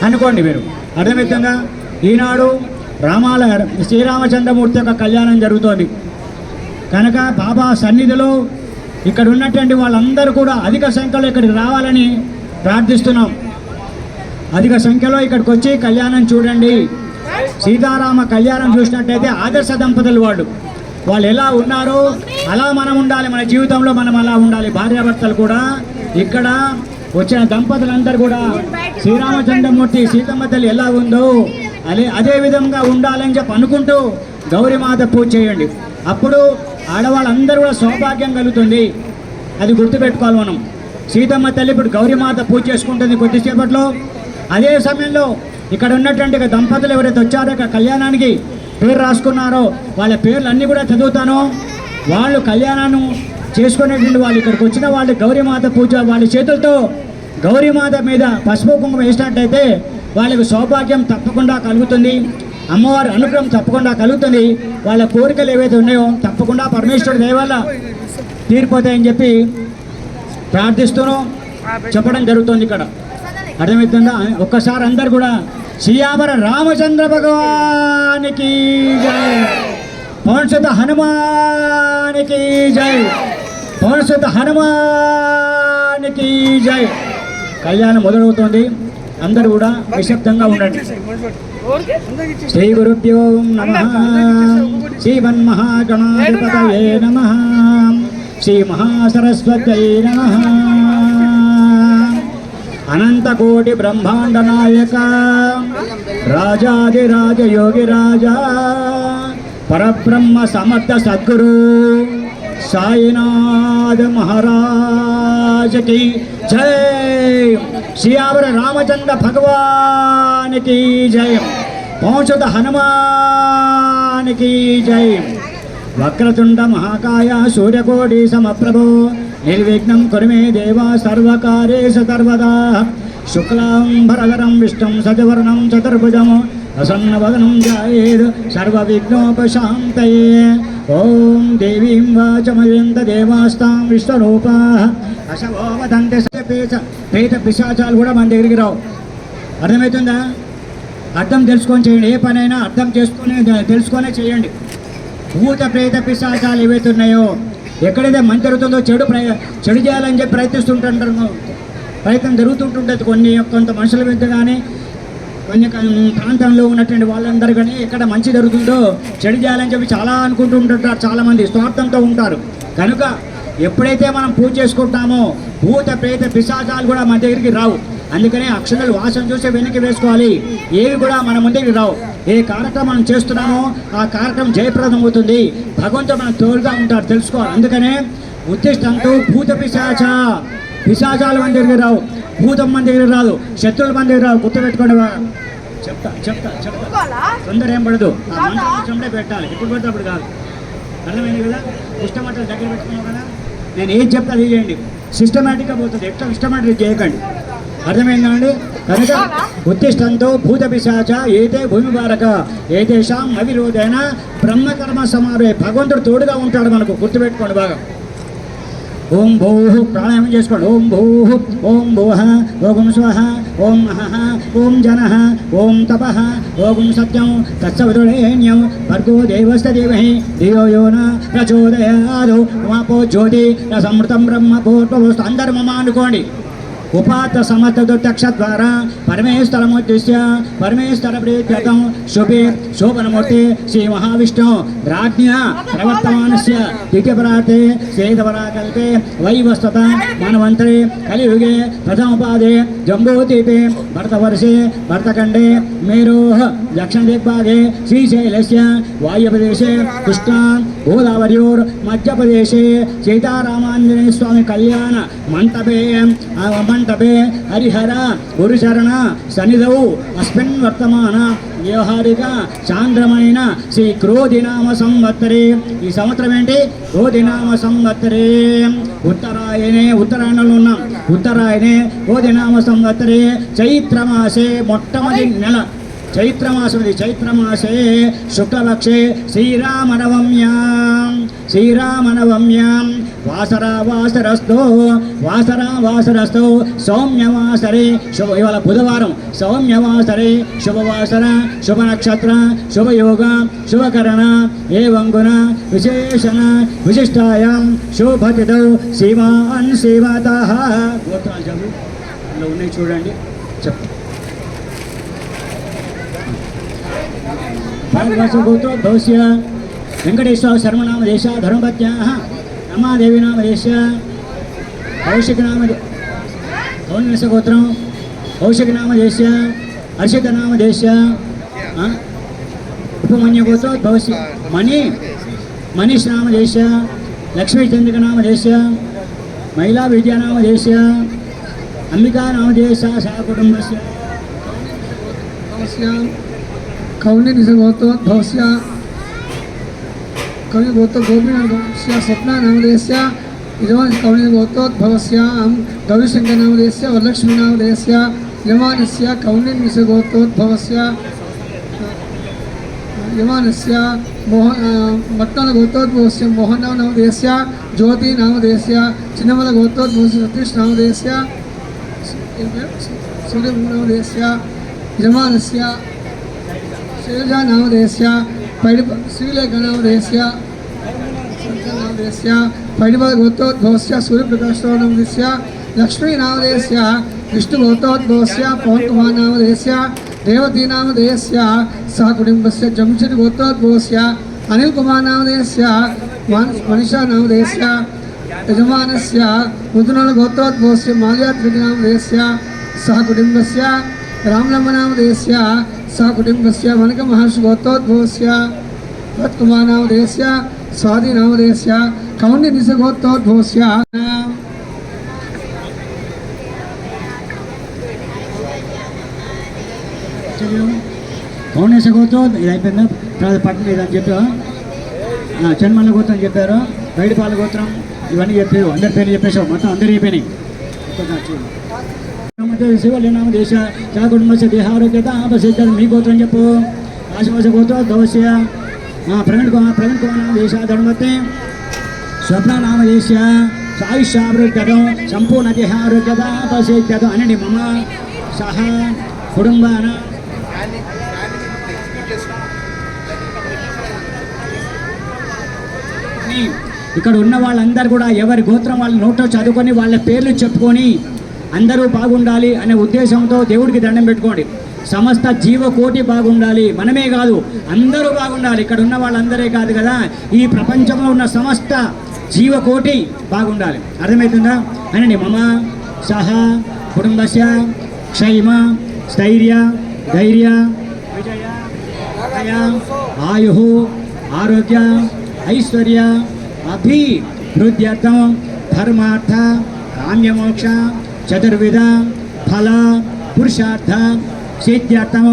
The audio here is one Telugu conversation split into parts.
అనుకోండి మీరు. అర్థమవుతుందా? ఈనాడు శ్రీరామచంద్రమూర్తి యొక్క కళ్యాణం జరుగుతోంది కనుక బాబా సన్నిధిలో ఇక్కడ ఉన్నటువంటి వాళ్ళందరూ కూడా అధిక సంఖ్యలో ఇక్కడికి రావాలని ప్రార్థిస్తున్నాం. అధిక సంఖ్యలో ఇక్కడికి వచ్చి కళ్యాణం చూడండి. సీతారామ కళ్యాణం చూసినట్టయితే ఆదర్శ దంపతులు వాళ్ళు ఎలా ఉన్నారో అలా మనం ఉండాలి. మన జీవితంలో మనం అలా ఉండాలి. భార్యాభర్తలు కూడా ఇక్కడ వచ్చిన దంపతులందరూ కూడా శ్రీరామచంద్రమూర్తి సీతమ్మ తల్లి ఎలా ఉందో అదే విధంగా ఉండాలని చెప్పి అనుకుంటూ గౌరీమాత పూజ చేయండి. అప్పుడు ఆడవాళ్ళందరూ కూడా సౌభాగ్యం కలుగుతుంది. అది గుర్తుపెట్టుకోవాలి మనం. సీతమ్మ తల్లి ఇప్పుడు గౌరీమాత పూజ చేసుకుంటుంది కొద్దిసేపట్లో. అదే సమయంలో ఇక్కడ ఉన్నటువంటి దంపతులు ఎవరైతే వచ్చారో కళ్యాణానికి పేరు రాసుకున్నారో వాళ్ళ పేర్లు అన్నీ కూడా చదువుతాను. వాళ్ళు కళ్యాణాన్ని చేసుకునేటువంటి వాళ్ళు ఇక్కడికి వచ్చిన వాళ్ళు గౌరీమాత పూజ వాళ్ళ చేతులతో గౌరీమాత మీద పసుపు కుంకుమ వేసినట్టయితే వాళ్ళకు సౌభాగ్యం తప్పకుండా కలుగుతుంది. అమ్మవారి అనుగ్రహం తప్పకుండా కలుగుతుంది. వాళ్ళ కోరికలు ఏవైతే ఉన్నాయో తప్పకుండా పరమేశ్వరుడి దయ వల్ల తీరిపోతాయని చెప్పి ప్రార్థిస్తూనూ చెప్పడం జరుగుతుంది ఇక్కడ. అర్థమవుతుందా? ఒక్కసారి అందరు కూడా శ్రీయామర రామచంద్ర భగవానికి జై, పవన్సుత హనుమానికి జై, పవన్సుత హనుమానికి జై. కళ్యాణం మొదలవుతోంది. అందరూ కూడా నిశ్శబ్దంగా ఉండండి. శ్రీ గురుభ్యో నమః. శ్రీమన్మహాగణాధిపతయే నమః. శ్రీ మహాసరస్వత్యై నమః. అనంతకోటి బ్రహ్మాండ నాయక రాజాదిరాజ యోగి రాజా పరబ్రహ్మ సమర్థ సద్గురు సాయినాథ్ మహారాజ్ కి జై. శ్రీయావర రామచంద్ర భగవానికి జై. పౌంసత హనుమానికి జై. వక్రతుండ మహాకాయ సూర్యకోటి సమప్రభో నిర్విఘ్నం కురు మే దేవ సర్వకార్యేషు సర్వదా. శుక్లాంబరధరం విష్ణుం శశివర్ణం చతుర్భుజం ప్రసన్నవదనం ధ్యాయేత్ సర్వవిఘ్నోపశాంతయే. ఓం దేవీం వాచమయంత దేవాస్తాం విశ్వరూపాః అశవో వదంతి. ప్రేత పిశాచాలు కూడా మన దగ్గరికి రావు. అర్థమవుతుందా? అర్థం తెలుసుకొని చేయండి. ఏ పనైనా అర్థం తెలుసుకొనే చేయండి. భూత ప్రేత పిశాచాలు ఏవైతే ఉన్నాయో ఎక్కడైతే మంచి జరుగుతుందో చెడు చేయాలని చెప్పి ప్రయత్నిస్తుంటారు. ప్రయత్నం జరుగుతుంటుంటుంది కొంత మనుషుల మీద కానీ కొన్ని ప్రాంతంలో ఉన్నటువంటి వాళ్ళందరూ కానీ ఎక్కడ మంచి జరుగుతుందో చెడు చేయాలని చెప్పి చాలా అనుకుంటుంటారు. చాలామంది స్వార్థంతో ఉంటారు. కనుక ఎప్పుడైతే మనం పూజ చేసుకుంటామో భూత ప్రేత పిశాచాలు కూడా మన దగ్గరికి రావు. అందుకనే అక్షరాలు వాసన చూసి వెనక్కి వేసుకోవాలి. ఏవి కూడా మన ముందుకి రావు. ఏ కార్యక్రమం మనం చేస్తున్నామో ఆ కార్యక్రమం జయప్రదం అవుతుంది. భగవంతుడు మన తోడుగా ఉంటారు, తెలుసుకోవాలి. అందుకనే ఉద్దిష్టంతో భూత పిశాచాలు మన దగ్గరికి రావు. భూతం మన దగ్గర రాదు. శత్రువులు మన దగ్గర రావు. గుర్తుపెట్టుకోండి. చెప్తా తొందర ఏం పడదు. ఆ మంత్రం పెట్టాలి. ఇప్పుడు పెడితే అప్పుడు కాదు. అర్థమైంది కదా? సిస్టమాటిక్ దగ్గర పెట్టుకున్నావు కదా. నేను ఏం చెప్తా అది చేయండి. సిస్టమేటిక్గా పోతుంది. ఎట్లా సిస్టమేటిక్ చేయకండి. అర్థమైందా అండి? కనుక ఉద్దిష్టంతో భూత పిశాచ ఏతే భూమి భారక ఏతేషాం అవిరోధైన బ్రహ్మకర్మ సమావే. భగవంతుడు తోడుగా ఉంటాడు మనకు. గుర్తుపెట్టుకోండి బాగా. ఓం భూః ప్రాణాయామం చేసుకోండి. ఓం భూః, ఓం భువః, ఓం స్వః, ఓం మహః, ఓం జనః, ఓం తపః, ఓం సత్యం తత్సవితుర్వరేణ్యం భర్గో దేవస్య ధీమహి ధియో యో న ప్రచోదయాత్. ఉమాపో జ్యోతి రసమృతం బ్రహ్మ పూర్వవస్తు. అందరు మమ అనుకోండి. ఉపాత సమర్థ ద్వారా పరమేశ్వరముద్దిశ్య పరమేశ్వర ప్రీత్యర్థం శుభే శోభనమూర్తి శ్రీ మహావిష్ణు రాజ్ఞ ప్రవర్తమానస్య ద్వితీయపరార్థే శ్వేతపరాకల్పే వైవస్వత మనవంతరే కలియుగే ప్రథమపాదే జంబూద్వీపే భరతవర్షే భరతఖండే మేరోః దక్షిణదిగ్భాగే శ్రీశైలస్య వాయుప్రదేశే కృష్ణా గోదావర్యోర్ మధ్యప్రదేశే సీతారామాంజనేయ స్వామి కళ్యాణ మంటపే హరిహర గురుచరణ సన్నిధౌ అస్మిన్ వర్తమాన వ్యవహారిక చాంద్రమైన శ్రీ క్రోధినామ సంవత్సరే. ఈ సంవత్సరం ఏంటి? క్రోధినామ సంవత్సరే. ఉత్తరాయణంలో ఉన్నాం. ఉత్తరాయణే క్రోధినామ సంవత్సరే చైత్రమాసే మొట్టమొదటి నెల. చైత్రమాసమిది చైత్రమాసే శుక్లపక్షే శ్రీరామనవమ్యాం వాసరస్తు సౌమ్యవాసరే ఇవాళ బుధవారం సౌమ్యవాసరే శుభవాసర శుభనక్షత్ర శుభయోగ శుభకరణ ఏవం గుణ విశేషణ విశిష్టాయాం శుభతిథౌ శివాన్ శివతః. గోత్రాలు చదువు అందులో ఉన్నాయి చూడండి చెప్పు. భారతవర్షగోత్రోద్భవస్య వెంకటేశ్వర శర్మనామదేశ ధర్మపత్యాః రమాదేవి నామదేశ కౌశిక గోత్రం కౌశిక నామదేశ హర్షిత నామదేశ ఉపమన్యగోత్రోద్భవస్య మనీష్ నామదేశ లక్ష్మీచంద్రిక నామదేశ మహిళా విద్యానామదేశ అంబికా నామదేశ సహ కుటుంబస్య कौण्डिन्यगोत्रोद्भवस्य कविगोत्रोगोपीनाथस्य स्वप्नानामधेयस्य यजमान कौण्डिन्यगोत्रोद्भवस्य गौरीशङ्करनामधेयस्य वरलक्ष्मीनामधेयस्य यजमानस्य कौण्डिन्यगोत्रोद्भवस्य यजमानस्य मट्टनगोत्रोद्भवस्य मोहननामधेयस्य ज्योतिनामधेयस्य चिन्नमलगोत्रोद्भवस्य सतीशनामधेयस्य सूर्यनामधेयस्य यजमानस्य शैलजा नामधेयस्य श्रीलेखा नामधेयस्य पैडिपदगोत्रोद्भवस्य सूर्यप्रकाशराव नामधेयस्य लक्ष्मी नामधेयस्य विष्णुगोत्रोद्भवस्य पवनकुमार नामधेयस्य रेवती नामधेयस्य सह कुटुम्बस्य जमशेदि गोत्रोद्भवस्य अनिल कुमार नामधेयस्य मनीषा नामधेयस्य यजमानस्य मुदुनल गोत्रोद्भवस्य माल्यात्रिक नामधेयस्य सह कुटुम्बस्य रामलम्ब नामधेयस्य सह कुटुम्बस्य वनक महर्षि गोत्रोद्भवस्य भरतकुमार नामधेयस्य स्वाति नामधेयस्य कौण्डिन्य गोत्रोद्भवस्य కౌండేశ గోత్రం ఇది అయిపోయిందా పట్టణం ఇది అని చెప్పారు. చన్మల్ల గోత్రం చెప్పారు, బయటపాల గోత్రం ఇవన్నీ చెప్పారు. అందరి పేర్లు చెప్పేసావు, మొత్తం అందరు అయిపోయినాయి. శివలినామ దేశ చా కుటుంబస్య దేహారోగ్యత ఆపసిద్ధం. మీ గోత్రం చెప్పు. ఆశుభాష గోత్రోద్భవస్య ప్రవీణ్ కుమార్ నామ దేశ ధర్మతే స్వప్న నామ దేశ ఆయుష్యారోగ్యతం సంపూర్ణ దేహారోగ్యత ఆపసిద్ధం అనండి. మమ సహ కుటుంబాన ఇక్కడ ఉన్న వాళ్ళందరూ కూడా ఎవరి గోత్రం వాళ్ళ నోట్లో చదువుకొని వాళ్ళ పేర్లు చెప్పుకొని అందరూ బాగుండాలి అనే ఉద్దేశంతో దేవుడికి దండం పెట్టుకోండి. సమస్త జీవకోటి బాగుండాలి, మనమే కాదు అందరూ బాగుండాలి. ఇక్కడ ఉన్న వాళ్ళందరే కాదు కదా, ఈ ప్రపంచంలో ఉన్న సమస్త జీవకోటి బాగుండాలి. అర్థమవుతుందా అనండి. మమ సహ కుటుంబస్య క్షైమ స్థైర్య ధైర్య విజయ ఆయు ఆరోగ్య ఐశ్వర్య అభివృద్ధ్యర్థం ధర్మార్థ కామ్యమోక్ష చతుర్విధ ఫల పురుషార్థ సిద్ధ్యర్థం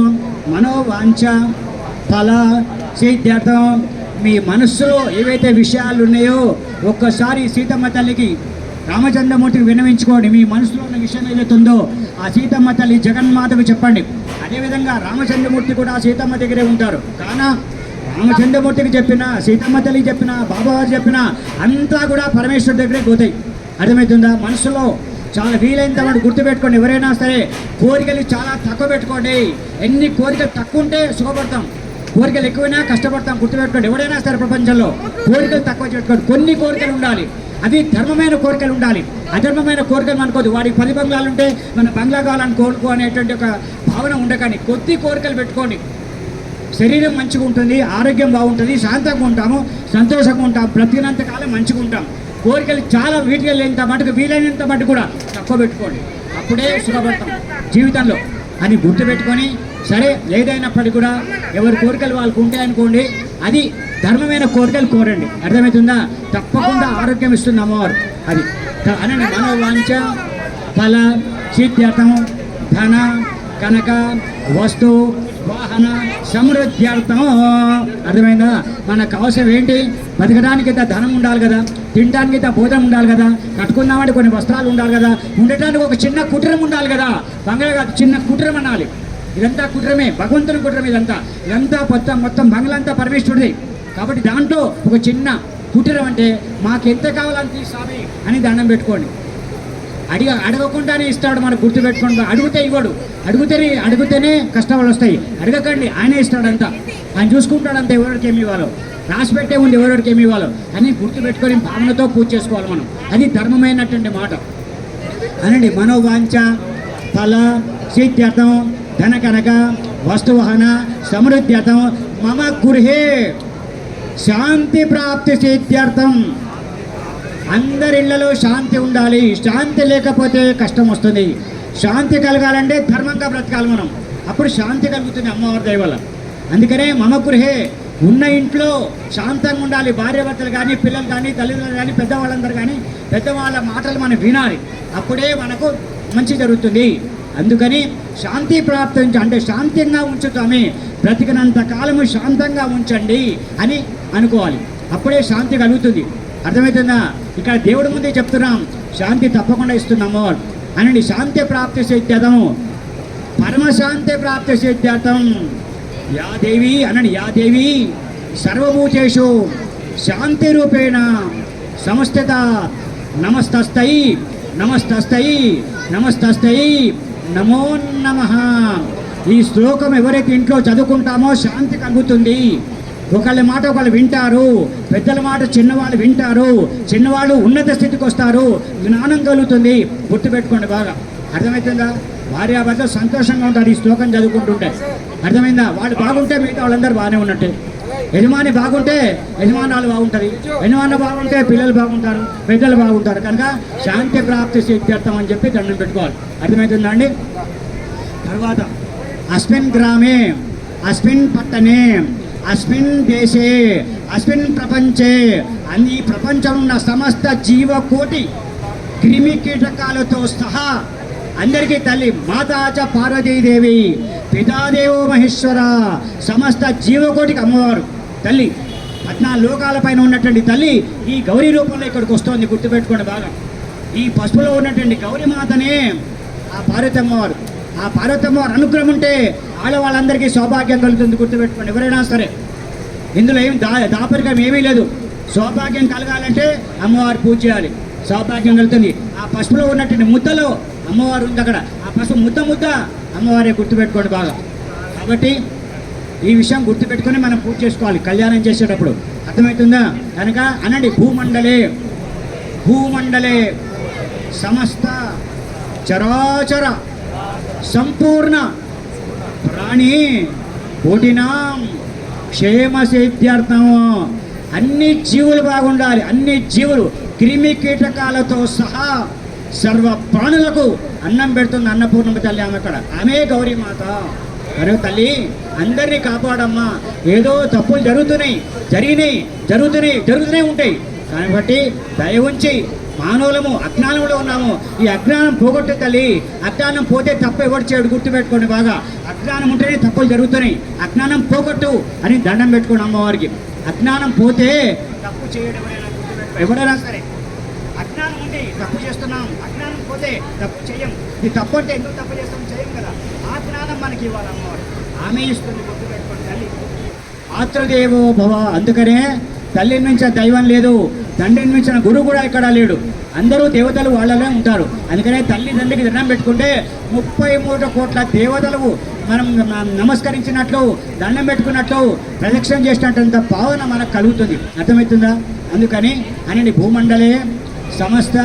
మనోవాంఛ ఫల సిద్ధ్యర్థం. మీ మనస్సులో ఏవైతే విషయాలు ఉన్నాయో ఒక్కసారి సీతమ్మ తల్లికి రామచంద్రమూర్తికి విన్నవించుకోండి. మీ మనసులో ఉన్న విషయం ఏదైతుందో ఆ సీతమ్మ తల్లి జగన్మాతకు చెప్పండి. అదేవిధంగా రామచంద్రమూర్తి కూడా సీతమ్మ దగ్గరే ఉంటారు. కానా రామచంద్రమూర్తికి చెప్పినా, సీతమ్మ తల్లికి చెప్పినా, బాబావారు చెప్పినా అంతా కూడా పరమేశ్వరుడి దగ్గరే పోతాయి. అర్థమవుతుందా? మనసులో చాలా వీలైనంత వాడు గుర్తుపెట్టుకోండి. ఎవరైనా సరే కోరికలు చాలా తక్కువ పెట్టుకోండి. ఎన్ని కోరికలు తక్కువ ఉంటే సుఖపడతాం, కోరికలు ఎక్కువైనా కష్టపడతాం. గుర్తుపెట్టుకోండి. ఎవరైనా సరే ప్రపంచంలో కోరికలు తక్కువ పెట్టుకోండి. కొన్ని కోరికలు ఉండాలి, అది ధర్మమైన కోరికలు ఉండాలి. అధర్మమైన కోరికలు అనుకోదు. వాడికి 10 బంగ్లాలు ఉంటే మన బంగ్లా కావాలని కోరుకో అనేటువంటి ఒక భావన ఉండకండి. కొద్ది కోరికలు పెట్టుకోండి. శరీరం మంచిగా ఉంటుంది, ఆరోగ్యం బాగుంటుంది, శాంతంగా ఉంటాము, సంతోషంగా ఉంటాం, బ్రతికినంత కాలం మంచిగా ఉంటాం. కోరికలు చాలా వీటికెళ్ళేంత మటుకు వీలైనంత మటుకు కూడా తక్కువ పెట్టుకోండి. అప్పుడే సుఖపడతాం జీవితంలో అని గుర్తుపెట్టుకొని, సరే ఏదైనప్పటికీ కూడా ఎవరి కోరికలు వాళ్ళకు ఉంటాయనుకోండి, అది ధర్మమైన కోరికలు కోరండి. అర్థమవుతుందా? తప్పకుండా ఆరోగ్యం ఇస్తుంది అమ్మవారు. అది అనండి. మనోవాంఛ ఫల సిద్ధ్యర్థం ధన కనక వస్తు వాహన సమృద్ధ్యర్థం. అర్థమైందా? మనకు అవసరం ఏంటి? బతకడానికి ఇంత ధనం ఉండాలి కదా, తినడానికి ఇంత భోజనం ఉండాలి కదా, కట్టుకుందామంటే కొన్ని వస్త్రాలు ఉండాలి కదా, ఉండటానికి ఒక చిన్న కుటీరం ఉండాలి కదా. బంగాళ కాదు, చిన్న కుటీరం అనాలి. ఇదంతా కుట్రమే, భగవంతుని కుట్రమే ఇదంతా. ఇదంతా మొత్తం బంగ్లంతా పరమేశ్వరుడి. కాబట్టి దాంట్లో ఒక చిన్న కుటీరం అంటే మాకెంత కావాలంత స్వామి అని దండం పెట్టుకోండి. అడగకుండానే ఇస్తాడు, మనకు గుర్తుపెట్టుకోండి. అడిగితే ఇవ్వడు, అడిగితేనే కష్టాలు వస్తాయి. అడగకండి, ఆయనే ఇస్తాడంతా, ఆయన చూసుకుంటాడంతా. ఎవరికి ఏమి ఇవ్వాలో రాసి పెట్టే ఉంది, ఎవరికి ఏమి ఇవ్వాలో అని గుర్తుపెట్టుకొని భావనతో పూజ చేసుకోవాలి మనం. అది ధర్మమైనటువంటి మాట అనండి. మనోవాంఛ ఫల సిద్ధ్యర్థం ధన కనక వస్తువహన సమృద్ధ్యర్థం మమ గృహే శాంతి ప్రాప్తి సిద్ధ్యర్థం. అందరిళ్లలో శాంతి ఉండాలి. శాంతి లేకపోతే కష్టం వస్తుంది. శాంతి కలగాలంటే ధర్మంగా బ్రతకాలి మనం, అప్పుడు శాంతి కలుగుతుంది అమ్మవారి దయ వల్ల. అందుకనే మమ గృహే, ఉన్న ఇంట్లో శాంతంగా ఉండాలి. భార్యాభర్తలు కానీ, పిల్లలు కానీ, తల్లిదండ్రులు కానీ, పెద్దవాళ్ళందరూ కానీ, పెద్దవాళ్ళ మాటలు మనం వినాలి, అప్పుడే మనకు మంచి జరుగుతుంది. అందుకని శాంతి ప్రాప్తించ అంటే శాంతంగా ఉంచుతామే, బ్రతికినంత కాలము శాంతంగా ఉంచండి అని అనుకోవాలి, అప్పుడే శాంతి కలుగుతుంది. అర్థమవుతుందా? ఇక్కడ దేవుడి ముందే చెప్తున్నాం, శాంతి తప్పకుండా ఇస్తున్నాము అనండి. శాంతి ప్రాప్తి సిద్ధ్యర్థం పరమశాంతి ప్రాప్తి సిద్ధ్యర్థం యా దేవి అనండి. యా దేవి సర్వభూతేషు శాంతి రూపేణ సమస్థిత నమస్తస్తై నమస్తస్తై నమస్తస్తై నమో నమః. ఈ శ్లోకం ఎవరైతే ఇంట్లో చదువుకుంటామో శాంతి కలుగుతుంది. ఒకళ్ళ మాట ఒకళ్ళు వింటారు, పెద్దల మాట చిన్నవాళ్ళు వింటారు, చిన్నవాళ్ళు ఉన్నత స్థితికి వస్తారు, జ్ఞానం కలుగుతుంది. గుర్తుపెట్టుకోండి బాగా. అర్థమవుతుందా? భార్యాభర్తలు సంతోషంగా ఉంటారు ఈ శ్లోకం చదువుకుంటుంటే. అర్థమైందా? వాళ్ళు బాగుంటే మిగతా వాళ్ళందరూ బాగానే ఉన్నట్టే. యజమాని బాగుంటే యజమానాలు బాగుంటుంది, యజమానులు బాగుంటే పిల్లలు బాగుంటారు, పెద్దలు బాగుంటారు. కనుక శాంతి ప్రాప్తి సిద్ధ్యర్థం అని చెప్పి దండం పెట్టుకోవాలి. అర్థమవుతుందా అండి? తర్వాత అస్మిన్ గ్రామే అస్మిన్ పట్టణే అస్మిన్ దేశే అస్మిన్ ప్రపంచే అన్ని ప్రపంచం ఉన్న సమస్త జీవకోటి క్రిమి కీటకాలతో సహా అందరికీ తల్లి మాతాచ పార్వతీదేవి పితాదేవో మహేశ్వర సమస్త జీవకోటికి అమ్మవారు తల్లి. 14 లోకాలపైన ఉన్నటువంటి తల్లి ఈ గౌరీ రూపంలో ఇక్కడికి వస్తుంది. గుర్తుపెట్టుకోండి బాగా. ఈ పసుపులో ఉన్నటువంటి గౌరీ మాతనే ఆ పార్వతమ్మవారు. ఆ పార్వతమ్మవారు అనుగ్రహం ఉంటే ఆడవాళ్ళందరికీ సౌభాగ్యం కలుగుతుంది. గుర్తుపెట్టుకోండి ఎవరైనా సరే. ఇందులో ఏం దాపరికం ఏమీ లేదు. సౌభాగ్యం కలగాలంటే అమ్మవారు పూజ చేయాలి, సౌభాగ్యం కలుగుతుంది. ఆ పసుపులో ఉన్నటువంటి ముద్దలో అమ్మవారు ఉంది అక్కడ. ఆ పసుపు ముద్ద అమ్మవారే. గుర్తుపెట్టుకోండి బాగా. కాబట్టి ఈ విషయం గుర్తుపెట్టుకొని మనం పూజ చేసుకోవాలి కళ్యాణం చేసేటప్పుడు. అర్థమవుతుందా? కనుక అనండి. భూమండలే సమస్త చరాచర సంపూర్ణ ప్రాణి కోటినాం క్షేమ సిద్ధ్యర్థం. అన్ని జీవులు బాగుండాలి. అన్ని జీవులు క్రిమి కీటకాలతో సహా సర్వ ప్రాణులకు అన్నం పెడుతుంది అన్నపూర్ణమ్మ తల్లి. ఆమె అక్కడ ఆమె గౌరీమాత. మరో తల్లి అందరినీ కాపాడమ్మా. ఏదో తప్పులు జరుగుతూనే ఉంటాయి. కాబట్టి దయ ఉంచి మానవులము అజ్ఞానంలో ఉన్నాము. ఈ అజ్ఞానం పోగొట్టే తల్లి. అజ్ఞానం పోతే తప్పు ఎవరు చేయడు. గుర్తుపెట్టుకోండి బాగా. అజ్ఞానం ఉంటేనే తప్పులు జరుగుతున్నాయి. అజ్ఞానం పోగొట్టు అని దండం పెట్టుకోండి అమ్మవారికి. అజ్ఞానం పోతే తప్పు చేయడం ఎవరైనా సరే. అజ్ఞానం ఉండి తప్పు చేస్తున్నాం, అజ్ఞానం పోతే తప్పు చేయం. ఈ తప్పు అంటే ఎందుకు తప్పు చేస్తాం? చేయం కదా. ఆ జ్ఞానం మనకి ఇవ్వాలి అమ్మవారు. ఆమె ఇస్తుంది. గుర్తుపెట్టుకోండి తల్లి ఆత్రదేవో భవ. అందుకనే తల్లి మించిన దైవం లేదు, తండ్రిని మించిన గురువు కూడా ఇక్కడ లేడు. అందరూ దేవతలు వాళ్ళనే ఉంటారు. అందుకనే తల్లిదండ్రికి దండం పెట్టుకుంటే 33 కోట్ల దేవతలు మనం నమస్కరించినట్లు, దండం పెట్టుకున్నట్లు, ప్రదక్షిణ చేసినట్టంత భావన మనకు కలుగుతుంది. అర్థమవుతుందా? అందుకని అనండి. భూమండలే సమస్త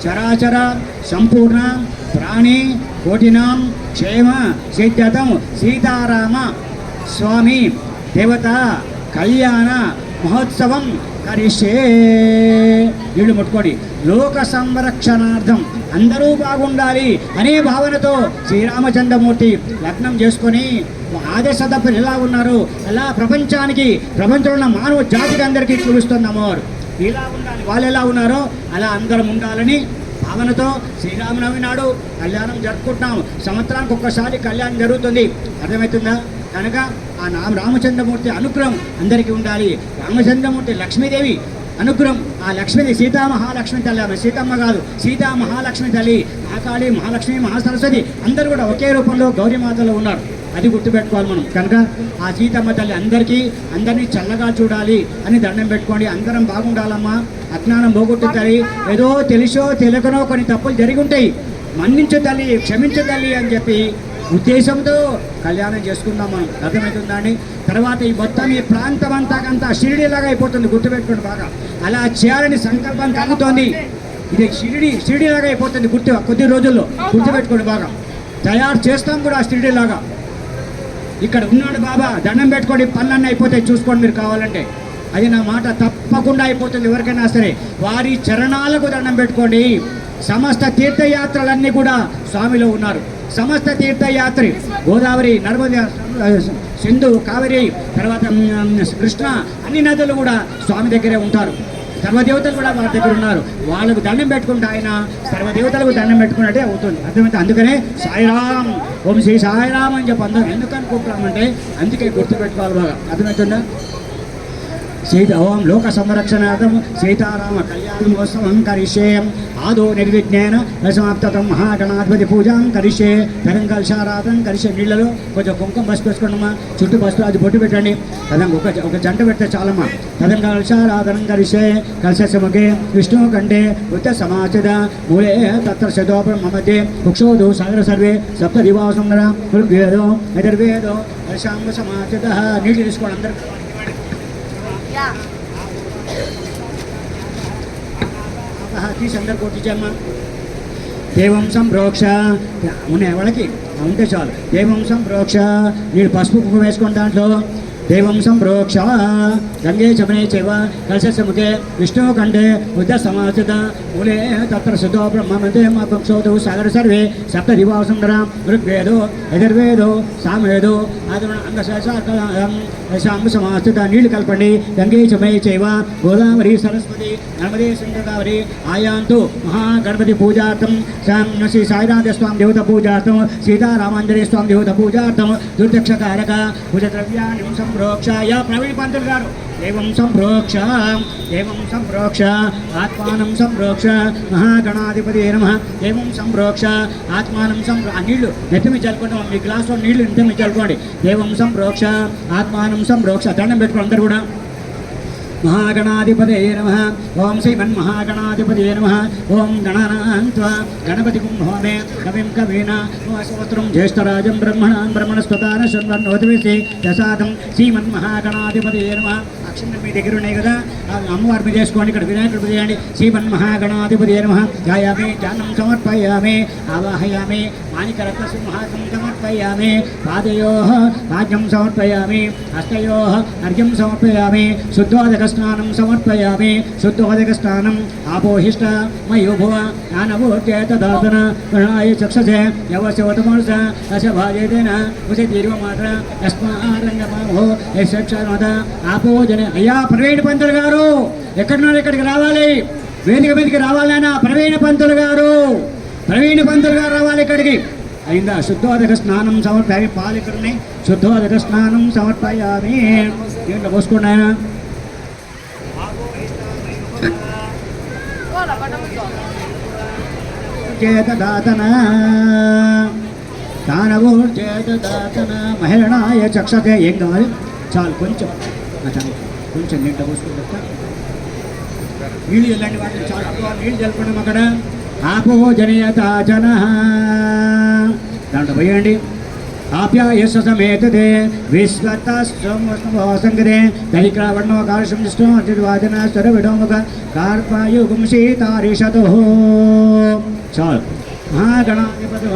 చరాచర సంపూర్ణ ప్రాణి కోటినాం క్షేమ సిద్ధ్యర్థం సీతారామ స్వామి దేవత కళ్యాణ మహోత్సవం కరిష్యే. వీళ్ళు ముట్టుకోండి. లోక సంరక్షణార్థం అందరూ బాగుండాలి అనే భావనతో శ్రీరామచంద్రమూర్తి లగ్నం చేసుకొని ఆదేశ దంపతులు ఎలా ఉన్నారు అలా ప్రపంచంలో ఉన్న మానవ జాతికి అందరికీ చూపిస్తుంది అమ్మవారు. ఇలా ఉండాలి, వాళ్ళు ఎలా ఉన్నారో అలా అందరం ఉండాలని భావనతో శ్రీరామనవమి నాడు కళ్యాణం జరుపుకుంటున్నాం. సంవత్సరానికి ఒక్కసారి కళ్యాణం జరుగుతుంది. అర్థమవుతుందా? కనుక ఆ రామచంద్రమూర్తి అనుగ్రహం అందరికీ ఉండాలి. రామచంద్రమూర్తి లక్ష్మీదేవి అనుగ్రహం. ఆ లక్ష్మీదేవి సీతామహాలక్ష్మి తల్లి. ఆమె సీతమ్మ కాదు, సీతామహాలక్ష్మి తల్లి. మహాకాళి, మహాలక్ష్మి, మహాసరస్వతి అందరూ కూడా ఒకే రూపంలో గౌరీమాతలో ఉన్నారు. అది గుర్తుపెట్టుకోవాలి మనం. కనుక ఆ సీతమ్మ తల్లి అందరినీ చల్లగా చూడాలి అని దండం పెట్టుకోండి. అందరం బాగుండాలమ్మా, అజ్ఞానం పోగొట్టు తల్లి, ఏదో తెలిసో తెలియకనో కొన్ని తప్పులు జరిగి ఉంటాయి, మన్నించు తల్లి, క్షమించు తల్లి అని చెప్పి ఉద్దేశంతో కళ్యాణం చేసుకుందాం మనం. అర్థమవుతుందా అండి? తర్వాత ఈ మొత్తం ఈ ప్రాంతం అంతా షిరిడీలాగా అయిపోతుంది, గుర్తుపెట్టుకోండి బాగా. అలా చేయాలని సంకల్పం కలుగుతోంది. ఇది షిరిడీలాగా అయిపోతుంది కొద్ది రోజుల్లో, గుర్తుపెట్టుకోండి బాగా. తయారు చేస్తాం కూడా షిరిడీలాగా. ఇక్కడ ఉన్నాడు బాబా, దండం పెట్టుకోండి, పనులన్నీ అయిపోతాయి, చూసుకోండి మీరు కావాలంటే. అది నా మాట, తప్పకుండా అయిపోతుంది ఎవరికైనా సరే. వారి చరణాలకు దండం పెట్టుకోండి. సమస్త తీర్థయాత్రలన్నీ కూడా స్వామిలో ఉన్నారు. సమస్త తీర్థయాత్రి గోదావరి, నర్మదా, సింధు, కావేరి, తర్వాత కృష్ణ, అన్ని నదులు కూడా స్వామి దగ్గరే ఉంటారు. సర్వదేవతలు కూడా వారి దగ్గర ఉన్నారు. వాళ్ళకు దండం పెట్టుకుంటే ఆయన సర్వదేవతలకు దండం పెట్టుకున్నట్టే అవుతుంది. అర్థమైతే? అందుకనే సాయిరామ్, ఓం శ్రీ సాయిరామ్ అని చెప్పి అందరం ఎందుకు అనుకుంటున్నామంటే అందుకే గుర్తుపెట్టుకోవాలి బాగా. అర్థమవుతుందా? ఓం లోక సంరక్షణార్థం సీతారామ కళ్యాణోత్సవం కరిష్యే ఆదో నిర్విఘ్నేన సమాప్తం మహాగణాధిపతి పూజాం కరిష్యే తరం కలశారాధం కరిష్యే. నీళ్ళలో కొంచెం కుంకుమ బస్సు వేసుకోండమ్మా, చుట్టూ బస్సు అది బొట్టు పెట్టండి. తదం ఒక జంట పెడితే చాలమ్మా. తదం కలశారాధనం కరిష్యే కలశముఖే విష్ణు కంఠే వృత్త సమాచిత మూలే తత్ర శతోపం మధ్య వృక్షోదు సాగర సర్వే సప్త దివాసుందర ఋగ్వేదో యజుర్వేదో కలశాంగ సమాచిత. నీళ్ళు తీసుకోండి అందరూ. తీసి అందరు కొట్టించమ్మా. దేవం సంప్రోక్ష ఉన్నాయి వాళ్ళకి ఉంటే చాలు. దేవం సంప్రోక్ష, మీరు పసుపు కుంకుమ వేసుకోండి. దాంట్లో దేవం సంప్రోక్ష గంగే చమనే చైవ కలశముఖే విష్ణు కంఠే బుద్ధ సమాచిత మూలే తత్ర శుద్ధో బ్రహ్మమంతే మక్షోదు సాగర సర్వే సప్త దివాసుందర ఋగ్వేదో యజుర్వేదో సామవేదో అంగ సమాస్థిత. నీళ్లు కలపండి. గంగే చమే చైవ గోదావరి సరస్వతి నర్మదే సింధు ఆయాంతు మహాగణపతి పూజార్థం శ్రీ సాయినాథ స్వామి దేవత పూజార్థం సీతారామాంజనేయ స్వామి దేవత పూజార్థం దుర్దక్షకారక పూజ ద్రవ్యాన్ని సంప్రోక్షాయ. ప్రవీణ్ పంతులు గారు దేవం సంప్రోక్ష, దేవం సంప్రోక్ష ఆత్మానం సంప్రోక్ష మహాగణాధిపతి నమః. దేవం సంప్రోక్ష ఆత్మానం నీళ్లు నెత్తిమి చల్లుకుంటాం. మీ గ్లాసులో నీళ్లు నెత్తిమి చల్లుకోండి. దేవం సంప్రోక్ష ఆత్మానం సంప్రోక్ష. దండం పెట్టుకోండి అందరు కూడా. మహాగణాధిపతయే నమః. ఓం శ్రీమన్మహాగణాధిపతయే నమః. ఓం గణానాన్త్వా గణపతి కుంభోమే కవిం కవీన స్తోత్రం జ్యేష్ఠరాజం బ్రహ్మణస్పతాన శృణ్వన్నోతివేసి ప్రసాదం శ్రీమన్మహాగణాధిపతయే నమః. అక్షంతలు మీ దగ్గర ఉన్నాయి కదా, అమ్మవారి మీద చేసుకోండి. ఇక్కడ వినాయకుడి మీద చేయండి. శ్రీమన్మహాగణాధిపతయే నమః. ధ్యాయామి ధ్యానం సమర్పయామి ఆవాహయామి మాణికరత్న సింహాసం సమర్పయామి. పాదయోః రాజ్యం సమర్పయామి. హస్తయోః అర్ఘ్యం సమర్పయామి. శుద్ధోదక స్నానం సమర్పయామి. శుద్ధోదక స్నానం ఆపోహిష్ట మయోభువ జ్ఞానభూత్యేతదాతన గణాయ చక్షసే యవశవతమర్ష దశభాజేన ఉసి దీర్ఘమాత్ర యస్మారంగమాభో యక్షమత ఆపోజన. అయ్యా ప్రవీణ్ పంతులు గారు ఎక్కడున్నారు? ఇక్కడికి రావాలి, వేదిక మీదకి రావాలన్నా. ప్రవీణ్ పంతులు గారు రావాలి ఇక్కడికి. అయిందా? శుద్ధోదక స్నానం సమర్పయామి. పాలు ఇక్కడ ఉన్నాయి. శుద్ధోదక స్నానం సమర్పయామి. దీంట్లో పోసుకోండి ఆయన. చేతదాతన దానవోర్చేతదాతన మహిళనాయ చక్షతే. ఏం కావాలి? చాలు కొంచెం కొంచెం నీళ్ళ పోసుకుంటా. నీళ్ళు చల్లండి వాటిని, చాలు. నీళ్ళు చల్లుకున్నాం అక్కడ. ఆపో జనయతాచన దాంట్లో పోయండి. ఆప్యాయస్వ సమేతదే విశ్వతస్వసంగదే దైక్రావణో కాశంష్టో అతివాదన స్వర విడోముఖ కార్పాయుగం సీతారిషతో. చాలు. మహాగణాధిపతి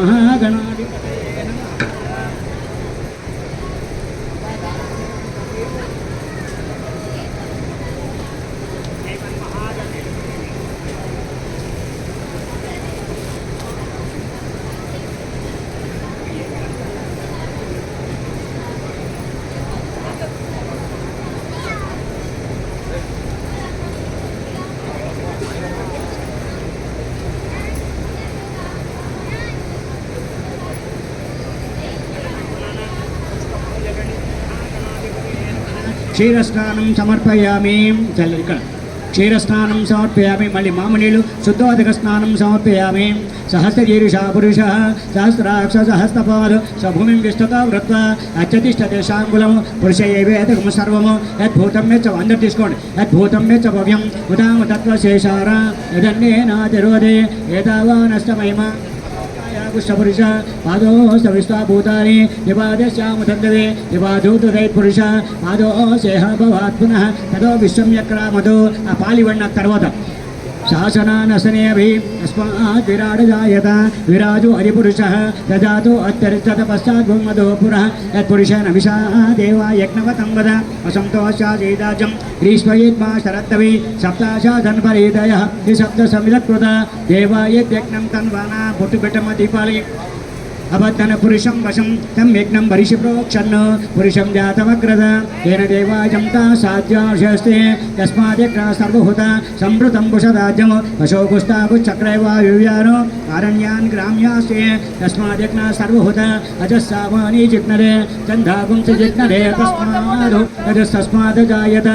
క్షీరస్నానం సమర్పయామి. చల్లు ఇక్కడ క్షీరస్నానం సమర్పయామి. మళ్ళీ మామనీళ్ళు శుద్ధోదక స్నానం సమర్పయామి. సహస్రశీర్షా పురుష సహస్రాక్ష సహస్రపాద సభూమిం విష్టత వృత్వ అత్యతిష్టదేశాంగులం పురుష ఏవేదకము సర్వము యద్భూతం మెచ్చ అందరు తీసుకోండి. యద్భూతం మెచ్చ భవ్యం ఉదామ తత్వశేషార యదన్నేనాతిరోధే ఏతావానష్టమహిమ పురుష పాదో సవిశ్వాభూతాని వివాదశ్యాముదండవే వివాదూతదై పురుష పాదో సేహ భవాత్ పునః తదో విశ్వమ్యక్రామదో. ఆ పాలివన్న తర్వాత శాసనానసనేభి తస్మాత్ విరాడజాయత విరాజో అధిపురుషः దదాతు అత్యరిష్టత పశ్చాత్ భూమదో పురః యత్పురుషేణ విశా దేవా యజ్ఞవతం వద వసంతోషాజీదాజం గ్రీష్మయేద్మా శరత్తవి సప్తాశాధన్పరీదయః ఈ సప్త సమిధకృత దేవాయజ్ఞం తన్వానా బొట్టు పెట్టమ దీపాలి. అబద్ధన పురుషం వశం తం యజ్ఞం పరిషి ప్రోక్షన్ పురుషం జాతమగ్రద తేన దేవాజం తా సాధ్యాశస్తే తస్మాద్యగ్ర సర్వహుత సంవృతం కుశరాజ్యం అశోకుష్టాకుచక్రైవాయువ్యానో అరణ్యాన్ గ్రామ్యాస్తే తస్మాద్యగ్న సర్వహుత అజస్సామాని జిగ్నరే చందాగుం చ జిగ్నరే తస్మాదు అజస్తస్మాద్ జాయత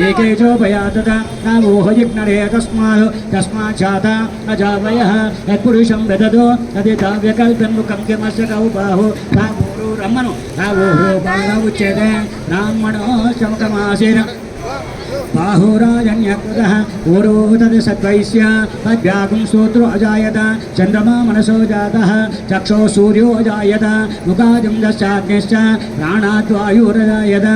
ఏకేచోపయాతత నామోహ జిగ్నరే తస్మాత్ జాత అజావయః యత్పురుషం వెదదో తదితావ్యకల్పం ముఖం మస్యకౌ బాహు రామూరు రమ్మను రావోహో బాహుచ్చేదే బ్రాహ్మణో శమకమాసేన బాహురాజన్యకృతః ఊరో తద్ సద్వైశ్య తద్వ్యాగుం స్తోత్రో అజాయత చంద్రమా మనసో జాతః చక్షో సూర్యో అజాయత ముఖాదిం దశాగ్నిశ్చ ప్రాణాద్వాయురజాయత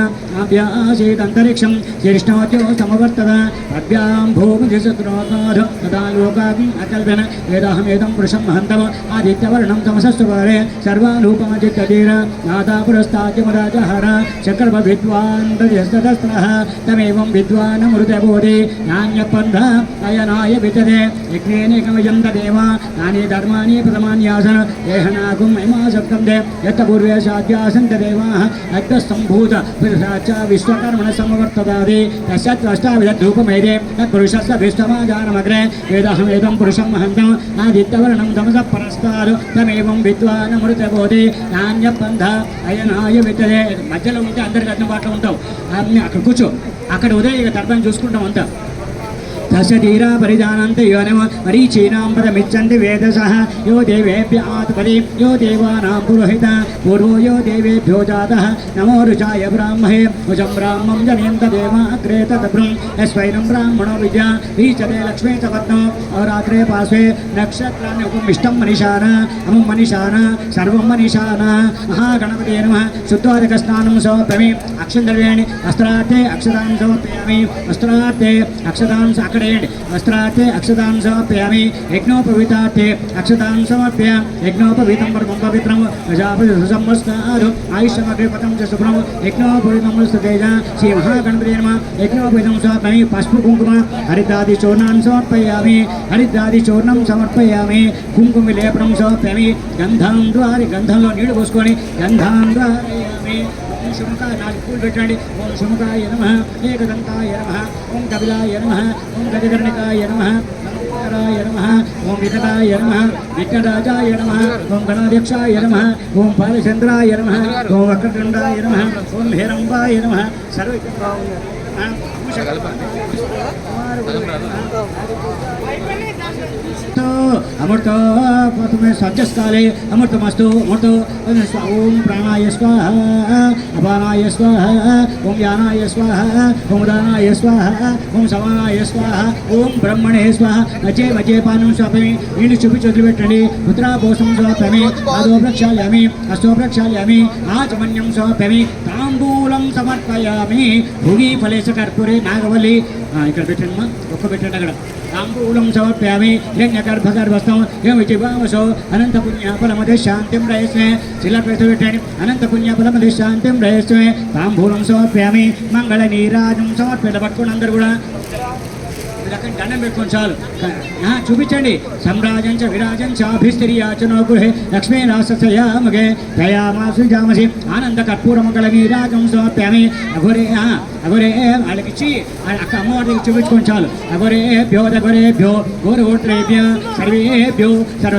అభ్యాసేదంతరిక్షం జ్యేష్ఠోత్యో సమవర్తత పద్భ్యాం భూమి శత్రోకాధ తదా లోకాగ్ని అకల్పన వేదాహమేదం పురుషం మహంతం ఆదిత్యవర్ణం తమసస్వరే సర్వారూపమజిత్తీర నాథా పురస్తాద్యమరాజహర చక్రవ విద్వాన్ ప్రజస్తదస్త్రః తమేవం విద్వానమృతబోధి నాణ్యపంథ అయనాయ వితదే యజ్ఞేనేకమయంత దేవా నాని ధర్మాని ప్రథమాన్యాసన దేహనాగుం మహిమాసక్తం దే యత్ పూర్వే సాధ్యాసంత దేవాః అగ్రస్తంభూత పురుషాచ విశ్వకర్మణ సమవర్తదాది తస్యాష్టావిధూపమైదే తత్పురుషస్య విశ్వమాజానమగ్రే వేదహమేదం పురుషం మహంతం ఆదిత్యవర్ణం తమస పరస్తాదు తమేవం విద్వానమృతబోధి నాణ్యపంథ అయనాయ వితదే. మధ్యలో ఉంటే అందరికి అందుబాటులో ఉంటావు. అక్కడ కూర్చో. అక్కడ ఉదయం ఇక తర్పణ చూసుకుంటాం అంతా. తస్య తీరా పరిజానంత యోనమ మరీచీనాం పదమిచ్చంతి వేదసః యో దేవేభ్య ఆత్పరి యో దేవానాం పురోహిత పూర్వో యో దేవేభ్యో జాతః నమో రుచాయ బ్రాహ్మహే భుజం బ్రాహ్మం జనయంత దేవా అగ్రే తద్బ్రం యస్వైనం బ్రాహ్మణో విద్యా ఈచతే లక్ష్మీ చ పద్మో అవరాత్రే పార్శ్వే నక్షత్రాన్ని ఉపమిష్టం మనీషాన అమం మనీషాన సర్వం మనీషాన మహాగణపతే నమః. శుద్ధోదక స్నానం సమర్పయామి. అక్షంతవేణి వస్త్రార్థే అక్షతాం సమర్పయామి. వస్త్రార్థే అక్షతాం వస్త్రార్థే అక్షతాం సమర్పయామి. యజ్ఞోపవీతార్థే అక్షతాం సమర్పయ యజ్ఞోపవీతం పరమం పవిత్రం ప్రజాపతి సంవత్సరాలు ఆయుష్యమగ్రపతం చ శుభ్రం యజ్ఞోపవీతం తేజ శ్రీ మహాగణపతి నమః. యజ్ఞోపవీతం సమర్పయామి. పసుపు కుంకుమ హరిద్రాది చూర్ణాన్ని సమర్పయామి. హరిద్రాది చూర్ణం సమర్పయామి. కుంకుమ లేపనం సమర్పయామి. గంధం ద్వారా గంధంలో నీళ్లు పోసుకొని గంధం ద్వారయామి. ఓం శుముఖాయ 4 పూలు పెట్టండి. ఓం శుముఖాయ నమః. ఏకదంతాయ నమః. ఓం కపిలాయ నమః. ఓం గజకర్ణికాయ నమః. ఓంకారాయ నమః. ఓం వికటాయ నమః. వికటరాజాయ నమః. ఓం గణాధ్యక్షాయ నమః. ఓం బాలచంద్రాయ నమః. ఓం వక్రతుండాయ నమః. ఓం హేరంబాయ నమః. अमृत प्रथमे सज्जस्काले अमृतमस्तु अमृत ओम प्राणाय स्वाहा अपानाय स्वाहा ओम यानाय स्वाहा ओम दानाय स्वाहा ओम समानाय स्वाहा ओम ब्रह्मणे स्वाहा मचे मचे पानं स्वापयामि नींडु चुपि चुदिपेट्टंడి पुत्रापोषं स्वापयामि आदो प्रक्षालयामि अस्तो प्रक्षालयामि आचमन्यं स्वापयामि तांबूलं समर्पयामि भुगी फलेश कर्पूरे नागवल्ली ఇక్కడ పెట్టండి ఒక్క పెట్టండి అక్కడ తాంబూలం సమర్పయామి హిరణ్యగర్భగర్భస్థం ఏమిటి భావసో అనంత పుణ్యఫలమదే శాంతిం రయస్మే చిల్లర పెట్టండి అనంత పుణ్యఫలమదే శాంతిం రయస్మే తాంబూలం సమర్పయామి మంగళ నీరాజం సమర్పేట పట్టుకోండి అందరు కూడా వీళ్ళకి దండం పెట్టుకొని చాలు. చూపించండి. సంరాజంచ విరాజంచ అభిస్త్రియాచనో గృహే లక్ష్మీ రాసయామగే దయామాసు జామసి ఆనంద కర్పూర మంగళ నీరాజం సమర్ప్యామి. అగోరే వాళ్ళకిచ్చి అక్క అమ్మవారి దగ్గర చూపించుకొని చాలు. అగోరేభ్యో దగోరేభ్యో గోరగోత్రేభ్య సర్వేభ్యో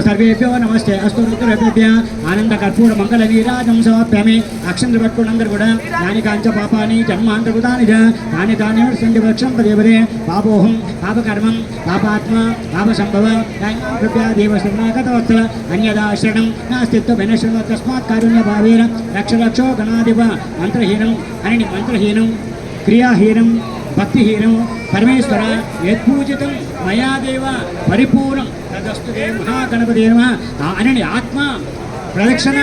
సర్వేభ్యో నమస్తే అస్తు రుద్రేభ్య ఆనంద కర్పూర మంగళ నీరాజం సమర్ప్యామి. అక్షంతలు పట్టుకుని అందరు కూడా దాని కాంచ పాపాని జన్మాంతృతాని దాని దాని సంధి వృక్షం పదే పాపోహం పాపకర్మం పాపాత్మ పాపసంభవ దేవస్నాగతవత్సల అన్యదాశ్రణం నాస్తిత్వ వినశ్రమ తస్మాత్ కారుణ్య భావేన రక్ష రక్షో గణాధిప మంత్రహీనం అని మంత్రహీనం క్రియాహీనం భక్తిహీనం పరమేశ్వర యత్పూజితం మయా దేవ పరిపూర్ణం తదస్తు మహాగణపతి అని ఆత్మ ప్రదక్షిణ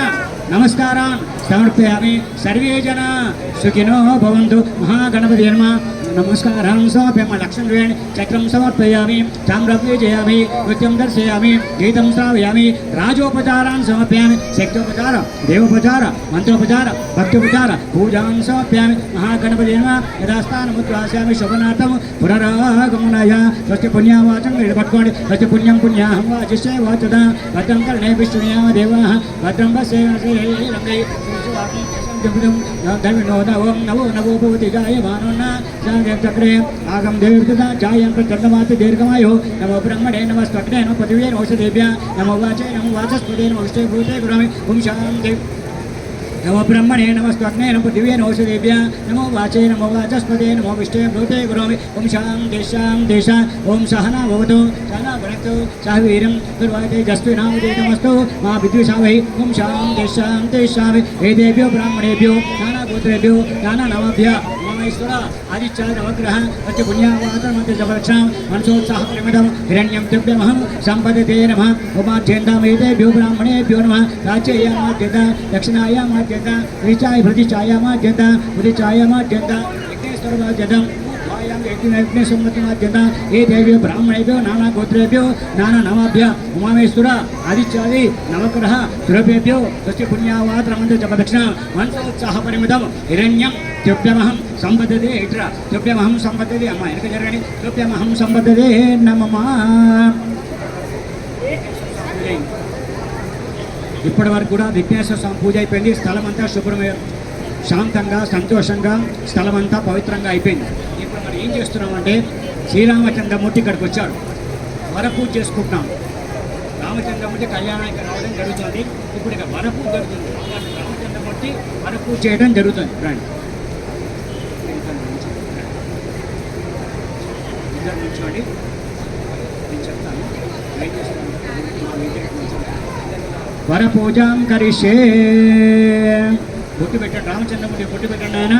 నమస్కారాన్ సమర్పయామి. సర్వే జన సుఖినో భవంతు. మహాగణపతి నమస్కారం సమర్పయామి. లక్ష్మీ వేణి చక్రం సమర్పయామి. తామ్రవ్యజయామి. నృత్యం దర్శయామి. గీతం శ్రావయామి. రాజోపచారాన్ సమర్పయామి. శక్తోపచార దేవోపచార మంత్రోపచార భక్తోపచార పూజాన్ సమర్పయామి. మహాగణపతి యథాస్థానముద్వాస్యామి. శుభనాథం పునరాగమనాయ. స్వస్తి పుణ్యావాచం పట్టుకోండి. స్వస్తి పుణ్యం పుణ్యాహం వాచిష్టే వాచద భద్రం కర్ణే విష్ణుయామ దేవా భద్రం వసే ఓం నవో నవో భవతి చక్రే ఆగం దేవృతా జాయం ప్రచండమాతి దీర్ఘమాయో నమో బ్రహ్మణే నమస్పగ్నే నమో పృథివే నమోషదేభ్య నమో వాచే నమో వాచస్పదే నమో విష్ణే భూతే గుణమే ఓం శాంతి. నమో బ్రహ్మణే నమస్పగ్నే నమో పృథివే నమోషదేభ్య నమో వాచే నమో వాచస్పదే నమో విష్ణే భూతే గుణమే ఓం శాంతి శాంతి. ఓం సహనా భవతు సహనా భునక్తు సహ వీరం దుర్వాతే జస్వినామస్తు మా విద్విషావహి. ఓం శాంతి శాంతి శాంతి. ఏదేభ్యో బ్రాహ్మణేభ్యో నానా గోత్రేభ్యో నానా నమభ్య మహేశ్వర ఆదిత్య నవగ్రహ అత్య పుణ్యావాతమంత్ర జపరక్షాం మనసోత్సాహ ప్రమిదం హిరణ్యం తుభ్యమహం సంపదతే నమః. ఉమాధ్యేందామేతేభ్యో బ్రాహ్మణేభ్యో నమః. రాజ్యేయామాద్యత దక్షిణాయామాద్యత శ్రీచాయ ప్రతిచాయామాద్యత ఉదిచాయామాద్యత విఘ్నేశ్వరమాద్యతం యజ్ఞసమ్మతిమాద్యత ఏ దేవ్యో బ్రాహ్మణేభ్యో నానా గోత్రేభ్యో నానా నమాభ్య ఉమామేశ్వర ఆదిత్యాది నవగ్రహ ద్రవ్యేభ్యో స్వస్తి పుణ్యావాతమంత్ర జపదక్షిణ మనసోత్సాహ పరిమితం హిరణ్యం తుభ్యమహం సంపదతే ఇట్ర తుభ్యమహం సంపదతే అమ్మ వెనక జరగండి. తుభ్యమహం సంపదతే నమమా. ఇప్పటి వరకు కూడా విఘ్నేశ్వర స్వామి పూజ అయిపోయింది. స్థలం అంతా శుభ్రమై శాంతంగా సంతోషంగా స్థలం అంతా పవిత్రంగా అయిపోయింది. ఇప్పుడు మనం ఏం చేస్తున్నామంటే శ్రీరామచంద్రమూర్తి ఇక్కడికి వచ్చాడు. వరపూజ చేసుకుంటున్నాం. రామచంద్రమూర్తి కళ్యాణానికి రావడం జరుగుతుంది. ఇప్పుడు ఇక వరపూజ జరుగుతుంది. రామచంద్రమూర్తి వరపూజ చేయడం జరుగుతుంది. రండి ఇద్దరు నుంచోండి. నేను చెప్తాను. వరపూజాం కరిష్యే. బొట్టు పెట్టండి. రామచంద్రమూర్తి బొట్టు పెట్టండి ఆయన.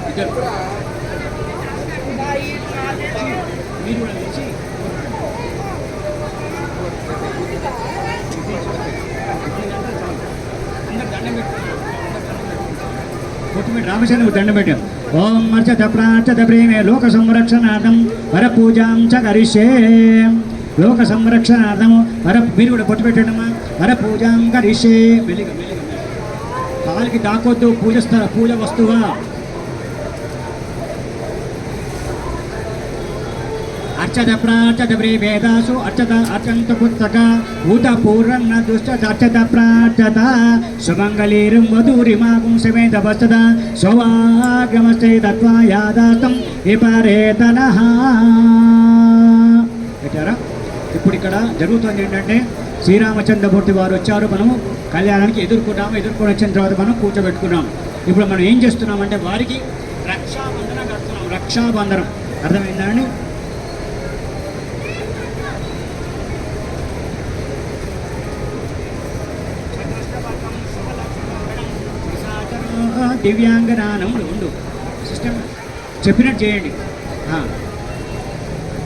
ఇద్దరు మీరు కూడా తెచ్చి బొట్టు పెట్టి రామచంద్రమూర్తి దండం పెట్టాం. ఓం అర్చత ప్రార్చత ప్రేమే లోక సంరక్షణార్థం వరపూజాం చ కరిష్యే. లోక సంరక్షణార్థము మీరు కూడా బొట్టు పెట్టండమ్మా. వరపూజాం కరిష్యే. మెల్లిగా మెల్లిగా కాలికి దాకొద్దు. పూజ వస్తువా. అర్చత ప్రార్చత వేదాసు అర్చత అర్చంత పుస్తక భూత పూర్ణ దుష్ట అర్చత ప్రార్చత సుమంగళీరం వధూరిమాగం సమేత వస్తద సౌభాగ్యమస్తే తత్వా యాదాస్తం విపరేతనః. పెట్టారా? ఇప్పుడు ఇక్కడ జరుగుతుంది ఏంటంటే శ్రీరామచంద్రమూర్తి వారు వచ్చారు. మనము కళ్యాణానికి ఎదుర్కొన్నాము. ఎదుర్కొని వచ్చిన తర్వాత మనం కూర్చోబెట్టుకున్నాం. ఇప్పుడు మనం ఏం చేస్తున్నామంటే వారికి రక్షాబంధనం కడుతున్నాం. రక్షాబంధనం అర్థమైందండి? దివ్యాంగనానం ఉండు. సిస్టమ్ చెప్పినట్టు చేయండి.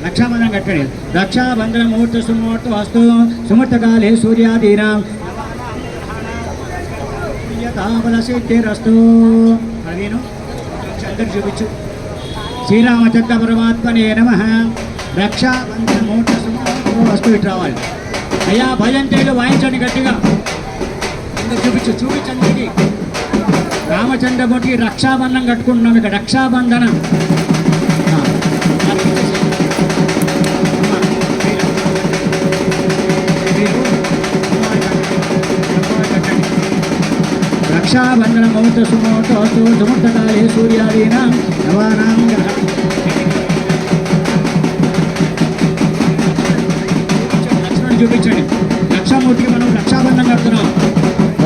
రక్షాబంధనం కట్టండి. రక్షాబంధన ముహూర్త సుముహూర్త వస్తు సుముహూర్తకాలే సూర్యాదీనాం సిద్ధిరస్తు. అదేను అందరికి చూపించు. శ్రీరామచంద్ర పరమాత్మనే నమః. రక్షాబంధన ముహూర్త సుముహూర్త వస్తు ఇటు రావాలి. అయ్యా భజంతేలు వాయించండి గట్టిగా. అందరు చూపించండి. రామచంద్రమూర్తి రక్షాబంధనం కట్టుకుంటున్నాం. ఇక రక్షాబంధనం రక్షాబంధన మౌత సుమోటోస్తు సుముక్తకాలే సూర్యాదీనాం నవానాం గ్రహ లక్ష్మణుడు చూపించండి. రక్షామూర్తికి మనం రక్షాబంధం కడుతున్నాం.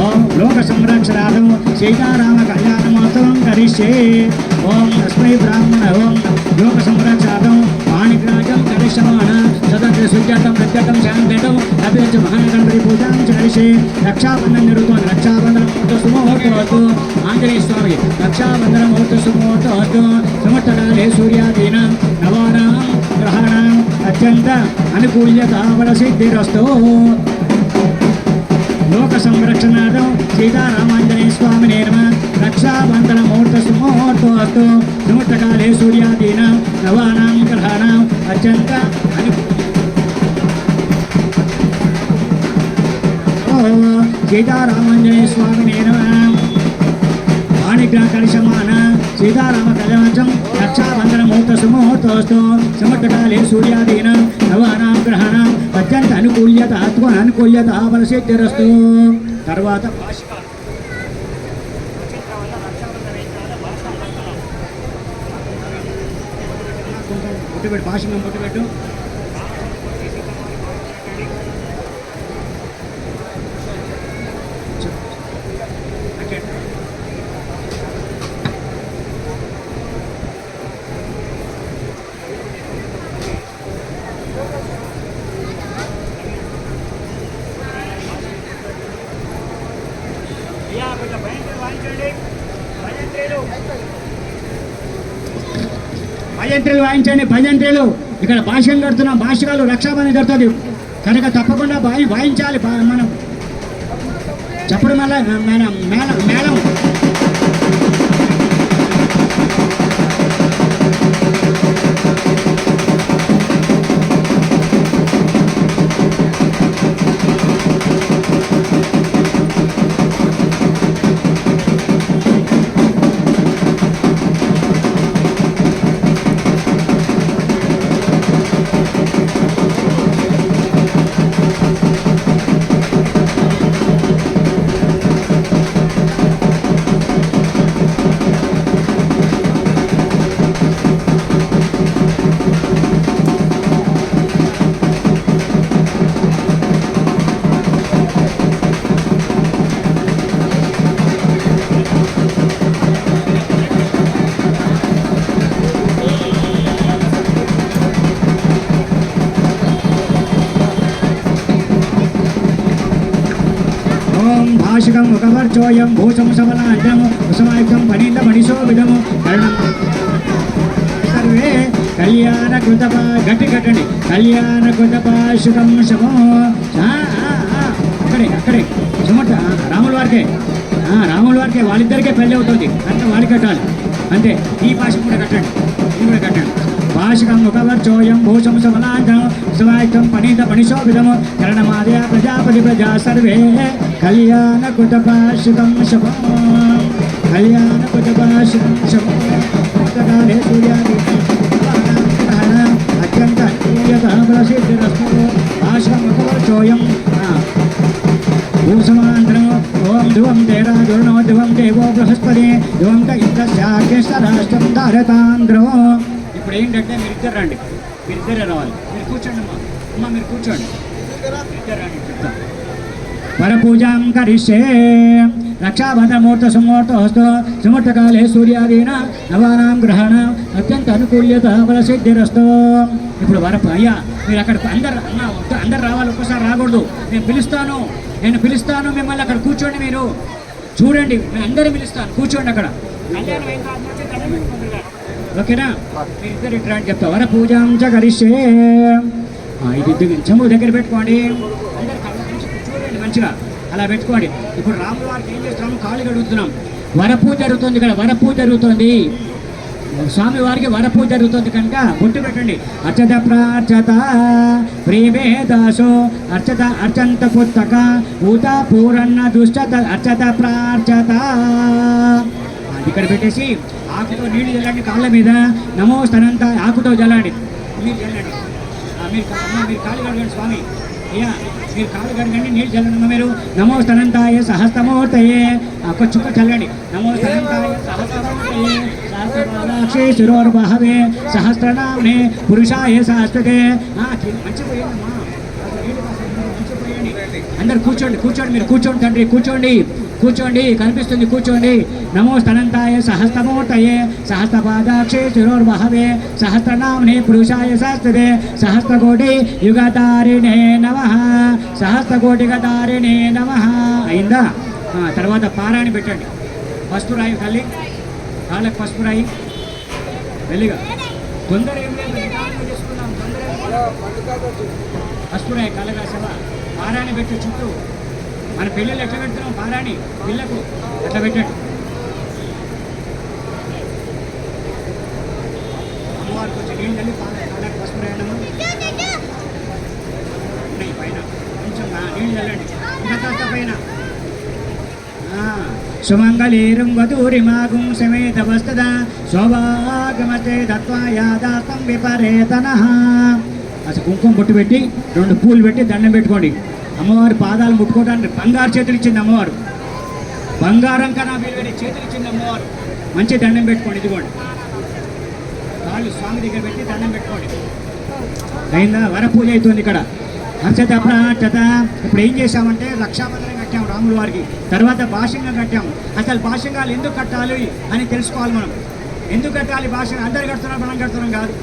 ఓం లోక సంరక్షణార్థం సీతారామ కళ్యాణ మహోత్సవం కరిష్యే. ఓం తస్మై బ్రాహ్మణ ఓం లోక సంరక్షార్థం పాణిగ్రాజం కరిష్యమాణ సదగ్ర సుజాతం ప్రత్యేకం శాంతం అభివృద్ధి మహాగణపతి పూజాం కరిష్యే. రక్షాబంధనం జరుగుతోంది. రక్షాబంధనం ముహూర్త సుముహూర్తవద్దు ఆంజనేయ స్వామి రక్షాబంధన ముహూర్త సుముహూర్తవద్దు సమర్థకాలే సూర్యాదీనాం నవానాం గ్రహాణాం అత్యంత అనుకూల్యతావల సిద్ధిరస్తు. లోక సంరక్షణార్థం సీతారామాంజనేయ స్వామి నేర్మ రక్షాబంధన ముహూర్త సుముహూర్తోస్తు సుముహూర్తకాలే సూర్యాదీనాం నవానాం గ్రహాణాం అత్యంత సీతారామాంజనేయ స్వామి నేర్మ వాణిగ్రహ కలిశమాన సీతారామ కళ్యాణం రక్షాబంధన ముహూర్త సుముహూర్తోస్తు సుముహూర్తకాలే సూర్యాదీనాం నవానాం గ్రహాణాం అత్యంత అనుకూల్యత బలసిద్ధిరస్తు. తర్వాత భాషణం పుట్టుబెట్టు. భజంత్రులు వాయించండి. భజంత్రులు ఇక్కడ భాష్యం కడుతున్నాం. భాష్యకాలు రక్షాబంధన కడుతుంది కనుక తప్పకుండా వాయించాలి. మనం చెప్పడం వల్ల మేళం భాషికం ముఖవర్చోయం భూషం సబలాండం కుసమాయుక్తం పనీంద మణిశోభితము కర్ణం సర్వే కళ్యాణ కృతప గట్టి కట్టండి. కళ్యాణ కృతపాశుకం శమో అక్కడే సుమట రాముల వారికే వాళ్ళిద్దరికే పెళ్ళి అవుతుంది అంత వాళ్ళు కట్టాలి అంతే. ఈ భాష కూడా కట్టండి. ఇది కూడా కట్టండి. భాషికం ముఖవర్చోయం భూషం సమలాంతం సమాయుక్తం పనీత మణిశోభితము కరణమాదయ ప్రజాపతి ప్రజా సర్వే కళ్యాణ కృతపాశుకం శమో కళ్యాణ కృతపాశుకం శమో కాలే సూర్యాది అత్యంత ప్రసిద్ధిరస్తు. భాషికం ముఖవర్చోయం భూసమాంతరం ఓం ధ్రువం తేరా దుర్ణో ధ్రువం దేవో బృహస్పతి ధ్రువం క ఇంద్రశ్చాకేశ్వరాష్ట్రం ధారతాంధ్రో. ఇప్పుడు ఏంటంటే మీరిద్దరు రండి. మీరిద్దరే రావాలి. మీరు కూర్చోండి అమ్మా మీరు కూర్చోండి. ఇద్దరు రండి చెప్తాం. వరపూజాం కరిష్యే. రక్షాబంధన ముహూర్త సుముహూర్తోస్తు సుముహూర్తకాలే సూర్యాదీన నవానాం గ్రహాణాం అత్యంత అనుకూల్యత బలసిద్ధిరస్తు. ఇప్పుడు అయ్యా మీరు అక్కడ అందరు రావాలి. ఒక్కసారి రాకూడదు. నేను పిలుస్తాను మిమ్మల్ని. అక్కడ కూర్చోండి. మీరు చూడండి. నేను అందరిని పిలుస్తాను. కూర్చోండి అక్కడ. ఓకేనా? మీరిద్దరు ఇట్లా అని చెప్తా. వర పూజాం చ కరిష్యే. ఇది చెంబు దగ్గర పెట్టుకోండి. అందరు చూడండి మంచిగా అలా పెట్టుకోండి. ఇప్పుడు రాముల వారికి ఏం చేస్తున్నాము? కాళ్ళు కడుగుతున్నాం. వరపూజ జరుగుతుంది ఇక్కడ. వరపూజ జరుగుతుంది. స్వామి వారికి వరపూజ జరుగుతుంది కనుక బొట్టు పెట్టండి. అర్చత ప్రార్చత ప్రేమే దాసో అర్చత అర్చంత పుస్తక ఊత పూరన్న దుష్టత అర్చత ప్రార్చత. అది ఇక్కడ పెట్టేసి ఆకుతో నీళ్లు చల్లండి కాళ్ళ మీద. నమో స్తనంత ఆకుతో చల్లండి. మీరు చల్లండి. మీరు కాళ్ళు కడగండి స్వామి. అయ్యా మీరు కాళ్ళు కడగండి, నీళ్ళు చల్లండి. మీరు నమో స్తనంతాయ సహస్తమూర్తయే ఒక చుక్క చల్లండి. నమో స్తనంతాయ సహస్తమూర్తయే సహస్రపాదాక్షే శిరోర్బహవే సహస్రనామ్నే పురుషాయ సహస్రతే. మంచిపోయిందమ్మా, అందరు కూర్చోండి. మీరు కూర్చోండి తండ్రి, కూర్చోండి కనిపిస్తుంది, కూర్చోండి. నమో స్తనంతాయ సహస్తమూర్తయే సహస్రపాదాక్షే శిరోర్బహవే సహస్రనామ్నే పురుషాయ సహస్రతే సహస్రకోటి యుగధారిణే నమః సహస్రకోటిగధారిణే నమః. అయిందా? తర్వాత పారాయణ పెట్టండి. పసుపు రాయి తల్లి, కాళ్ళకి పసుపు రాయి. వెళ్ళిగా తొందర ఏం లేదు, నిదానంగా చేసుకున్నాం. పసుపు రాయి కళ్ళగా సేవ పారాయణ పెట్టి చుట్టూ. మన పెళ్ళిళ్ళు ఎట్లా పెడుతున్నాం పారాయణ పిల్లకు అట్లా పెట్టండి. అమ్మవారికి కొంచెం నీళ్ళు తల్లి కాళ్ళకి పసుపు రాయడము ఉన్నాయి పైన కొంచెం నీళ్ళు చల్లండి. ఇంకా పైన సుమంగళీరం వధూరిమాగుం సమేత వస్తద శోభాగమతే దత్వా యాదాస్తం విపరేతనః. అసలు కుంకుమ బొట్టు పెట్టి 2 పూలు పెట్టి దండం పెట్టుకోండి. అమ్మవారి పాదాలు ముట్టుకోవడానికి బంగారు చేతులు ఇచ్చింది అమ్మవారు. బంగారం కన్నా విలువైన చేతులు ఇచ్చింది అమ్మవారు. మంచి దండం పెట్టుకోండి. ఇదిగోండి కాళ్ళు స్వామి దగ్గర పెట్టి దండం పెట్టుకోండి. అయిందా? వరపూజ అవుతుంది ఇక్కడ. హర్షత ప్రార్థత. ఇప్పుడు ఏం చేశామంటే రక్షాబంధనం కట్టాము రాముల వారికి. తర్వాత భాషంగా కట్టాము. అసలు భాషంగాలు ఎందుకు కట్టాలి అని తెలుసుకోవాలి మనం. ఎందుకు కట్టాలి భాషంగా? అందరు కడుతున్నాం, మనం కడుతున్నాం కాదు.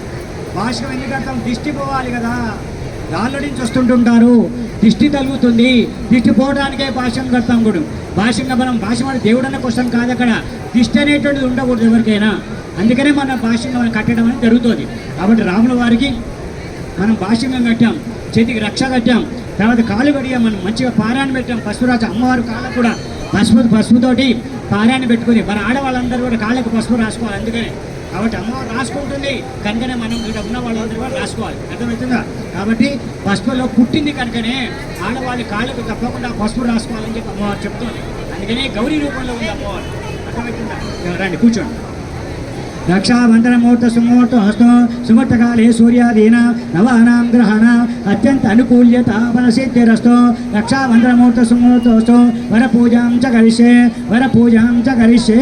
భాషం ఎందుకు కడతాం? దిష్టి పోవాలి కదా. రాళ్ళ నుంచి వస్తుంటుంటారు, దిష్టి తగులుతుంది. దిష్టి పోవడానికే భాషం కడతాం కూడా. భాషంగా మనం భాష మన దేవుడు అన్న క్వశ్చన్ కాదు అక్కడ. దిష్టి అనేటువంటిది ఉండకూడదు ఎవరికైనా. అందుకనే మన భాషంగా మనం కట్టడం అనేది జరుగుతుంది. కాబట్టి రాముల వారికి మనం భాషంగా కట్టాం, చేతికి రక్ష కట్టాం. తర్వాత కాలు కడిగాం, మనం మంచిగా పారాయణ పెట్టాం. పసుపు రాసి అమ్మవారి కాళ్ళకు కూడా పసుపుతోటి పారాయణ పెట్టుకుని మన ఆడవాళ్ళందరూ కూడా కాళ్ళకు పసుపు రాసుకోవాలి. అందుకనే కాబట్టి అమ్మవారు రాసుకుంటుంది కనుకనే మనం ఇక్కడ ఉన్న వాళ్ళందరూ కూడా రాసుకోవాలి. అర్థమవుతుందా? కాబట్టి పసుపులో పుట్టింది కనుకనే ఆడవాళ్ళ కాళ్ళకు తప్పకుండా పసుపు రాసుకోవాలని చెప్పి అమ్మవారు చెప్తుంది. అందుకనే గౌరీ రూపంలో ఉంది అమ్మవారు. అర్థమవుతుందా? రండి కూర్చోండి. రక్షాబంధనముహూర్త సుముహూర్త హస్తం సుముహూర్తకాలే సూర్యాదీనా నవానాం గ్రహాణం అత్యంత అనుకూల్యత ఫలసిద్ధిరస్తు. రక్షాబంధనముహూర్త సుముహూర్తోస్తు వరపూజాం చ కరిష్యే.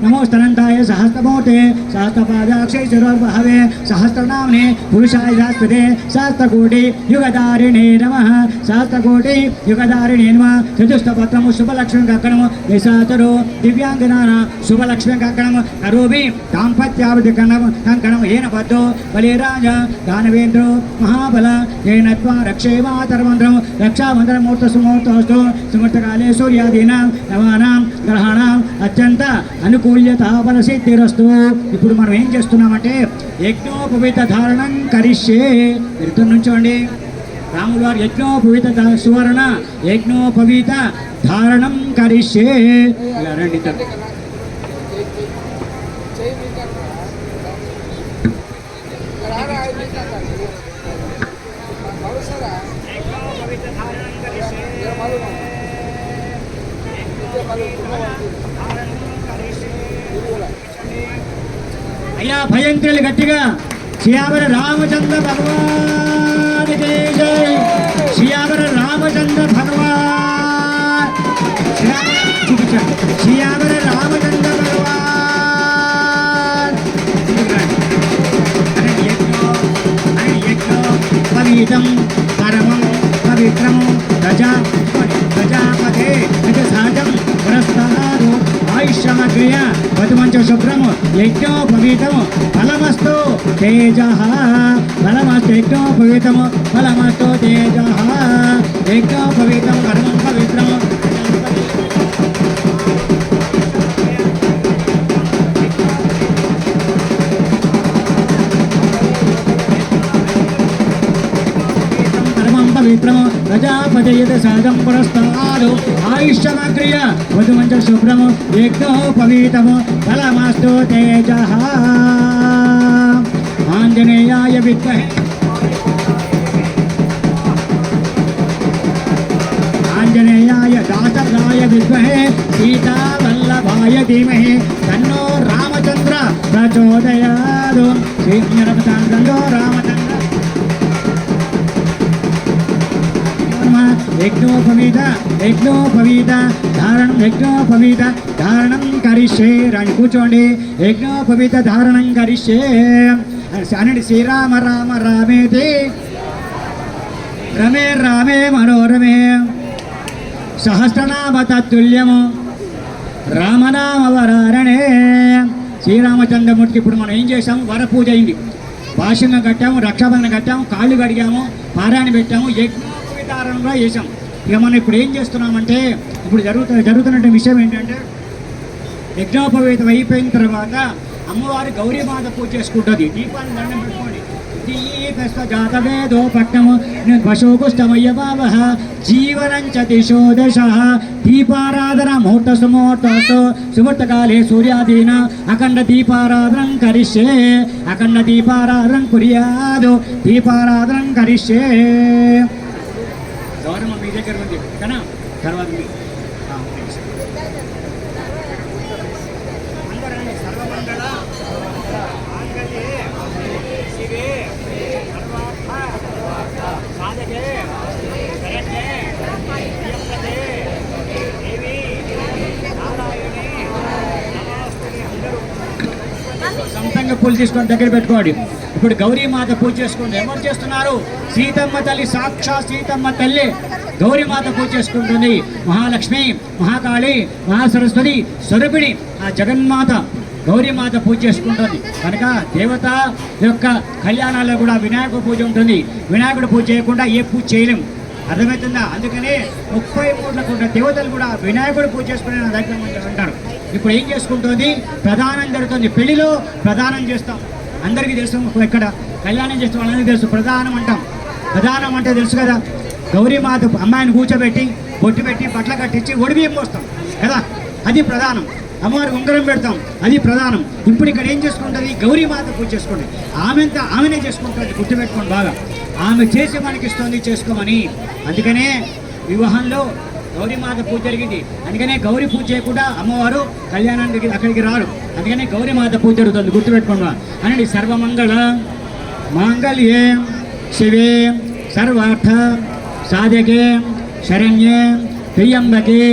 నమోస్తనంతాయ సహస్రమూర్తే సహస్రపాదాక్షే శిరోర్బహవే సహస్రనామ్నే పురుషాయ సహస్రతే సహస్రకోటి యుగధారిణే నమః సహస్రకోటి యుగధారిణే నమః. చతుష్టపత్రము శుభలక్ష్మి కక్కడము దేశాచరు దివ్యాంగనాన శుభలక్ష్మి కక్కడము కరోమి దాంపత్యావధి కంకణం ఏన బద్ధో బలిరాజ దానవేంద్రో మహాబల ఏన త్వా రక్షేమాతరమంత్రం. రక్షాబంధనముహూర్త సుముహూర్తోస్తు సుముహూర్తకాలే సూర్యాదీనాం నవానాం గ్రహాణం అత్యంత అనుకూల్యత ఫలసిద్ధిరస్తు. ఇప్పుడు మనం ఏం చేస్తున్నామంటే యజ్ఞోపవీత ధారణం కరిష్యే. ఇద్దరు నుంచోండి. రాముల వారు యజ్ఞోపవీత సువర్ణ యజ్ఞోపవీత ధారణం కరిష్యే. ఇలా రండి ఇద్దరు. అయ్యా భయంకరులు గట్టిగా శ్రీయావర రామచంద్ర భగవానికి జై. శ్రీయావర రామచంద్ర భగవాన్ చూపించండి. శ్రీయావర రామచంద్ర భగవాన్ పవిత్రం పరమం పవిత్రము ప్రజాపతే సహజం పురస్కారు ఆయుష్యమగ్రియ వధుమంచ శుభ్రము యజ్ఞోపవీతము ఫలమస్తు తేజ. ఫలమస్తు యజ్ఞోపవీతము ఫలమస్తు తేజ. యజ్ఞోపవీతం పరమం పవిత్రము పవిత్రము ప్రజాపతయత సహజం పురస్కారు ఆయుష్యమగ్రియ వధుమంచ శుభ్రము యజ్ఞోపవీతము ఫలమస్తు తేజ. ఆంజనేయాయ విద్మహే ఆంజనేయాయ దాసరాయ విద్మహే सीतावल्लभाय धीमहि तन्नो रामचंद्र प्रचोदयात् तन्नो रामचंद्र యజ్ఞోపవీత ధారణం కరిష్యే రాణి కూర్చోండి. యజ్ఞోపవీత ధారణం కరిష్యే అనండి. శ్రీరామ రామ రామేతి రమే రామే మనోరమే సహస్రనామ తత్తుల్యము రామనామవరారణే. శ్రీరామచంద్రమూర్తికి ఇప్పుడు మనం ఏం చేసాము? వరపూజ అయింది, భాష్యంగా కట్టాము, రక్షాబంధన కట్టాము, కాళ్ళు కడిగాము, పారాయణ పెట్టాము, యజ్ఞోపవీతారణంలో చేసాం. ఇక మనం ఇప్పుడు ఏం చేస్తున్నామంటే, ఇప్పుడు జరుగుతున్న విషయం ఏంటంటే, యజ్ఞోపవీతం అయిపోయిన తర్వాత అమ్మవారి గౌరీమాత పూజ చేసుకుంటుంది. దీపాన్ని దండం పెట్టుకోండి. జాతవేదోపట్నము పశుకుష్టమయ్య బావ జీవనంచ దిశోదశ దీపారాధన ముహూర్త సుముహూర్తస్తు సుముహూర్తకాలే సూర్యాదీన అఖండ దీపారాధనం కరిష్యే. అఖండ దీపారాధనం కుర్యాదు. దీపారాధనం కరిష్యే. గౌరవం మీ దగ్గర ఉంది కదా, తర్వాత సర్వమంగళ శివే సాధకే శరణ్యే ప్రియంకదే దేవి నారాయణి నమోస్తుతే. అందరూ సొంతంగా పూలు తీసుకొని దగ్గర పెట్టుకోండి. ఇప్పుడు గౌరీమాత పూజ చేసుకోండి. ఎవరు చేస్తున్నారు? సీతమ్మ తల్లి, సాక్షాత్ సీతమ్మ తల్లి గౌరీమాత పూజ చేసుకుంటుంది. మహాలక్ష్మి, మహాకాళి, మహాసరస్వతి స్వరూపిణి ఆ జగన్మాత గౌరీమాత పూజ చేసుకుంటుంది. కనుక దేవత యొక్క కళ్యాణాల్లో కూడా వినాయకుడు పూజ ఉంటుంది. వినాయకుడు పూజ చేయకుండా ఏ పూజ చేయలేము, అర్థమవుతుందా? అందుకనే 33 కోట్ల దేవతలు కూడా వినాయకుడు పూజ చేసుకునే నా దగ్గర అంటారు. ఇప్పుడు ఏం చేసుకుంటుంది? ప్రధానం జరుగుతుంది. పెళ్లిలో ప్రధానం చేస్తాం, అందరికీ తెలుసు. ఎక్కడ కళ్యాణం చేస్తాం వాళ్ళందరికీ తెలుసు. ప్రధానం అంటాం. ప్రధానం అంటే తెలుసు కదా, గౌరీమాత అమ్మాయిని కూర్చోబెట్టి బొట్టు పెట్టి బట్టలు కట్టించి ఒడిబియ్యం పోస్తాం కదా, అది ప్రధానం. అమ్మవారికి ఉంగరం పెడతాం, అది ప్రధానం. ఇప్పుడు ఇక్కడ ఏం చేసుకుంటుంది? గౌరీమాత పూజ చేసుకోండి. ఆమెనే చేసుకుంటుంది. గుర్తుపెట్టుకోండి బాగా. ఆమె చేసి మనకి ఇస్తుంది చేసుకోమని. అందుకనే వివాహంలో గౌరీమాత పూజ జరిగింది. అందుకనే గౌరీ పూజ చేయకుండా అమ్మవారు కళ్యాణానికి అక్కడికి రారు. అందుకనే గౌరీమాత పూజ జరుగుతుంది. గుర్తుపెట్టుకోండి అనండి. సర్వమంగళ మాంగళ్యే శివే సర్వార్థ సాధకే శరణ్యే ప్రియంబకే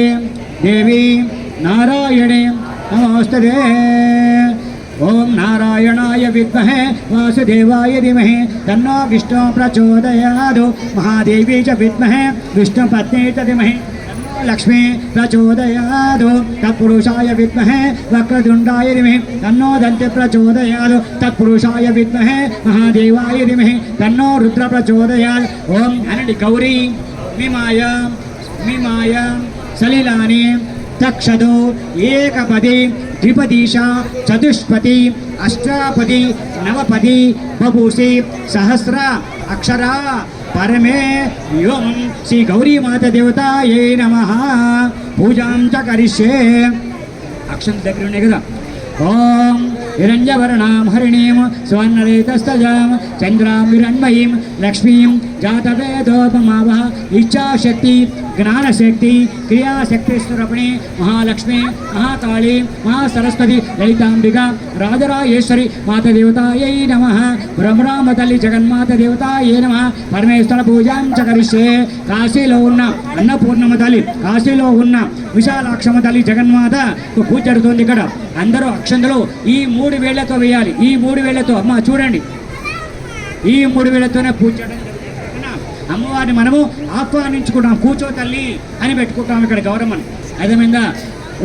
దేవి నారాయణే నమోస్తుతే. ఓం నారాయణాయ విద్మహే వాసుదేవాయ ధీమహి తన్నో విష్ణు ప్రచోదయాత్. మహాదేవి చ విద్మహే విష్ణుపత్ని చ ధీమహి లక్ష్మీ ప్రచోదయాత్. తత్పురుషాయ విద్మహే వక్రతుండాయ ధీమహి తన్నో దంతి ప్రచోదయాత్. తత్పురుషాయ విద్మహే మహాదేవాయ ధీమహి తన్నో రుద్ర ప్రచోదయాత్. ఓం అనండి. గౌరీ మిమాయ సలిలాని తక్షదు ఏకపది ద్విపదీశ చతుష్పతి అష్టాపది నవపది బభూసి సహస్ర అక్షర పరమే వ్యోం శ్రీ గౌరీమాత దేవతాయై నమః. పూజాం చ కరిష్యే. అక్షరం దగ్గర ఉన్నాయి కదా. ఓం హిరణ్యవర్ణాం హరిణీం స్వర్ణరేతస్తజాం చంద్రాం హిరణ్మయీం లక్ష్మీం జాతవేదోపమావహ. ఇచ్ఛాశక్తి, జ్ఞానశక్తి, క్రియాశక్తి స్వరూపిణి మహాలక్ష్మి, మహాకాళి, మహాసరస్వతి, లలితాంబిక, రాజరాజేశ్వరి మాత దేవతాయై నమః. బ్రహ్మరామ తల్లి జగన్మాత దేవతాయై నమః. పరమేశ్వర పూజాం చ కరిష్యే. కాశీలో ఉన్న అన్నపూర్ణమ్మ తల్లి, కాశీలో ఉన్న విశాలాక్షమ్మ తల్లి జగన్మాత పూజ జరుగుతుంది. ఇక్కడ అందరూ అక్షంతలు ఈ 3 వేళ్లతో వేయాలి. ఈ 3 వేళ్లతో అమ్మ చూడండి, ఈ 3 వేళ్లతోనే పూజ చేయడం జరుగుతుంది. అమ్మవారిని మనము ఆహ్వానించుకుంటాం. కూర్చో తల్లి అని పెట్టుకుంటాం ఇక్కడ గౌరమ్మను. అర్థమైందా?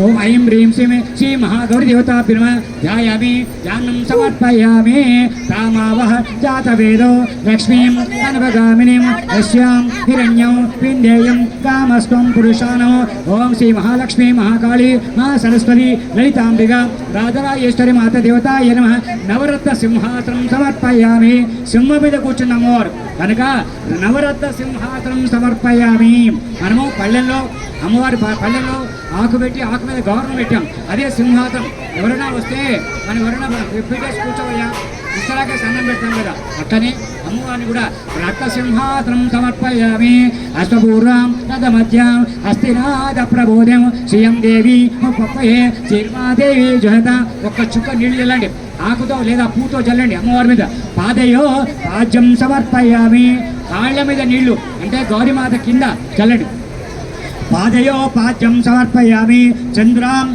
ఓం ఐం హ్రీం శ్రీం శ్రీ మహాగౌరీ దేవతాభ్యో ధ్యాయామి ధ్యానం సమర్పయామి. తామావహ జాతవేదో లక్ష్మీం కనకగామినీం యస్యాం హిరణ్యం వింధ్యేయం కామస్త్వం పురుషానో. ఓం శ్రీ మహాలక్ష్మి, మహాకాళి, మహాసరస్వతి, లలితాంబిక, రాజరాజేశ్వరి మాత దేవతాయ నమః. నవరత్న సింహాసనం సమర్పయామి. సింహం మీద కూర్చున్న అమ్మవారు కనుక నవరత్న సింహాసనం సమర్పయామి. మనము పళ్ళెల్లో అమ్మవారి పళ్ళెల్లో ఆకు పెట్టి ఆకు మీద గౌరవం పెట్టాం, అదే సింహాసనం. ఎవరైనా వస్తే మనం ఎవరైనా పీటేసి కూర్చోవయ్యా ఇక్కడాకే సన్నం పెడతాం కదా అట్లనే అమ్మవారిని కూడా రక్తసింహాసనం సమర్పయామి అశ్వపూర్వం తదమధ్యం హస్తినాథ ప్రబోధం శ్రీయం దేవి పప్పయే శ్రీమాదేవి జహత ఒక్క చుక్క నీళ్ళు చల్లండి ఆకుతో లేదా పూతో చల్లండి అమ్మవారి మీద పాదయో పాద్యం సమర్పయామి కాళ్ళ మీద నీళ్లు అంటే గౌరీమాత కింద చల్లండి పాదయో పాద్యం సమర్పయామి చంద్రాం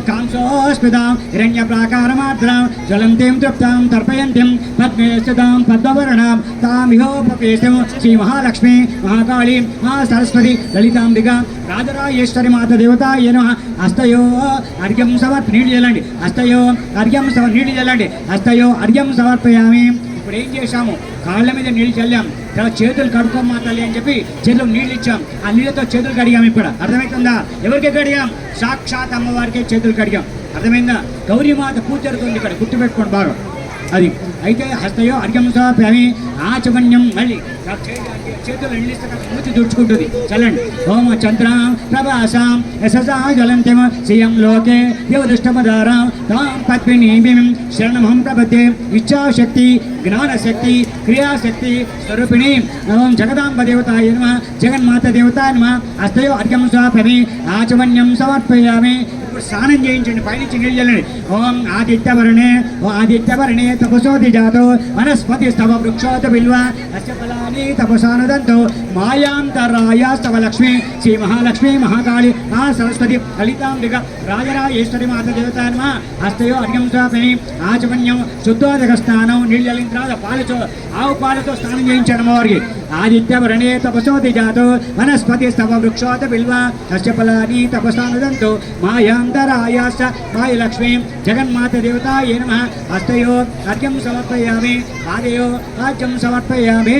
కాంసోస్మితాం హిరణ్యప్రాకారమాత్రాం జ్వలంతిం తృప్తాం తర్పయంతిం పద్మే స్థితాం పద్మవర్ణాం తామిహోపేతం శ్రీ మహాలక్ష్మి మహాకాళీ మహాసరస్వతి లలితాంబిక రాజరాజేశ్వరి మాత దేవతాయ నమః హస్తయో అర్ఘ్యం నీళ్ళు చల్లండి హస్తయో అర్ఘ్యం నీళ్ళు చల్లండి హస్తయో అర్ఘ్యం సమర్పయామి ఇప్పుడు ఏం చేశాము కాళ్ళ మీద నీళ్ళు చల్లాం తర్వాత చేతులు కడుక్కోమా తల్లి అని చెప్పి చేతులు నీళ్ళు ఇచ్చాం ఆ నీళ్ళతో చేతులు కడిగాం ఇప్పుడు అర్థమవుతుందా ఎవరికి కడిగాం సాక్షాత్ అమ్మవారికే చేతులు కడిగాం అర్థమైందా గౌరీమాత పూజ జరుగుతుంది ఇక్కడ గుర్తుపెట్టుకోండి బాగా అది అయితే హస్తయో అర్ఘ్యం సమర్పయామి ఆచమన్యం మళ్ళీ చేతులు నిలిస్తే మూతి దుడుచుకుంటుంది చల్లండి ఓం చంద్రాం ప్రభాసాం యశసా జ్వలంతిం శ్రియం లోకే యువదుష్టమదారాం తాం పద్మినీం శరణమహం ప్రపద్యే ఇచ్ఛాశక్తి జ్ఞానశక్తి క్రియాశక్తి స్వరూపిణి ఓం జగదాంబ దేవతాయ నమః జగన్మాత దేవతాయ నమః హస్తయో అర్ఘ్యం సమర్పయామి ఆచమన్యం సమర్పయామి ఇప్పుడు స్నానం చేయించండి పైనుంచి నీళ్ళు చల్లండి ఓం ఆదిత్యవర్ణే తపసోది జాతో వనస్పతి స్తవ వృక్షోత బిల్వ అస్య ఫలాని తపసానుదంతో మాయాంతరాయాస్తవ లక్ష్మి శ్రీ మహాలక్ష్మి మహాకాళి ఆ సరస్వతి లలితాంబిక రాజరాజేశ్వరి మాత దేవతా నమః హస్తయో అర్ఘ్యం సమర్పయామి ఆచమన్యం శుద్ధోదక స్నానం నీళ్ళు చల్లిన తర్వాత పాలతో ఆవు పాలతో స్నానం చేయించండి అమ్మవారికి ఆదిత్యవర్ణే తపసోది జాతో వనస్పతి స్తవ వృక్షోత బిల్వ అస్య ఫలాని తపసానుదంతో మాయాంతరాయాస్త మాయలక్ష్మి జగన్మాత దేవతాయ నమః హస్తయో అర్ఘ్యం సమర్పయామి పాదయో ఆజ్యం సమర్పయామి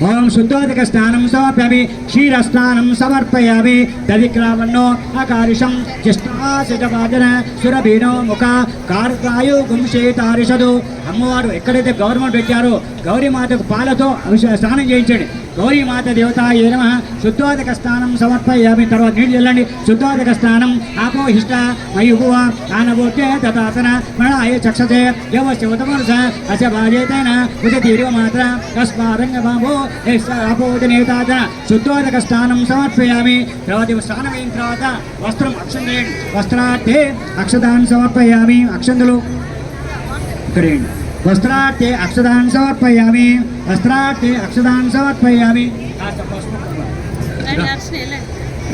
ఓం శుద్ధోదక స్నానం సమర్పయామి క్షీరస్నానం సమర్పయామి దధిక్రావణో అకారిషం జ్యేష్ఠాశజవాదన సురభీనో ముఖ కార్కాయు గుంశేతారిషదు అమ్మవారు ఎక్కడైతే గవర్నమెంట్ పెట్టారో గౌరీమాతకు పాలతో స్నానం చేయించండి గౌరీమాత దేవతాయ నమః శుద్ధోదక స్నానం సమర్పయామి తర్వాత నీళ్ళు చల్లండి శుద్ధోదక స్నానం ఆపోహిష్ట మయుభువ ఆనవోక్య తతాతన మణాయ చక్షసే యవస్య ఉతమనస అస్య భాజేతేన ఉదతీర్వ మాత్ర కస్మారంగ బాబో అపోదనేతాతన శుద్ధోదక స్నానం సమర్పయామి తర్వాత స్నానం అయిన తర్వాత వస్త్రం అక్షం చేయండి వస్త్రార్థే అక్షదాన్ని సమర్పయామి అక్షంతులు ఇక్కడేయండి వస్త్రార్థే అక్షదాన్ని సమర్పయామి వస్త్రార్థే అక్షదాన్ని సమర్పయామి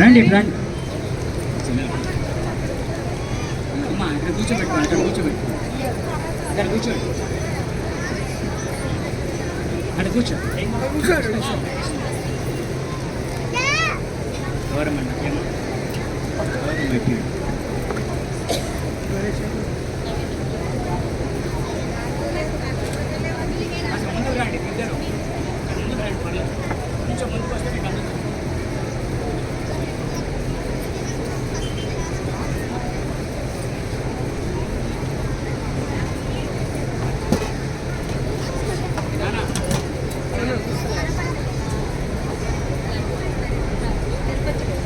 రండి రండి అమ్మా ఇక్కడ కూర్చోబెట్టు అక్కడ కూర్చోబెట్టు అక్కడ కూర్చోండి అక్కడ కూర్చో గౌరమ్మన్నా గౌరవం పెట్టి ముందుకు రండి ఇద్దరు ముందుకు రండి పర్లేదు కొంచెం ముందుకు వస్తే మీకు అందుతుంది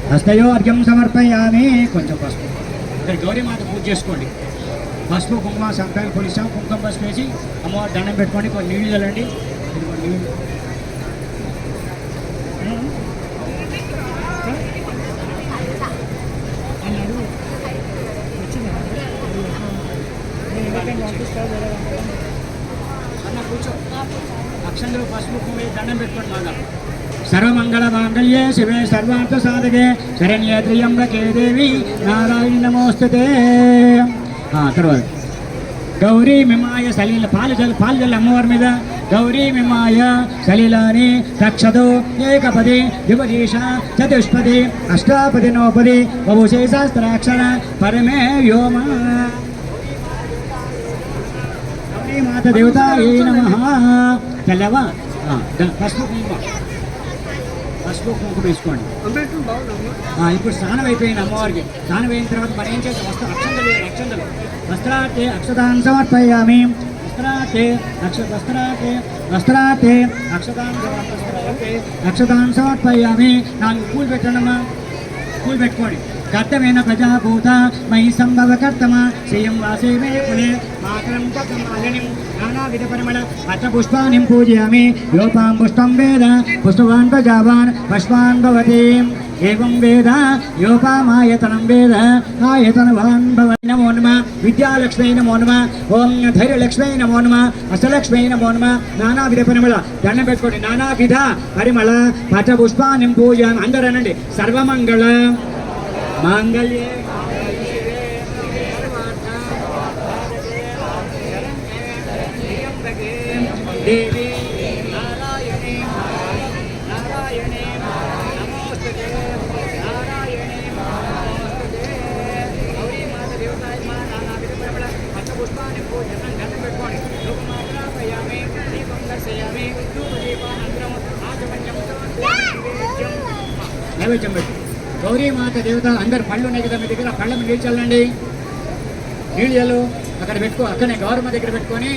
హస్తయో అర్ఘ్యం సమర్పయామి కొంచెం పసుపు ఇక్కడ గౌరీమాత పూజ చేసుకోండి పసుపు కుంకుమ సంక్రాంతి పొలిసాం కుంకుమ పసుపు వేసి అమ్మవారు దండం పెట్టుకోండి కొన్ని నీళ్ళు చల్లండి నీళ్ళు అన్న కూర్చో అక్షంలో పసుపు కుంకుమ వేసి దండం పెట్టుకోండి బాగా సర్వమంగళ మాంగళ్యే శివే సర్వార్థ సాధకే శరణ్యే త్ర్యంబకే దేవి నారాయణ నమోస్తుతే తర్వాత గౌరీ మిమాయ సలీల పాలు జల్లి అమ్మవారి మీద గౌరీ మిమాయ సలీలాని రక్షదు ఏకపది ద్విపదీష చతుష్పది అష్టాపది నోపది బహుశే శాస్త్రాక్షర పరమే వ్యోమ గౌరీ మాత దేవతాయే నమః తెల్లవా పసుపు కుంకుమ వేసుకోండి ఇప్పుడు స్నానం అయిపోయింది అమ్మవారికి స్నానం అయిన తర్వాత మనం ఏం చేస్తాం అక్షంతలు వస్త్రార్థే అక్షతాన్ని సమర్పయామి వస్త్రార్థే అక్షతాన్ని సమర్పయామి 4 పూలు పెట్టండి అమ్మా పూలు పెట్టుకోండి कर्तमेन प्रजाभूत मयि सम्भव कर्तम श्रियं वासे मे कुले मातरं कथमालिनीं नानाविधपरिमळ पत्रपुष्पाणिं पूजयामि योपां पुष्पं वेद पुष्पवान् प्रजावान् पुष्पान् भवति एवं वेद योपामायतनं वेद आयतनवान् भवति नमो नमः विद्यालक्ष्मी नमो नमः ओं धैर्यलक्ष्मी नमो नमः अष्टलक्ष्मी नमो नमः नानाविधपरिमळ దండం పెట్టుకోండి నానావిధ పరిమళ పత్రపుష్పాణిం పూజయామి అందరూ అనండి సర్వమంగళ మాంగళ్యే దేవి నారాయణే నారాయణే నమోస్తుతే నారాయణే నమోస్తుతే గౌరీ మాత దేవతాయ నమః నానావిధ పరిమళ పత్రపుష్పాణి పూజనం దండం పెట్టుకోండి లోకమాత్రాపయామి దీపం దర్శయామి ధూపదీపానంతరం ఆచమన్యం నైవేద్యం పెట్టు గౌరీ మాత దేవత అందరు పళ్ళు ఉన్నాయి కదా మీ దగ్గర పళ్ళ మీద నీళ్ళు చల్లండి నీళ్ళు అక్కడ పెట్టుకో అక్కడనే గౌరమ్మ దగ్గర పెట్టుకొని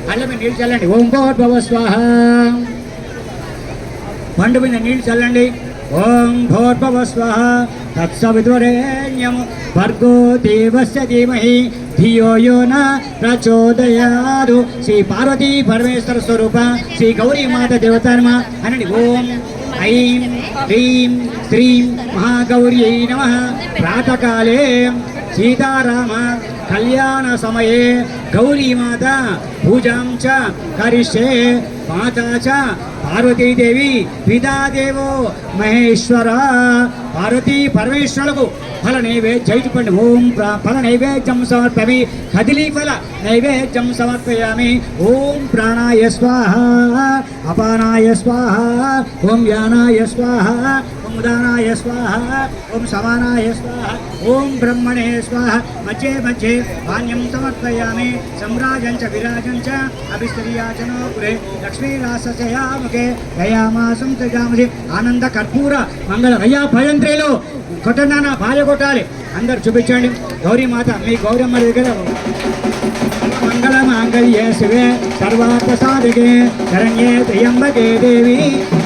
పళ్ళ మీద నీళ్ళు చల్లండి ఓం భోర్భవ స్వాహ పండు మీద నీళ్ళు చల్లండి ఓం భోర్భవ స్వాహ తత్సవితురేణ్యం భర్గో దేవస్య ధీమహి ధియో యో న ప్రచోదయాదు శ్రీ పార్వతీ పరమేశ్వర స్వరూప శ్రీ గౌరీ మాత దేవత నమః అనండి ఓం ఐం హ్రీం శ్రీం మహాగౌర్యై నమః ప్రాతకాలే సీతారామ కళ్యాణ సమయే గౌరీ మాత పూజాం చ కరిష్యే మాతా చ పార్వతీదేవి పితాదేవో మహేశ్వర పార్వతీ పరమేశ్వరులకు ఫల నైవేద్యం పండి ఓం ఫల నైవేద్యం సమర్పయామి కదిలీ ఫల నైవేద్యం సమర్పయామి ఓం ప్రాణాయ స్వాహ అపానాయ స్వాహ ఓం యానాయ స్వాహ ఓం ఉదానాయ స్వాహ ఓం సమానాయ స్వాహ ఓం బ్రహ్మణే స్వాహ మధ్యే మధ్యే పాణ్యం సమర్పయామి సమ్రాజం చ విరాజం చ అభిస్తర్యాచనో పురే లక్ష్మీరాసయాముఖే దయామాసం తజామసి ఆనంద కర్పూర మంగళ అయ్యా భయంత్రేలు కొట్టనా భార్య కొట్టాలి అందరు చూపించండి గౌరీ మాత మీ గౌరమ్మ దగ్గర మంగళ మాంగళ్యే శివే సర్వార్థ సాధికే శరణ్యే త్ర్యంబకే దేవి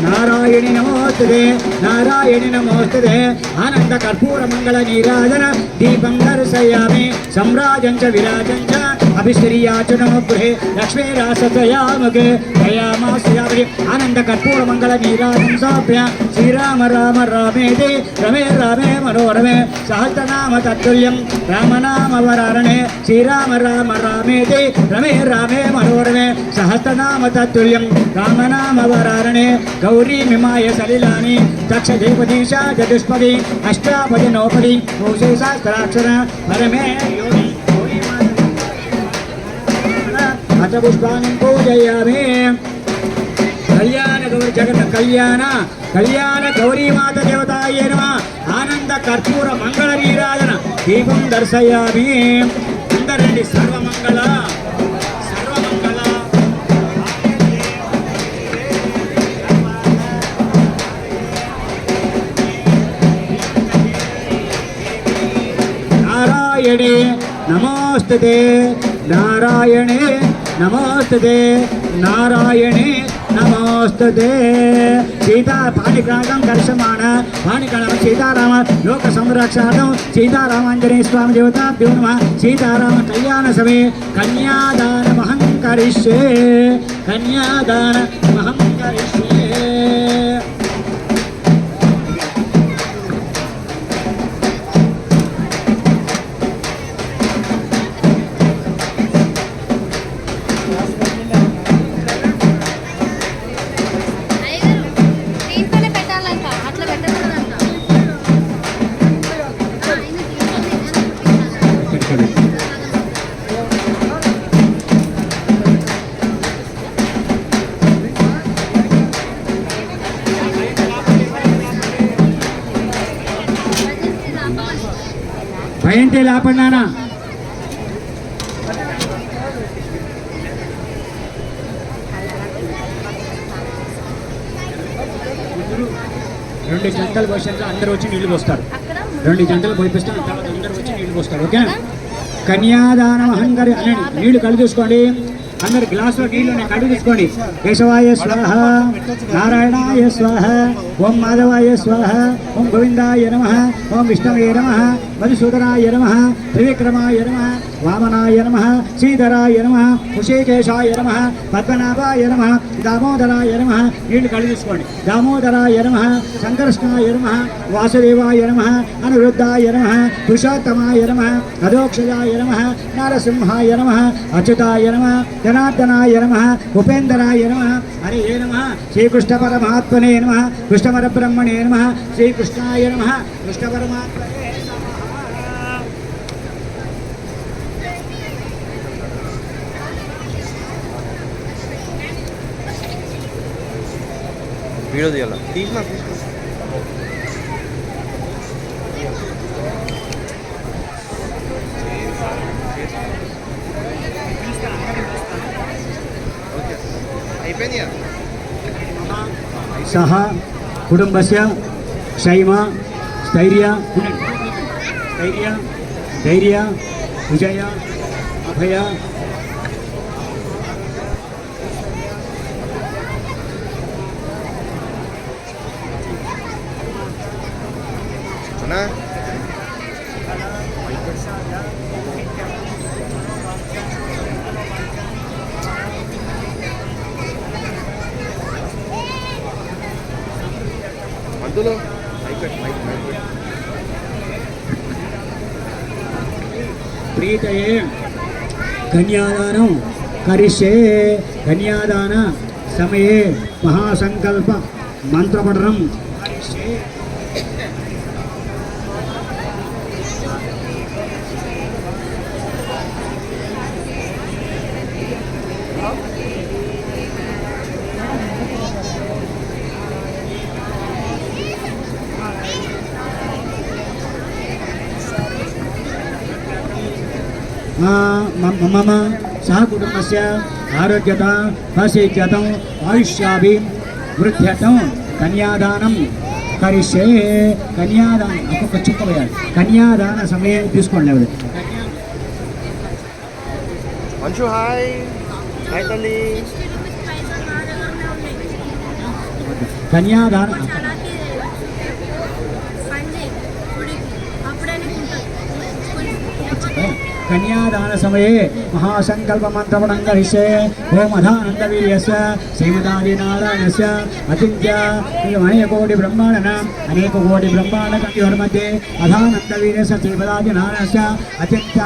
నారాయణి నమోస్తుతే నారాయణి నమోస్తుతే ఆనంద కర్పూర మంగళ నీరాజన దీపం దర్శయామి సమ్రాజం చ విరాజం చ అభిశ్రీయాచనో గృహే లక్ష్మీరాసయాముఖే దయామాసయామి ఆనంద కర్పూర మంగళ నీరాజం సాప్య శ్రీరామ రామ రామేతి రమే రామే మనోరమే సహస్రనామ తత్తుల్యం రామనామ వరారణే శ్రీరామ రామ రామేతి రమే రామే మనోరమే సహస్రనామ తత్తుల్యం రామనామ వరారణే గౌరీ మిమాయ సలిలాని దక్ష దేవదీశ చతుష్పది అష్టాపది నౌపది భూషే శాస్త్రాక్షర పరమే యోగి పుష్పాన్ని పూజయామి కళ్యాణ గౌరీ జగత్ కళ్యాణ గౌరీ మాత దేవతాయే నమః ఆనంద కర్పూర మంగళ నీరాజన దీపం దర్శయామి అందరండి సర్వమంగళ సర్వమంగళ నారాయణే నమోస్తుతే నారాయణే నమోస్తుతే నారాయణే నమోస్తుతే సీతా పాణిగ్రాగం దర్శమాన పాణిగ్రాగం సీతారామ లోక సంరక్షార్థం సీతారామాంజనేయ స్వామి దేవతాభ్యో నమః సీతారామ కళ్యాణ సమే కన్యాదానమహం కరిష్యే కన్యాదానమహం కరిష్యే భయంతే లేపన్నానా రెండు జంటలు పోసాక అందరూ వచ్చి నీళ్లు పోస్తారు రెండు జంటలు పోయిస్తాం తర్వాత అందరూ వచ్చి నీళ్లు పోస్తారు ఓకేనా కన్యాదానం అహంకారి అనండి నీళ్లు కళ్ళు చూసుకోండి అందరు గ్లాసులో నీళ్ళు కడుగు తీసుకోండి. కేశవాయ స్వాహ, నారాయణాయ స్వాహ, ఓం మాధవాయ స్వాహ, ఓం గోవిందాయ నమః, ఓం విష్ణవే నమః, మధుసూదనాయ నమః, త్రివిక్రమాయ నమః, వామనాయ నమః, శ్రీధరాయ నమః, హృషికేశాయ నమః, పద్మనాభాయ నమః, దామోదరాయ నమః. నీళ్లు కళ్ళు తీసుకోండి. దామోదరాయ నమః, సంకర్షణాయ నమః, వాసుదేవాయ నమః, అనిరుద్ధాయ నమః, పురుషోత్తమాయ నమః, అధోక్షజాయ నమః, నరసింహాయ నమః, అచ్యుతాయ నమః, జనార్దనాయ నమః, ఉపేంద్రాయ నమః, హరే నమః, శ్రీకృష్ణ పరమాత్మనే నమః, కృష్ణ పరబ్రహ్మణే నమః, శ్రీకృష్ణాయ నమః, కృష్ణ పరమాత్మనే నమః. వీడియో తీయాల తీసిన అయిపోయింది. సహ కుటుంబస్య క్షైమ స్థైర్య ధైర్య ధైర్య విజయ అభయ అన్నా మందులో ప్రీతయే కన్యాదానం కరిష్యే. కన్యాదాన సమయే మహాసంకల్ప మంత్రపఠనం కరిష్యే. మమ సహ కుటుంబస్య ఆరోగ్యత ఫసిత్యతం ఆయుష్యాభి వృద్ధ్యతం కన్యాదానం కరిష్యే. కన్యాదానం ఒక్కొక్క చుక్క వేయాలి. కన్యాదాన సమయం తీసుకోండి. ఎవరు మంచు హాయ్ హాయ్ తల్లి. కన్యాదానం కన్యాదాన సమయే మహాసంకల్ప మంత్రపఠనం కరిష్యే. ఓం అధానందవీర్యస్య శ్రీమదాదినారాయణస్య అచింత్య అనేకోటి బ్రహ్మాండన అనేక కోటి బ్రహ్మాండ కంఠ్యోర్मध्ये అధానందవీర్యస్య శ్రీమదాదినారాయణస్య అచింత్య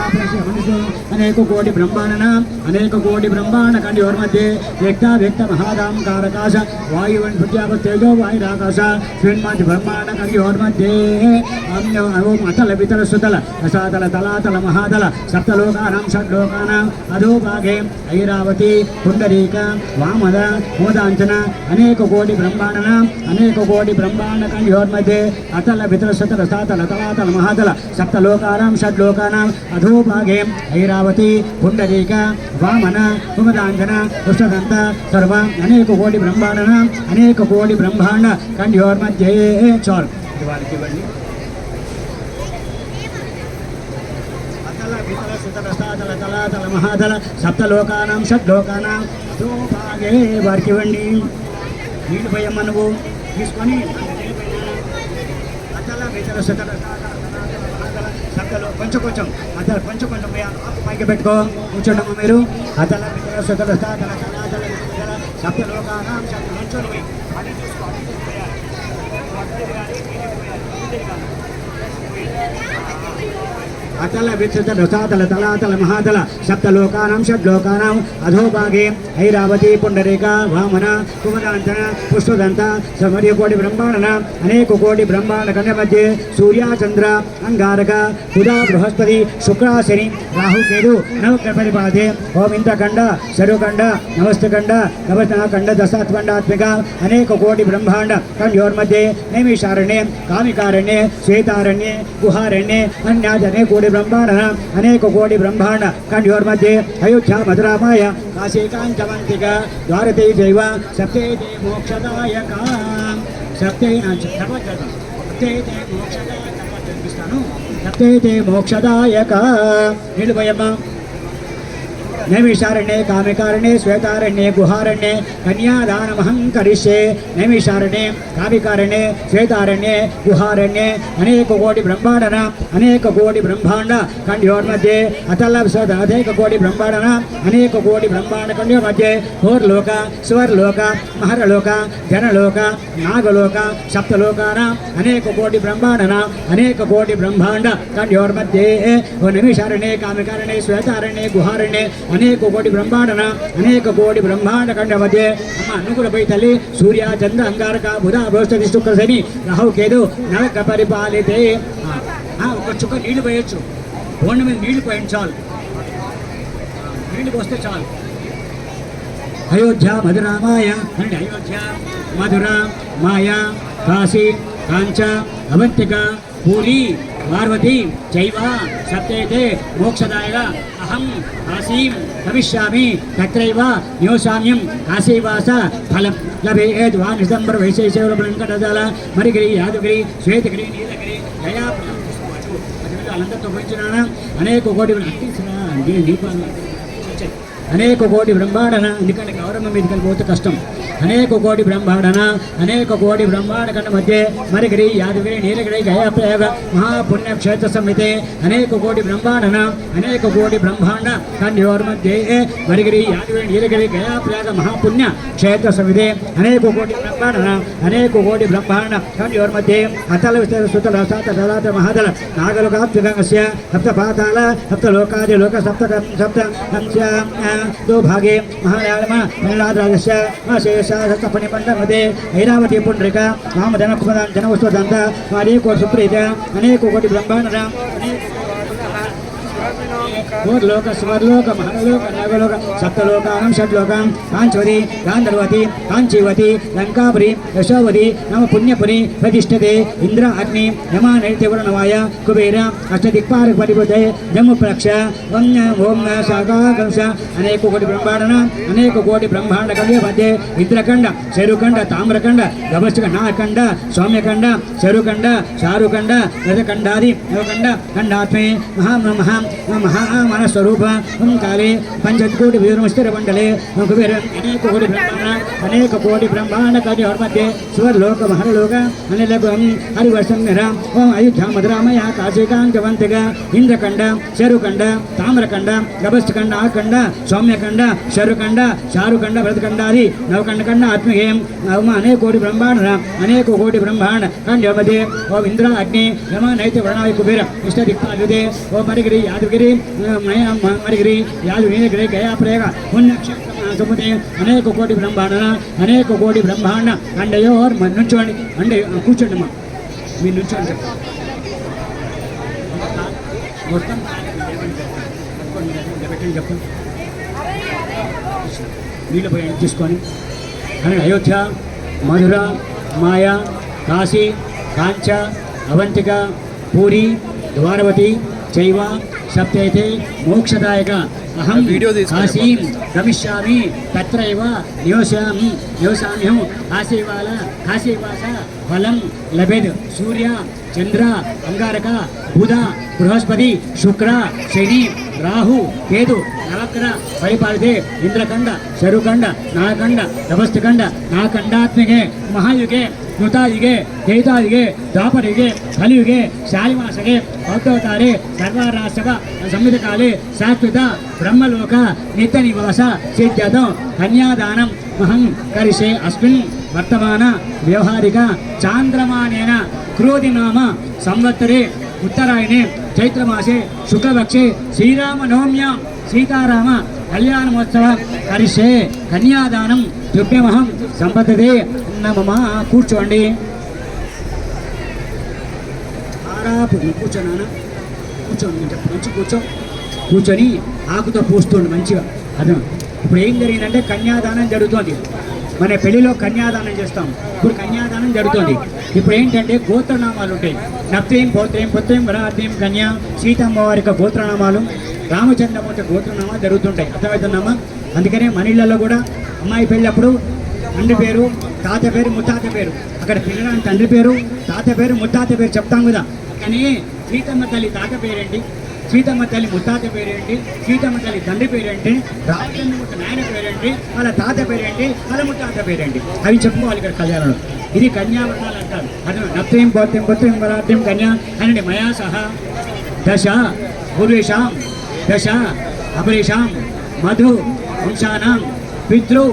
అనేక కోటి బ్రహ్మాండన అనేక కోటి బ్రహ్మాండ కంఠ్యోర్मध्ये వ్యక్త వ్యక్త మహాదాం కారకాశ వాయువన్ పృథ్వ్యాపతేజో వాయురాకాశ శ్రీమద్ బ్రహ్మాండ కంఠ్యోర్मध्ये ఓం అతల వితల సుతల రసాతల తలాతల మహాతల సప్తలోకానాం షడ్లోకానాం అధోభాగే ఐరావతి పుండరీక వామద మోదాంచన అనేక కోటి బ్రహ్మాండన అనేక కోటి బ్రహ్మాండ కంఠ్యోర్मध्ये అతల వితల సుతల రసాతల తలాతల మహాతల సప్తలోకానాం షడ్లోకానాం అధోభాగే ఐరావతి పుండరీక వామన మోదాంచన కృష్ణదంత సర్వ అనేక కోటి బ్రహ్మాండన అనేక కోటి బ్రహ్మాండ కంఠ్యోర్मध्ये చాలు. వారికి ఇవ్వండి. తలాతల మహాతల సప్తలోకానాం షడ్లోకానాం అధోభాగే వారికి ఇవ్వండి. నీళ్ళు పోయమ్మ నువ్వు తీసుకొని అతల వితల సుతల సప్తలో కొంచెం కొంచెం అతల కొంచెం కొంచెం పైకి పెట్టుకో. కూర్చోండమ్మ మీరు. అతల వితల సుతల తలాతల సప్తలోకానాం షడ్లోకానాం అతల విస్తృత రసాతల తలాతల మహాతల సప్తలోకానాం షడ్లోకానాం అధోభాగే ఐరావతి పుండరీక వామన కుమదాంతన పుష్పదంత సమర్య కోటి బ్రహ్మాండన అనేక కోటి బ్రహ్మాండ కండ మధ్య సూర్య చంద్ర అంగారక బుధ బృహస్పతి శుక్ర శని రాహు కేతు నవగ్రహ పరిపాదే. ఓం ఇంద్రఖండ శరుఖండ నమస్తఖండ నవఖండ దశాత్మండాత్మిక అనేక కోటి బ్రహ్మాండ కంఠ్యోర్मध्ये నైమిషారణ్యే కామికారణ్యే శ్వేతారణ్యే గుహారణ్యే అన్యాదనే కోటి బ్రహ్మాండ అనేక కోటి బ్రహ్మాండ కంఠ్యోర్मध्ये అయోధ్య మధురామాయ కాశీ కాంచవంతిక ద్వారతే జైవ సప్తే మోక్షదాయక సప్తే సప్తే మోక్షదాయక. నీళ్ళు పోయమ్మ. నైమిషారణ్యే కామికారణ్యే శ్వేతారణ్యే గుహారణ్యే కన్యాదానమహం కరిష్యే నైమిషారణ్యే కామికారణ్యే శ్వేతారణ్యే గుహారణ్యే అనేక కోటి బ్రహ్మాండన అనేక కోటి బ్రహ్మాండ ఖండ్యోర్मध्ये అతల విశద అనేక కోటి బ్రహ్మాండన అనేక కోటి బ్రహ్మాండ ఖండ్యోర్मध्ये హోర్లోక స్వర్లోక మహరలోక జనలోక నాగలోక సప్తలోకాన అనేక కోటి బ్రహ్మాండన అనేక కోటి బ్రహ్మాండ ఖండ్యోర్मध्ये ఓ నైమిషారణ్యే కామికారణ్యే శ్వేతారణ్యే గుహారణ్యే అనేక కోటి బ్రహ్మాండన అనేక కోటి బ్రహ్మాండ ఖండ మధ్య అమ్మ అనుకులపై తల్లి సూర్య చంద్ర అంగారక బుధ బృహస్పతి శుక్ర శని రాహు కేతు నరక పరిపాలితే ఒక చుక్క నీళ్లు పోయొచ్చు బోండ మీద నీళ్లు పోయండి చాలు నీళ్లు పోస్తే చాలు అయోధ్య మధురామాయ అంటే అయోధ్య మధుర మాయ కాశీ కాంచ అవంతిక పూరి పార్వతి చైవ సప్తైతే మోక్షదాయ అహం కాశీం గమిష్యామి తత్రైవ నివసామ్యం కాశీవాస ఫలం లభేద్ వా నిశంబర వైశేషేవ వెంకటజాల మరిగిరి యాదగిరి శ్వేతగిరి నీలగిరి గయా అనంతతో పోయించిన అనేక కోటి దీపాలు అనేక కోటి బ్రహ్మాండన ఎందుకంటే గౌరవం మీదకి పోతే కష్టం అనేక కోటి బ్రహ్మాండన అనేక కోటి బ్రహ్మాండ కండ మధ్య మరిగిరి యాదగిరి నీలగిరి గయాప్రయాగ మహాపుణ్యక్షేత్ర సమితే అనేక కోటి బ్రహ్మాండన అనేక కోటి బ్రహ్మాండ కన్యోర్ మధ్య మరిగిరి యాదగిరి నీలగిరి గయాప్రయాగ మహాపుణ్య క్షేత్ర సమితే అనేక కోటి బ్రహ్మాండన అనేక కోటి బ్రహ్మాండ కన్యోర్ మధ్య అతల విస్తర సుతల సాత దళాత మహాదల నాగలోకాత్మకస్య సప్త పాతాల సప్త లోకాది లోక సప్త సప్త కంస్య दो भागे महायाम प्रहलादराजस्य शेषासपणि मंडपदे ऐरावती पुंडरिका वामधन कुमदान जनवस्वदंत अनेको सुप्रीत अनेको कोटि ब्रह्मांड लोक स्वर्लोक महालोक नागलोक सप्तलोकानां षड्लोकां कांचवती गांधर्वती कांचीवती लंकापुरी यशोवती नम पुण्यपुरी प्रतिष्ठते इंद्र अग्नि यमा नैत्यवर्णवाय कुबेर अष्टदिक्पाल परिभूते जम्मुप्रक्ष ओम शाखांश अनेक कोटि ब्रह्मांड अनेक कोटि ब्रह्मांड कव्य मध्ये इंद्रखंड शेरुखंड ताम्रखंड गभस्क नागखंड सौम्यखंड शेरुखंड चारुखंड रजखंडादि नवखंड खंडात्मे महा महामनस्वरूप काले पंचकोटि विष्णुस्थिर मंडले कुबेर अनेक कोटि ब्रह्मांड अनेक कोटि ब्रह्मांड कार्य मध्ये स्वर्लोक महरलोक अनिलक हरिवर्षंगर ओम अयोध्या मधुरामय काशीकांतवंतिक इंद्रखंड शेरुखंड ताम्रखंड गभस्खंड आखंड सौम्यखंड शेरुखंड चारुखंड भरतखंडादि नवखंड खंड आत्महेम अनेक कोटि ब्रह्मांड अनेक कोटि ब्रह्मांड कार्य मध्ये ओम इंद्र अग्नि यम नैत्य वर्णाय कुबेर इष्ट दिक्पालुदे ओम मरिगिरि यादगिरि मरिगिरि यादगिरि गया प्रयाग पुण्यक्षेत्र समुदे अनेक कोटि ब्रह्मांड अनेक कोटि ब्रह्मांड अंडयोर నుంచోండి అంటే కూర్చోండి మా మీరు నుంచోండి మొత్తం చెప్పండి నీళ్ళు పోయి తీసుకొని అని అయోధ్య మధుర మాయ కాశీ కాంచ అవంతిక పూరి ద్వారవతి చైవ सप्तैते मोक्षदायक अहम काशीं गमिष्यामि तत्रैव निवसाम्यहं काशीवास फलं लभेद सूर्य चंद्र अंगारक बुध बृहस्पति शुक्र शनि राहु केतु नवग्रह परिपालिते इंद्रखंड शरुखंड नागखंड नभस्खंड नागखंडात्मके महायुगे कृतायुगे त्रेतायुगे द्वापरयुगे कलियुगे शालिवासगे औद्योतारे सर्वराष्ट्रव संविधकाले शाश्वत ब्रह्मलोक नित्यनिवास सिद्ध्यतो कन्यादानं महं करिष्ये अस्मिन् वर्तमान व्यवहारिक चांद्रमानेन क्रोधिनाम संवत्सरे उत्तरायणे चैत्रमासे शुक्लपक्षे श्रीरामनवम्यां सीताराम कल्याणमहोत्सव करिष्ये कन्यादानं तुभ्यमहं संपदते नमः కూర్చోండి కూర్చోనా కూర్చోండి మంచి కూర్చొని ఆకుతో పూస్తుండి మంచిగా అర్థం ఇప్పుడు ఏం జరిగిందంటే కన్యాదానం జరుగుతోంది మన పెళ్లిలో కన్యాదానం చేస్తాం ఇప్పుడు కన్యాదానం జరుగుతోంది ఇప్పుడు ఏంటంటే గోత్రనామాలు ఉంటాయి నప్తేం పౌత్రేం పుత్రేం వరార్థేం కన్యా సీతమ్మ వారి యొక్క గోత్రనామాలు రామచంద్రమూర్తి గోత్రనామాలు జరుగుతుంటాయి అర్థమవుతుందమ్మా అందుకనే మన ఇళ్లలో కూడా అమ్మాయి పెళ్ళప్పుడు తండ్రి పేరు తాత పేరు ముత్తాత పేరు అక్కడ పిల్లడానికి తండ్రి పేరు తాత పేరు ముత్తాత పేరు చెప్తాం కదా కానీ సీతమ్మ తల్లి తాత పేరేంటి సీతమ్మ తల్లి ముత్తాత పేరేంటి, సీతమ్మ తల్లి తండ్రి పేరేంటి, రామచంద్రమూర్తి నాయన పేరేంటి, వాళ్ళ తాత పేరేంటి, వాళ్ళ ముత్తాత పేరేంటి, అవి చెప్పుకోవాలి ఇక్కడ కళ్యాణంలో. ఇది కన్యావర్ణాలు అంటారు. అది నప్త్యం పోత్యం పుత్రం వరాత్యం కన్యా అనండి. మయా సహా దశ పూర్వేషాం దశ అపరేషాం మధు వంశానాం పితృ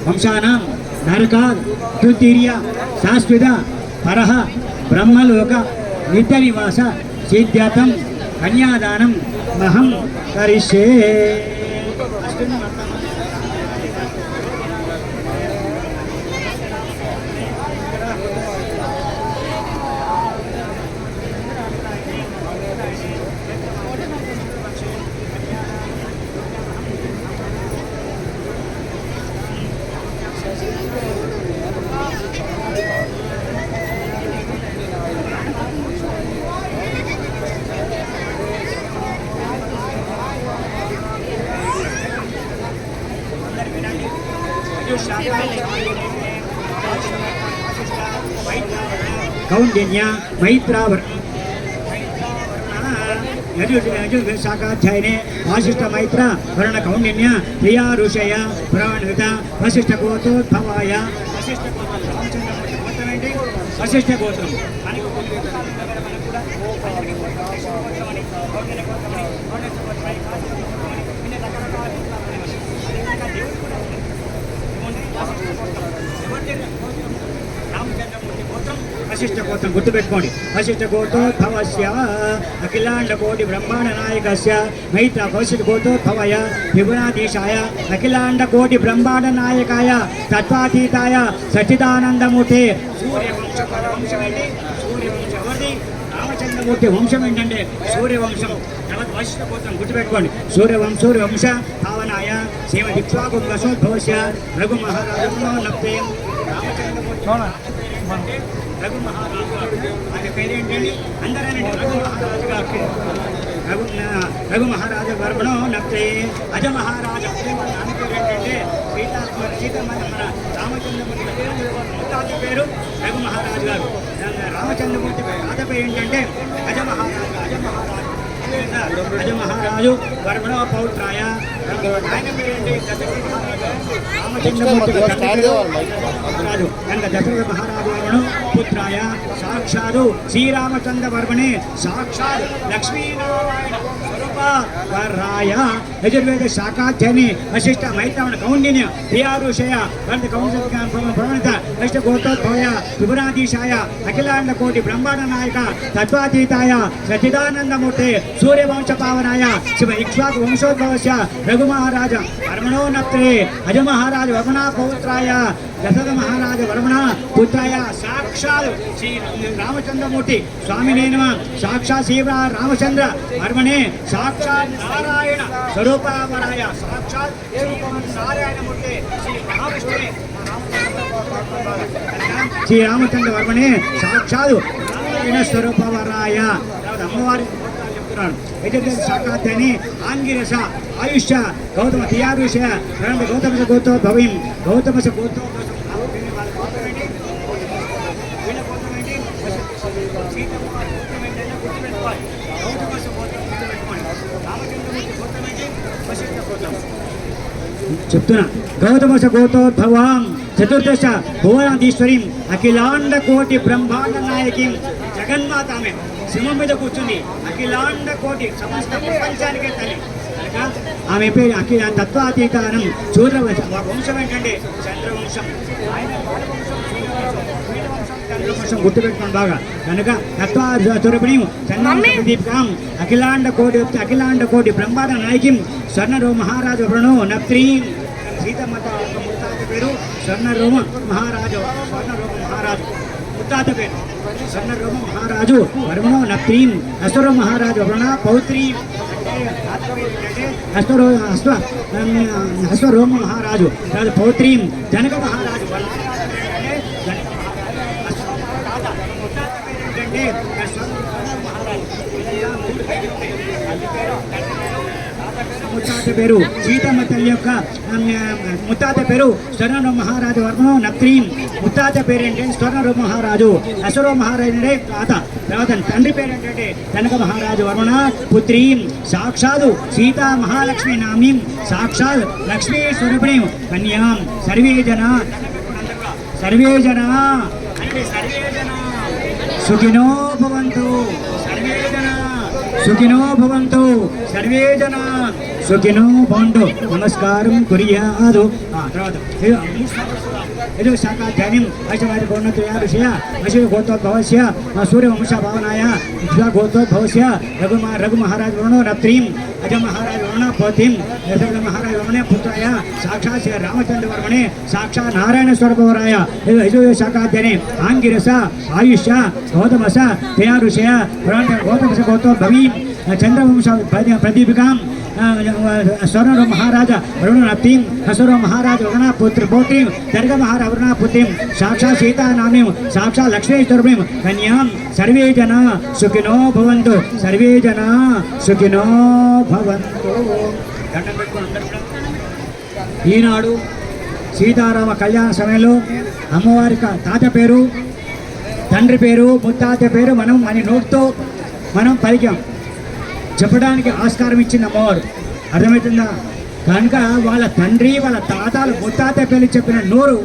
వంశానాం నరకాల్ తుతీర్య శాశ్వత పరహ బ్రహ్మలోక నిత్య నివాస సిద్ధ్యతం కన్యాదానం మహం కరిష్యే. కౌండిన్య మైత్రావరణ శాఖాధ్యాయనే వాసిష్ఠ మైత్ర వర్ణ కౌండిన్య ప్రియా ఋషయ పురాణృత వశిష్ఠ గోత్రోద్భవాయ వశిష్ఠ గోత్రం వశిష్ఠ గోత్రం గుర్తుపెట్టుకోండి. వశిష్ఠ గోత్రోద్భవస్య అఖిలాండ కోటి బ్రహ్మాండ నాయకస్య మైత్ర వశిష్ఠ గోత్రోద్భవయ త్రిగుణాధీశాయ అఖిలాండ కోటి బ్రహ్మాండ నాయకాయ తత్వాతీతాయ సచ్చిదానందమూర్తి సూర్యవంశం ఏంటి? సూర్యవంశం ఎవరిది? రామచంద్రమూర్తి వంశం ఏంటంటే సూర్యవంశం. తర్వాత వశిష్ఠ గోత్రం గుర్తుపెట్టుకోండి. సూర్యవంశ పావనాయ శ్రీమ దిక్ష్వాకుశోద్భవస్య రఘు మహారాజు నప్తే రామచంద్రమూర్తి రఘు మహారాజు ఆయన పేరేంటండి? అందరూ రఘు మహారాజు గారు. రఘు మహారాజు వర్మణో నప్తే అజ మహారాజు నాన్న పేరు ఏంటంటే సీతమ్మ మన రామచంద్రమూర్తి ముత్తాత పేరు రఘు మహారాజు గారు. రామచంద్రమూర్తి తాత పేరు ఏంటంటే అజ మహారాజు వర్మణో పౌత్రాయ. ఆయన పేరేంటి? రామచంద్రమూర్తి రాజు కనుక దశరథ మహారాజు వర్మణో పుత్రాయ సాక్షాత్ శ్రీరామచంద్ర వర్మణే సాక్షాత్ లక్ష్మీనారాయణ స్వరూపాయ యజుర్వేద శాఖాధ్యాయని వశిష్ఠ మైత్రవణ కౌండిన్య ప్రియారుషయ వంటి కౌండిత వశిష్ఠ గోత్రోద్భవయ త్రిపురాధీశాయ అఖిలాండ కోటి బ్రహ్మాండ నాయక తత్వాతీతాయ సచిదానందమూర్తి సూర్యవంశ పావనాయ శివ ఇక్ష్వాకు వంశోద్భవస్య రఘు మహారాజ వర్మణో నప్తే అజ మహారాజ వర్మణ పౌత్రాయ దశరథ మహారాజ వర్మణ పుత్రాయ సాక్షాత్ శ్రీ రామచంద్రమూర్తి స్వామినే నమః. సాక్షాత్ శ్రీ రామచంద్ర వర్మణే సాక్షాత్ నారాయణ స్వరూపావరాయ సాక్షాత్ నారాయణమూర్తి శ్రీ మహావిష్ణువే శ్రీ రామచంద్ర వర్మణే సాక్షాత్ నారాయణ స్వరూపవరాయ. అమ్మవారి చెప్తున్నాడు. యజుర్వేద శాఖాధ్యాయని ఆంగిరస ఆయుష్య గౌతమ తియారుష గౌతమస గోత్రోద్భవం గౌతమస గోత్రోద్భవం చెప్తున్నా. గౌతమస గోత్రోద్భవాం చతుర్దశ భువనాధీశ్వరీం అఖిలాండ కోటి బ్రహ్మాండ నాయకీం జగన్మాతామే సింహం మీద కూర్చుంది. అఖిలాండ కోటి సమస్త ప్రపంచానికే తల్లి కనుక ఆమె పేరు అఖిల తత్వాతీతానం సూర్యవంశం. వంశం ఏంటంటే చంద్రవంశం. చంద్రవంశం గుర్తుపెట్టుకోండి బాగా. కనుక తత్వాతురపణి చంద్రదీపికాం అఖిలాండ కోటి బ్రహ్మాండ నాయకిం స్వర్ణరో మహారాజు ప్రణో నప్త్రీం. సీతమ్మత ముత్తాత పేరు స్వర్ణరోమ మహారాజు. స్వర్ణరోమ మహారాజు ముత్తాత పేరు స్వర్ణరోమ మహారాజు వర్మణో నప్త్రీం. అశ్వరో మహారాజు ప్రణా పౌత్రీం. అశ్వరోమ మహారాజు పౌత్రీం. జనక మహారాజు ముత్తాత పేరు సీతమ్మ తల్లి యొక్క ముత్తాత పేరు స్వర్ణ మహారాజు వర్మం నత్రీం. ముత్తాత పేరు ఏంటంటే స్వర్ణ మహారాజు, అసుర మహారాజు అంటే తర్వాత తండ్రి పేరు ఏంటంటే కనక మహారాజు వర్మణ పుత్రీం. సాక్షాత్ సీతా మహాలక్ష్మి నామీం, సాక్షాత్ లక్ష్మీ స్వరూపిణీం కన్యాం. సర్వే జన సుఖినో భవంతు, సర్వే జన సుఖినో భవంతు, సర్వే జన సుఖినో భవంతు. నమస్కారం కుర్యాదు. తర్వాత ఏదో శాఖ ధ్యానం ఐశ్వర్య గౌన్నతయా ఋషయ అశివ గోత్రోద్భవస్య సూర్యవంశ భావనాయ గోత్రోద్భవస్య రఘు మహారాజ్ వరుణో రత్రీం అజ మహారాజ్ వరుణ పోతిం దశరథ మహారాజ్ వరుణే పుత్రాయ సాక్షాత్ శ్రీ రామచంద్ర వర్మణే సాక్షాత్ నారాయణ స్వరూపవరాయ యజో శాఖాధ్యనే ఆంగిరస ఆయుష్య గౌతమస తయా ఋషయ గౌతమస గోత్రోద్భవీం చంద్రవంశ ప్రదీపికాం స్వర్ణ మహారాజ వరుణనప్తిం హసుర మహారాజ వరుణ పోత్రీం దర్గ మహారాజ వరుణ పుత్రీం సాక్షాత్ సీతానామీం సాక్షాత్ లక్ష్మీశ్వరమీం కన్యాం. సర్వే జన సుఖినో భవంతు, సర్వే జన సుఖినో భవంతు. దండం పెట్టుకుని అందరూ కూడా ఈనాడు సీతారామ కళ్యాణ సమయంలో అమ్మవారి తాత పేరు తండ్రి పేరు ముత్తాత పేరు మనం మన నోటితో మనం పలికాం, చెప్పడానికి ఆస్కారం ఇచ్చింది అమ్మవారు. అర్థమవుతుందా? కనుక వాళ్ళ తండ్రి వాళ్ళ తాతలు ముత్తాత పేరు చెప్పిన నోరు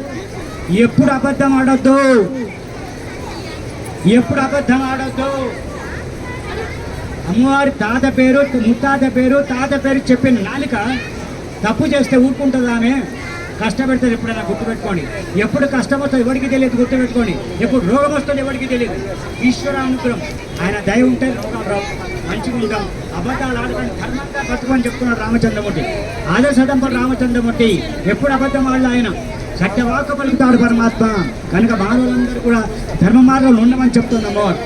ఎప్పుడు అబద్ధం ఆడొద్దు, ఎప్పుడు అబద్ధం ఆడొద్దు. అమ్మవారి తాత పేరు ముత్తాత పేరు చెప్పిన నాలిక తప్పు చేస్తే ఊరుకుంటుంది ఆమె, కష్టపెడుతుంది. ఎప్పుడైనా గుర్తుపెట్టుకోండి, ఎప్పుడు కష్టం వస్తుంది ఎవరికి తెలియదు, గుర్తుపెట్టుకోండి. ఎప్పుడు రోగం వస్తుంది ఎవరికి తెలియదు. ఈశ్వర అనుగ్రహం, ఆయన దయ ఉంటే రోగం రావు, మంచిగా ఉంటాం. అబద్ధాలు ఆడకండి, ధర్మంగా బతుకని చెప్తున్నాడు రామచంద్రమూర్తి. ఆదర్శదంపడు రామచంద్రమూర్తి ఎప్పుడు అబద్ధం వాళ్ళు ఆయన సత్యవాక పలుకుతాడు పరమాత్మ. కనుక మానవులందరూ కూడా ధర్మ మార్గంలో ఉండమని చెప్తుంది అమ్మవారు.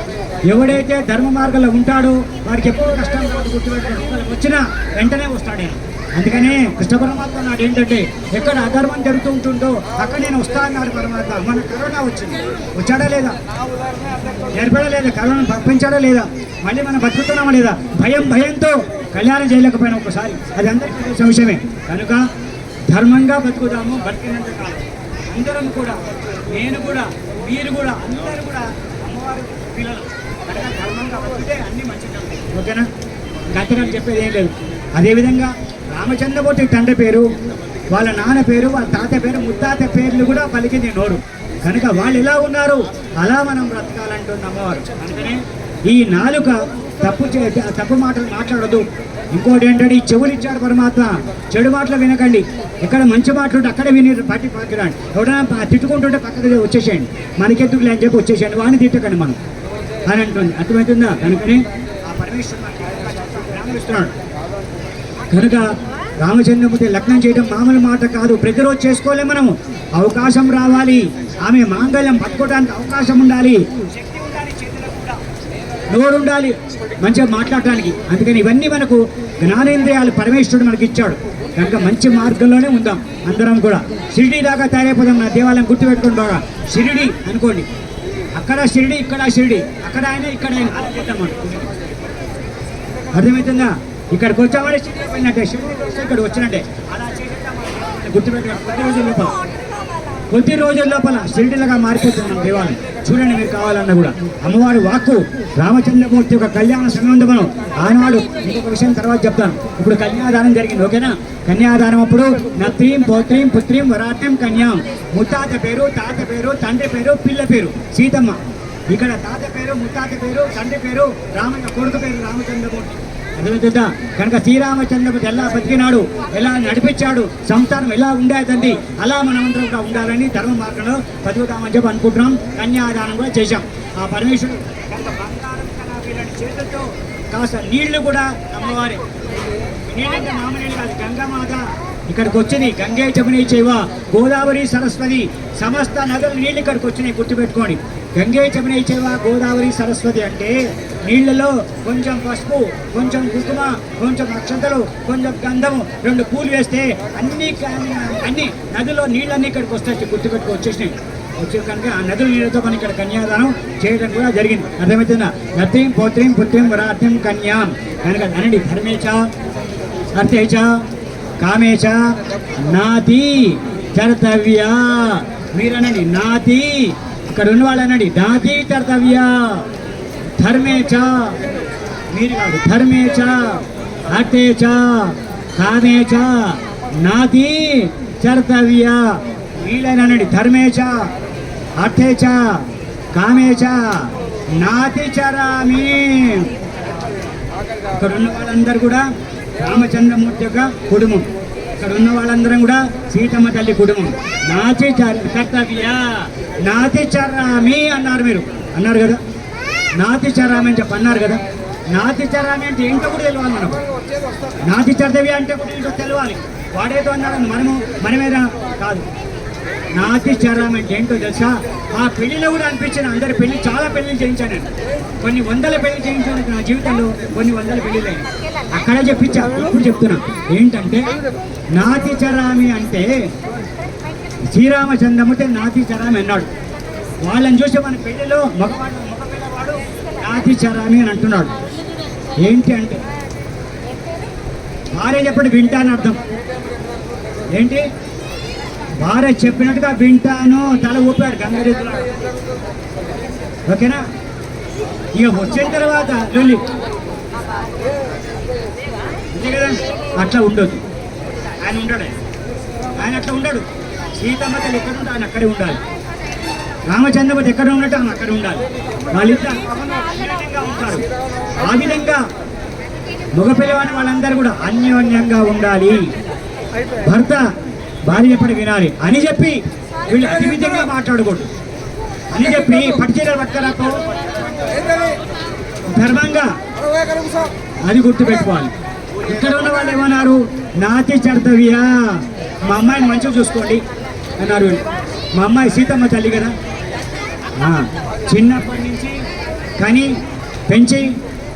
ఎవడైతే ధర్మ మార్గంలో ఉంటాడో వారికి ఎప్పుడు కష్టం రాదు, గుర్తుపెట్టుకోండి. వచ్చినా వెంటనే వస్తాడు ఆయన. అందుకనే కృష్ణ పరమాత్మ నాడు ఏంటంటే ఎక్కడ అధర్మం జరుగుతూ ఉంటుందో అక్కడ నేను వస్తా అన్నాడు పరమాత్మ. మన కరోనా వచ్చింది, వచ్చాడా లేదా, ఏర్పడలేదా, కరోనా పంపించాడా లేదా, మళ్ళీ మనం బతుకుతున్నామా లేదా, భయంతో కళ్యాణం చేయలేకపోయినా ఒకసారి, అది అందరికీ తెలిసిన విషయమే. కనుక ధర్మంగా బతుకుదాము. బతికినంత కాలం అందరం కూడా, నేను కూడా, మీరు కూడా, అందరూ కూడా అమ్మవారి పిల్లలు. కనుక ధర్మంగా బతికితే అన్నీ మంచిగా ఉంటాయి. ఓకేనా? గతగా చెప్పేది ఏం లేదు. అదేవిధంగా రామచంద్రమూర్తి తండ్రి పేరు, వాళ్ళ నాన్న పేరు, వాళ్ళ తాత పేరు, ముత్తాత పేర్లు కూడా పలికింది నోరు. కనుక వాళ్ళు ఎలా ఉన్నారు అలా మనం బ్రతకాలంటుంది అమ్మవారు. అందుకనే ఈ నాలుక తప్పు మాటలు మాట్లాడదు. ఇంకోటి ఏంటంటే ఈ చెవులు ఇచ్చాడు పరమాత్మ, చెడు మాటలు వినకండి. ఎక్కడ మంచి మాటలు అక్కడే విని పట్టి పక్కరండి. ఎవరైనా తిట్టుకుంటుంటే పక్కకి వచ్చేసేయండి, మనకెందుకు అని చెప్పి వచ్చేసేయండి, వాడిని తిట్టకండి మనం అని అంటుంది. అర్థమవుతుందా? కనుకనే ఆ పరమేశ్వరుడు ఇస్తున్నాడు. కనుక రామచంద్రమూర్తి లగ్నం చేయడం మామూలు మాట కాదు, ప్రతిరోజు చేసుకోలేము మనము. అవకాశం రావాలి, ఆమె మాంగళ్యం పట్టుకోవడానికి అవకాశం ఉండాలి, శక్తి ఉండాలి, చేతిలో కూడా నోరు ఉండాలి మంచిగా మాట్లాడటానికి. అందుకని ఇవన్నీ మనకు జ్ఞానేంద్రియాలు పరమేశ్వరుడు మనకి ఇచ్చాడు. కనుక మంచి మార్గంలోనే ఉందాం అందరం కూడా. షిరిడి దాకా తయారైపోదాం. నా దేవాలయం గుర్తుపెట్టుకోండి బాగా, షిరిడి అనుకోండి, అక్కడ షిరిడి ఇక్కడ షిరిడి, అక్కడ ఆయన ఇక్కడ ఆయన అలా చేద్దాం. అర్థమవుతుందా? ఇక్కడికి వచ్చామంటే షిరిడి పోయినట్టే, షిరిడి వస్తే ఇక్కడ వచ్చినట్టే. అలా చేద్దాం, గుర్తుపెట్టుకోండి. కొద్ది రోజుల లోపల షిరిడిలాగా మారిపోతున్నాం దేవాలయం. చూడండి మీరు కావాలన్నా కూడా. అమ్మవారి వాక్కు రామచంద్రమూర్తి యొక్క కళ్యాణ సంబంధం ఆనాడు. ఇంకొక విషయం తర్వాత చెప్తాను. ఇప్పుడు కన్యాదానం జరిగింది, ఓకేనా? కన్యాదానం అప్పుడు నత్రీం పౌత్రీం పుత్రీం వరాత్యం కన్యాం. ముత్తాత పేరు, తాత పేరు, తండ్రి పేరు, పిల్ల పేరు సీతమ్మ. ఇక్కడ తాత పేరు, ముత్తాత పేరు, తండ్రి పేరు రామయ్య, కొడుకు పేరు రామచంద్రమూర్తి. అర్థమవుతుందా? కనుక శ్రీరామచంద్రమూర్తి ఎలా బతికినాడు, ఎలా నడిపించాడు, సంసారం ఎలా ఉండేదండి, అలా మనమందరం కూడా ఉండాలని ధర్మ మార్గంలో బతుకుతామని చెప్పి అనుకుంటున్నాం. కన్యాదానం కూడా చేశాం. ఆ పరమేశ్వరుడు కనుక బంగారం కన్నా వీళ్ళని చేతులతో కాస్త నీళ్లు కూడా అమ్మవారి నీళ్ళంటే మామూలు నీళ్ళు కాదు, గంగమాత ఇక్కడికి వచ్చింది. గంగే జముని చైవ గోదావరి సరస్వతి, సమస్త నదుల నీళ్ళు ఇక్కడికి వచ్చినాయి, గుర్తుపెట్టుకోండి. గంగే జముని చైవ గోదావరి సరస్వతి అంటే నీళ్లలో కొంచెం పసుపు, కొంచెం కుంకుమ, కొంచెం అక్షంతలు, కొంచెం గంధము, 2 పూలు వేస్తే అన్ని నదిలో నీళ్ళన్నీ ఇక్కడికి వస్తాయి, గుర్తుపెట్టుకు వచ్చేసినాయి. వచ్చే కనుక ఆ నదుల నీళ్ళతో మనం ఇక్కడ కన్యాదానం చేయడం కూడా జరిగింది. అర్థమవుతుందా? నత్రీం పౌత్రీం పుత్రీం వరాత్యం కన్యాం. కనుక అనండి ధర్మేచ అర్థే చ కామే చ నాతి కర్తవ్య. మీరనండి నాతి, ఇక్కడ ఉన్న వాళ్ళు అనండి నాతి కర్తవ్య. ధర్మే చ, మీరు కాదు, ధర్మే చ అర్థే చ కామే చ నాతి కర్తవ్య. వీళ్ళనండి ధర్మే చ అర్థే చ కామే చ నాతి చరామి. ఇక్కడ ఉన్న వాళ్ళందరూ కూడా రామచంద్రమూర్తి యొక్క కుటుంబం. ఇక్కడ ఉన్న వాళ్ళందరం కూడా సీతమ్మ తల్లి కుటుంబం. నాతి కర్తవ్య నాతి చరామి అన్నారు, మీరు అన్నారు కదా, నాతి చరామి అని చెప్పి అన్నారు కదా. నాతి చరామి అంటే ఏంటో కూడా తెలియాలి మనకు. నాతి కర్తవ్య అంటే కూడా ఏంటో తెలియాలి. వాడేదో అన్నాడు, మనమేదా కాదు. నాతి చరామి అంటే ఏంటో తెలుసా? ఆ పెళ్లిలో కూడా అనిపించిన అందరి పెళ్లి, చాలా పెళ్లిళ్ళు చేయించాను నేను, కొన్ని వందల పెళ్లి చేయించాను నా జీవితంలో, కొన్ని వందల పెళ్లిళ్ళు అయినా అక్కడ చెప్పించా. ఇప్పుడు చెప్తున్నా ఏంటంటే నాతి చరామి అంటే శ్రీరామచంద్రమూర్తి నాతి చరామి అన్నాడు. వాళ్ళని చూసి మన పెళ్లిలో మగ పిల్లవాడు నాతి చరామి అని అంటున్నాడు. ఏంటి అంటే భార్య చెప్పడు వింటా అని అర్థం. ఏంటి? భార్య చెప్పినట్టుగా వింటాను, తల ఊపాడు గంగరీతులు. ఓకేనా? ఇక వచ్చిన తర్వాత లొల్లి అంతే కదా. అట్లా ఉండొద్దు. ఆయన ఉంటాడు, ఆయన అట్లా ఉండడు. సీతమ్మ తల్లి ఎక్కడ ఉంటే ఆయన అక్కడే ఉండాలి. రామచంద్రమూర్తి ఎక్కడ ఉన్నట్టు ఆమె అక్కడ ఉండాలి. వాళ్ళిద్దరు అన్యోన్యంగా ఉంటారు. ఆ విధంగా మగపిల్లవాని వాళ్ళందరూ కూడా అన్యోన్యంగా ఉండాలి. భర్త భార్య చెప్పడి వినాలి అని చెప్పి వీళ్ళు అతి విధంగా మాట్లాడకూడదు అని చెప్పి పట్టుచీరలు పట్టుకరాకో ధర్మంగా అది గుర్తుపెట్టుకోవాలి. ఇక్కడ ఉన్న వాళ్ళు ఏమన్నారు? నాతి కర్తవ్య, మా అమ్మాయిని మంచిగా చూసుకోండి అన్నారు వీళ్ళు. మా అమ్మాయి సీతమ్మ తల్లి కదా, చిన్నప్పటి నుంచి కానీ పెంచి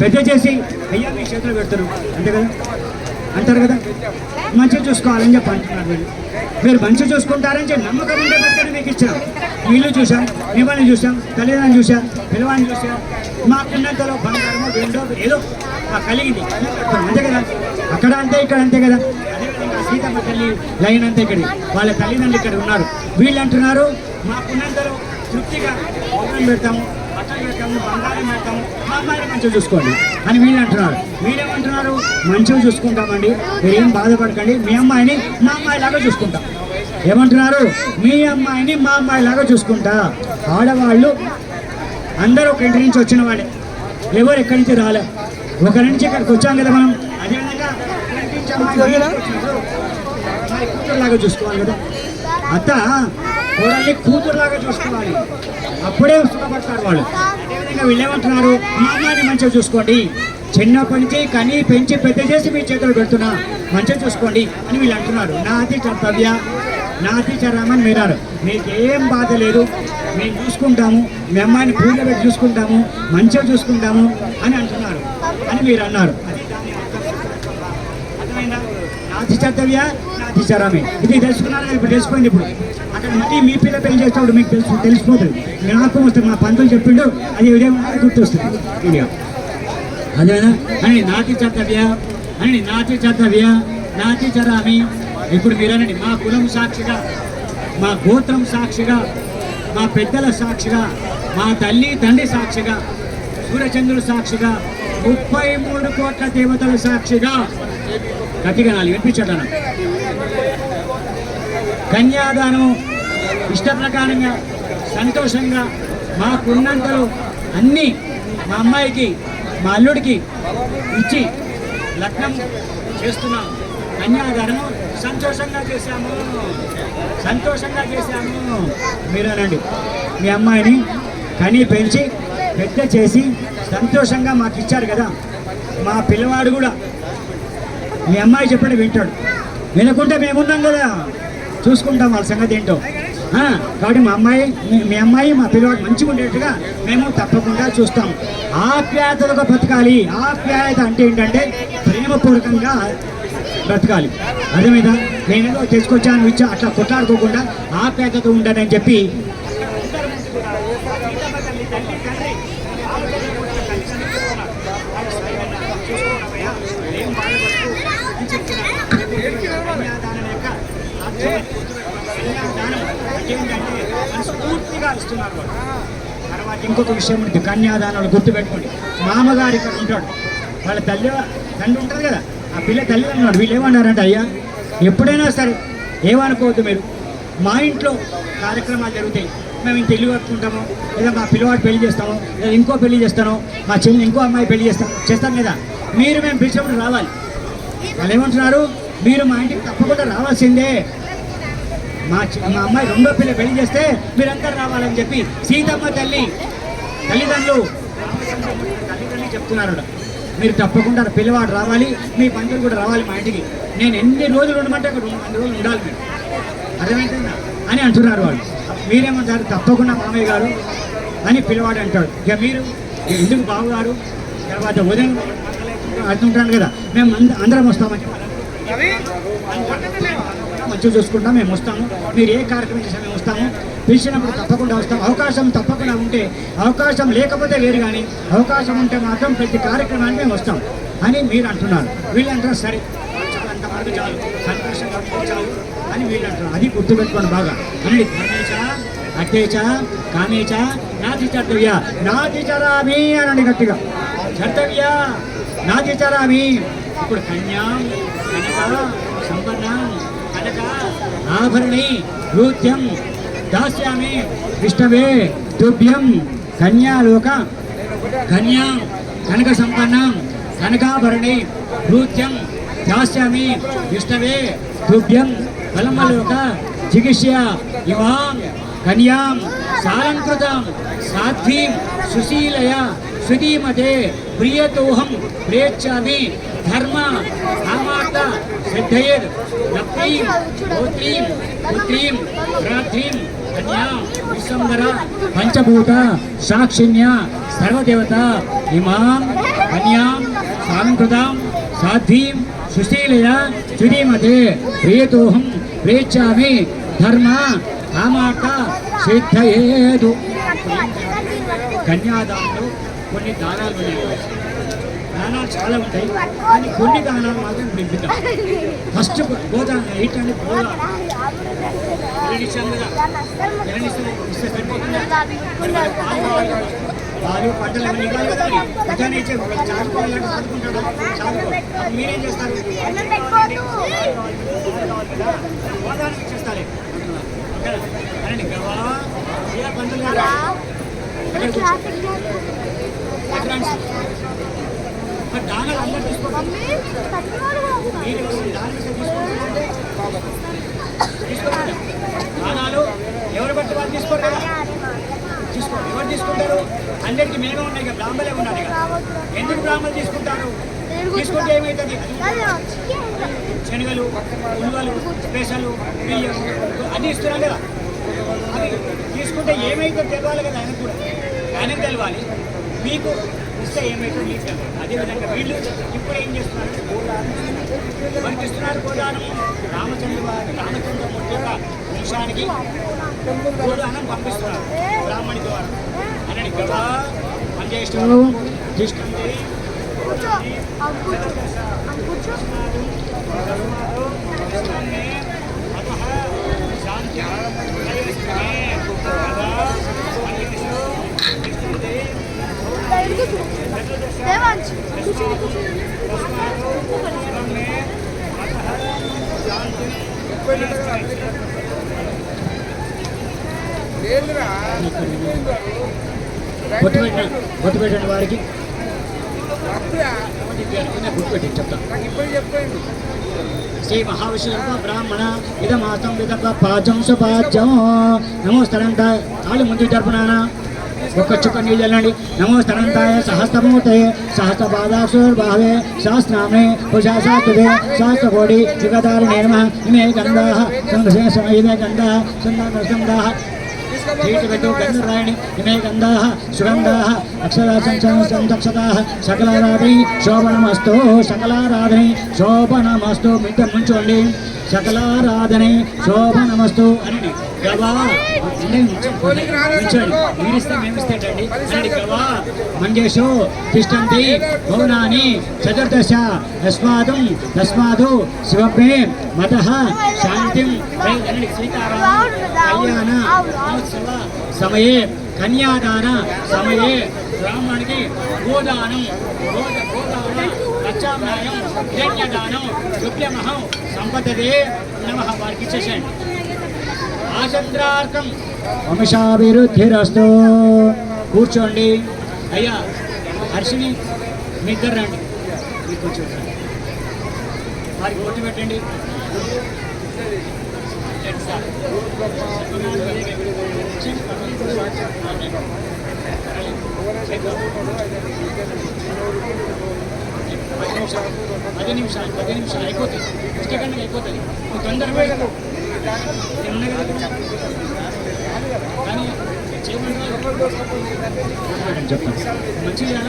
పెద్ద చేసి అయ్యా మీ చేతులు పెడతారు అంతే కదా, అంటారు కదా. మంచిగా చూసుకోవాలని చెప్పి అంటున్నారు వీళ్ళు. మీరు మంచిగా చూసుకుంటారని చెప్పి నమ్మకం ఉంటే బట్టి మీకు ఇచ్చాం. వీళ్ళు చూసాం, మిమ్మల్ని చూసాం, తల్లిదండ్రులను చూసాం, పిల్లవాడిని చూసాం. మాకున్నంతలో బంగారమో వెండో ఏదో కలిగింది అంతే కదా. అక్కడ అంతే, ఇక్కడ అంతే కదా. అదేవిధంగా సీతమ్మ తల్లి లైన్ అంతే ఇక్కడ, వాళ్ళ తల్లిదండ్రులు ఇక్కడ ఉన్నారు. వీళ్ళు అంటున్నారు మాకున్నంతలో తృప్తిగా భోజనం పెడతాము, బట్టలు పెడతాము, బంగారం పెడతాము, మా అమ్మాయిని మంచిగా చూసుకోండి అని వీళ్ళు అంటున్నారు. వీళ్ళేమంటున్నారు? మంచిగా చూసుకుంటామండి, మీరేం బాధపడకండి, మీ అమ్మాయిని మా అమ్మాయి లాగా చూసుకుంటాం. ఏమంటున్నారు? మీ అమ్మాయిని మా అమ్మాయి లాగా చూసుకుంటా. ఆడవాళ్ళు అందరూ ఒక ఇంటి నుంచి వచ్చిన వాళ్ళే, ఎవరు ఎక్కడి నుంచి రాలే. ఒకరి నుంచి ఇక్కడికి వచ్చాం కదా మనం. అదేవిధంగా కూతురులాగా చూసుకోవాలి కదా. అత్త కోడల్ని కూతురులాగా చూసుకోవాలి, అప్పుడే సుఖపడతారు వాళ్ళు. అదేవిధంగా వీళ్ళు ఏమంటున్నారు? మా అమ్మాయిని మంచిగా చూసుకోండి, చిన్నప్పటి నుంచి కని పెంచి పెద్ద చేసి మీ చేతులు పెడుతున్నా, మంచిగా చూసుకోండి అని వీళ్ళు అంటున్నారు. నాతి కర్తవ్య నాతి చరామని మీరారు. మీకేం బాధ లేదు, మేము చూసుకుంటాము, మీ అమ్మాయిని పూజలు పెట్టి చూసుకుంటాము, మంచిగా చూసుకుంటాము అని అంటున్నారు అని మీరు అన్నారు. అది దాని అర్థమైందా? నాతి కర్తవ్య నాతి చరామి ఇది తెలుసుకున్నారా? ఇప్పుడు తెలిసిపోయింది. ఇప్పుడు అక్కడ మళ్ళీ మీ పిల్ల పెళ్లి చేసేవాడు మీకు తెలిసిపోతుంది. నాకు వస్తుంది, మా పంతులు చెప్పిండు, అది ఇదే గుర్తొస్తుంది ఇదిగా. అదేనా అని నాతి కర్తవ్య అని నాతి కర్తవ్య నాతి చరామి. ఇప్పుడు మీరనండి, మా కులం సాక్షిగా, మా గోత్రం సాక్షిగా, మా పెద్దల సాక్షిగా, మా తల్లి తండ్రి సాక్షిగా, సూర్యచంద్రుడు సాక్షిగా, 33 కోట్ల దేవతల సాక్షిగా గట్టిగా నాలుగు వినిపించడం. కన్యాదానం ఇష్ట ప్రకారంగా సంతోషంగా మాకున్నంతలో అన్నీ మా అమ్మాయికి మా అల్లుడికి ఇచ్చి లగ్నం చేస్తున్నాం. కన్యాదానము సంతోషంగా చేశాము, సంతోషంగా చేశాము. మీరేనండి మీ అమ్మాయిని కని పెంచి పెద్ద చేసి సంతోషంగా మాకు ఇచ్చారు కదా. మా పిల్లవాడు కూడా మీ అమ్మాయి చెప్పండి వింటాడు, వినకుంటే మేమున్నాం కదా, చూసుకుంటాం వాళ్ళ సంగతి ఏంటో. కాబట్టి మీ అమ్మాయి మా పిల్లవాడు మంచిగా ఉండేట్టుగా మేము తప్పకుండా చూస్తాం. ఆప్యాయతలుగా బ్రతకాలి. ఆప్యాయత అంటే ఏంటంటే ప్రేమపూర్వకంగా బ్రతకాలి. అర్థమైందా? నేనేదో తెచ్చుకొచ్చాను ఇచ్చా అట్లా కొట్లాడుకోకుండా ఆప్యాయతతో ఉండాలని చెప్పి ఏం బాధపడుతూ కన్యాదానం అంటే ఏంటంటే మనస్ఫూర్తిగా ఇస్తున్నారు వాళ్ళు. తర్వాత ఇంకొక విషయం ఉంది, కన్యాదానాలు గుర్తుపెట్టుకోండి. మామగారు ఇక్కడ ఉంటాడు, వాళ్ళ తండ్రి ఉంటుంది కదా, ఆ పిల్ల తల్లి అన్నాడు. వీళ్ళు ఏమన్నారంటే, అయ్యా ఎప్పుడైనా సరే ఏమనుకోవద్దు మీరు, మా ఇంట్లో కార్యక్రమాలు జరుగుతాయి, మేము ఇంత ఇల్లు కట్టుకుంటాము, లేదా మా పిల్లవాడు పెళ్లి చేస్తాము, లేదా ఇంకో పెళ్లి చేస్తాను, మా చెల్లి ఇంకో అమ్మాయి పెళ్లి చేస్తాం కదా, మీరు మేము పిలిచినప్పుడు రావాలి. వాళ్ళు ఏమంటున్నారు, మీరు మా ఇంటికి తప్పకుండా రావాల్సిందే, మా అమ్మాయి రెండో పిల్ల పెళ్లి చేస్తే మీరంతా రావాలని చెప్పి సీతమ్మ తల్లిదండ్రులు చెప్తున్నారు. మీరు తప్పకుండా పిల్లవాడు రావాలి, మీ బంధువులు కూడా రావాలి మా ఇంటికి, నేను ఎన్ని రోజులు ఉండమంటే ఒక 2 రోజులు ఉండాలి మీరు, అర్థమవుతుందా అని అంటున్నారు వాళ్ళు. మీరేమంటారు, తప్పకుండా మామయ్య గారు అని పిల్లవాడు అంటాడు. ఇక మీరు ఎందుకు బావగారు, తర్వాత ఉదయం అంటుంటాను కదా, మేము అందరం వస్తామని మంచిగా చూసుకుంటాం, మేము వస్తాము, మీరు ఏ కార్యక్రమం చేసినా మేము వస్తాము, పిలిచినప్పుడు తప్పకుండా వస్తాం, అవకాశం తప్పకుండా ఉంటే, అవకాశం లేకపోతే వేరు, కానీ అవకాశం ఉంటే మాత్రం ప్రతి కార్యక్రమానికి మేము వస్తాం అని మీరు అంటున్నారు. వీళ్ళు అంటారు, సరే అంతవరకు చాలు, సంతోషంగా చాలు అని వీళ్ళు అంటారు. అది గుర్తుపెట్టుకోండి బాగా. అని ధర్మేచ అట్టేచ కామేచ నాది చర్తవ్య నాది చరామి అనండి గట్టిగా, చర్తవ్య నాది చరామి. ఇప్పుడు కన్యాం కనక సంపన్నం కనక ఆభరణి రూత్యం దాస్యామి విష్ణవే తుభ్యం కన్యాలోక కన్యాం కనక సంపన్నం కనకాభరణి రూత్యం దాస్యామి విష్ణవే తుభ్యం బలమలోక జిగిష్య ఇవాం కన్యాం సాలంకృతం సాధ్వీం సుశీలయ సుధీమతే ప్రియతోహం ప్రేచ్ఛామి ధర్మ కామార్థ శ్రద్ధయేద్ లక్ష్మీం గోత్రీం పుత్రీం రాత్రీం కన్యాం విశ్వంబర పంచభూత సాక్షిణ్య సర్వదేవత ఇమాం కన్యాం సాలంకృతాం సాధ్వీం సుశీలయ సుధీమతే ప్రియతోహం ప్రేచ్ఛామి ధర్మ కామార్థ సిద్ధయేదు. కన్యాదానంలో కొన్ని దానాలు ఉన్నాయి, దానాలు చాలా ఉంటాయి, కానీ కొన్ని దానాలు మాత్రం నింపుతాం. ఫస్ట్ గోదానం ఏంటంటే గోదానం పాలు పంటలు ఏమైనా ఇవ్వాలి కదా, ఎట్లనే ఇచ్చే చదువుకోవాలంటే చదువుకుంటాడు, చదువుకో మీరేం చేస్తారు, గోదానం ఇచ్చేస్తారు. అనండి గవా ఏ పంటలు దానాలు అందరూ తీసుకోవాలి, దానాలు ఎవరు బట్టి వాళ్ళు తీసుకోరు కదా, తీసుకోండి. ఎవరు తీసుకుంటారు, అందరికీ మేమే ఉన్నాయి కదా, బ్రాహ్మలే ఉండాలి కదా. ఎందుకు బ్రాహ్మలు తీసుకుంటారు, తీసుకుంటే ఏమవుతుంది, శనగలు ఉలువలు పెసలు బియ్యం అన్నీ ఇస్తున్నాం కదా, అవి తీసుకుంటే ఏమైతే తెలవాలి కదా, ఆయనకు కూడా ఆయనకు తెలవాలి, మీకు ఇస్తే ఏమైతే మీకు తెలవాలి. అదేవిధంగా వీళ్ళు ఇప్పుడు ఏం చేస్తున్నారు, ఎవరికి ఇస్తున్నారు గోదానము, రామచంద్రమూర్తి యొక్క వంశానికి గోదానం పంపిస్తున్నారు బ్రాహ్మణి ద్వారా. అని గవా మంజేష్ఠు తీసుకుంటే గుర్తుపెట్టండి వారికి గుర్తుపెట్టి చెప్తాను. శ్రీ మహావిష్ణు బ్రాహ్మణ ఇదమాసం విదర్భ పాచం సుపాచ్యం. నమోస్తరంత కాళ్ళు ముందుకు జరుపునానా, ఒక్క చుక్క నీళ్ళు వెళ్ళండి. నమోస్తరంతాయ సహస్రమూర్తయే సహస్రపాదాక్షుర్భావే సహస్రనామే పుషాశాస్తుతే సహస్రకోటి యుగధారిణే నమః. ఇమే గంధాః ఇమే గంధాః సుందరస్కంధాః कीटवतो गन्धरायणि इमे गन्धाः सुगन्धाः अक्षरासंक्षताः सकलाराधि शोभनमस्तु सकलाराधि शोभनमस्तु मित्र मुंचोंडि सकलाराधने शोभनमस्तु అని గవా మీరిస్తే మేమిస్తేటండి అని గవా మంజేషు తిష్టంతి భవనాని చతుర్దశ తస్మాదు శివభ్రే మతః శాంతి శాంతిం సీతారామ కళ్యాణ మహోత్సవ సమయే కన్యాదాన సమయే బ్రాహ్మణుడికి గోదానం గోదాన ప్రత్యామ్నాయం హిరణ్యదానం శుభ్యమహం సంపదదే నమః వారికి ఇచ్చేసేయండి. ఆచంద్రార్థం వంశాభివృద్ధిరస్తు. కూర్చోండి. అయ్యా హర్షిని మీ ఇద్దరు రండి. మీరు కూర్చోండి. వారికి కొట్టి పెట్టండి. పది నిమిషాలు అయిపోతుంది. పుస్తకాన్ని అయిపోతుంది. తొందరగా కానీ చెప్తాను మంచిగా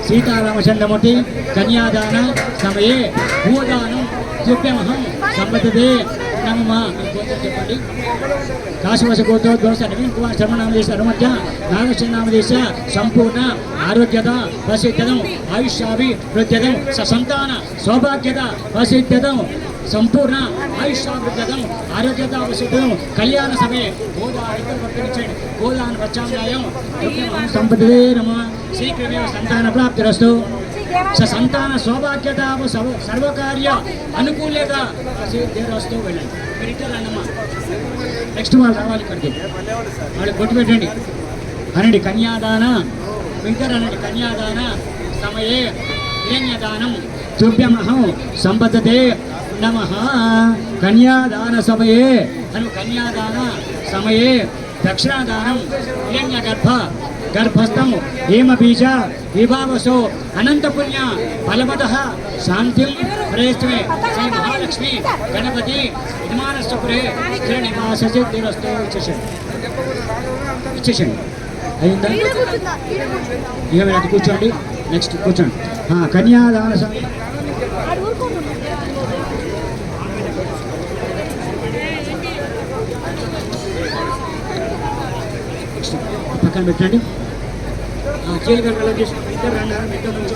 సీతారామచంద్రమూర్తి కన్యాదాన సమయే భూదానం దివ్యమహం సంపదదే నమః. చెప్పండి. కాశీవశ గోత్రోద్భవ నవీన్ కుమార్ శర్మనామదేశ అనుమత్య నాగశ్రీనామదేశ సంపూర్ణ ఆరోగ్యత ప్రసిద్ధం ఆయుష్యాభివృద్ధ్యతం సంతాన సౌభాగ్యత ప్రసిద్ధం సంపూర్ణ ఆయుష్యాభివృద్ధ్యతం ఆరోగ్యత ప్రసిద్ధం కళ్యాణ సమయ గోదావరి గోదాన ప్రత్యామ్నాయం సంపదదే నమః. శీఘ్రమేవ సంతాన ప్రాప్తిరస్తు. సంతాన సౌభాగ్యత సర్వకార్య అనుకూల్యత ప్రసిద్ధిరస్తు. వెళ్ళండి. మీరు ఇట్టారన్నమ్మా. నెక్స్ట్ వాళ్ళు రావాలి ఇక్కడికి. వాళ్ళకి కొట్టు పెట్టండి. అనండి కన్యాదాన వింటర్ అనండి. కన్యాదాన సమయే హిరణ్యదానం తుభ్యమహం సంపదతే నమః. కన్యాదాన సమయే అను కన్యాదాన సమయే దక్షిణాదానం హిరణ్యగర్భ గర్భస్థం హేమబీజ విభావసో అనంతపుణ్య ఫలవదః శాంతిం ప్రయత్నే శ్రీ మహాలక్ష్మి గణపతి యజమానస్వపురే స్థిర నివాస సిద్ధిరస్తు. ఇచ్చేసండి. అయిందా? ఇక మీరు అది కూర్చోండి. నెక్స్ట్ కూర్చోండి. కన్యాదాన సమయం పక్కన పెట్టండి. చీలిక కలర్ చేసుకుంటే ఇద్దరు రండి. ఇద్దరు నుంచి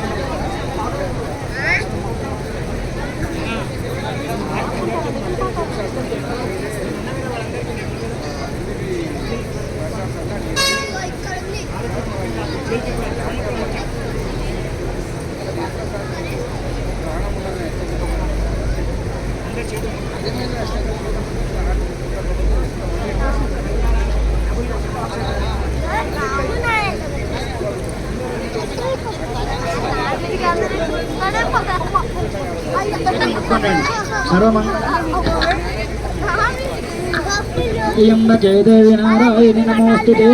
త్ర్యంబకే దేవి నారాయణి నమోస్తుతే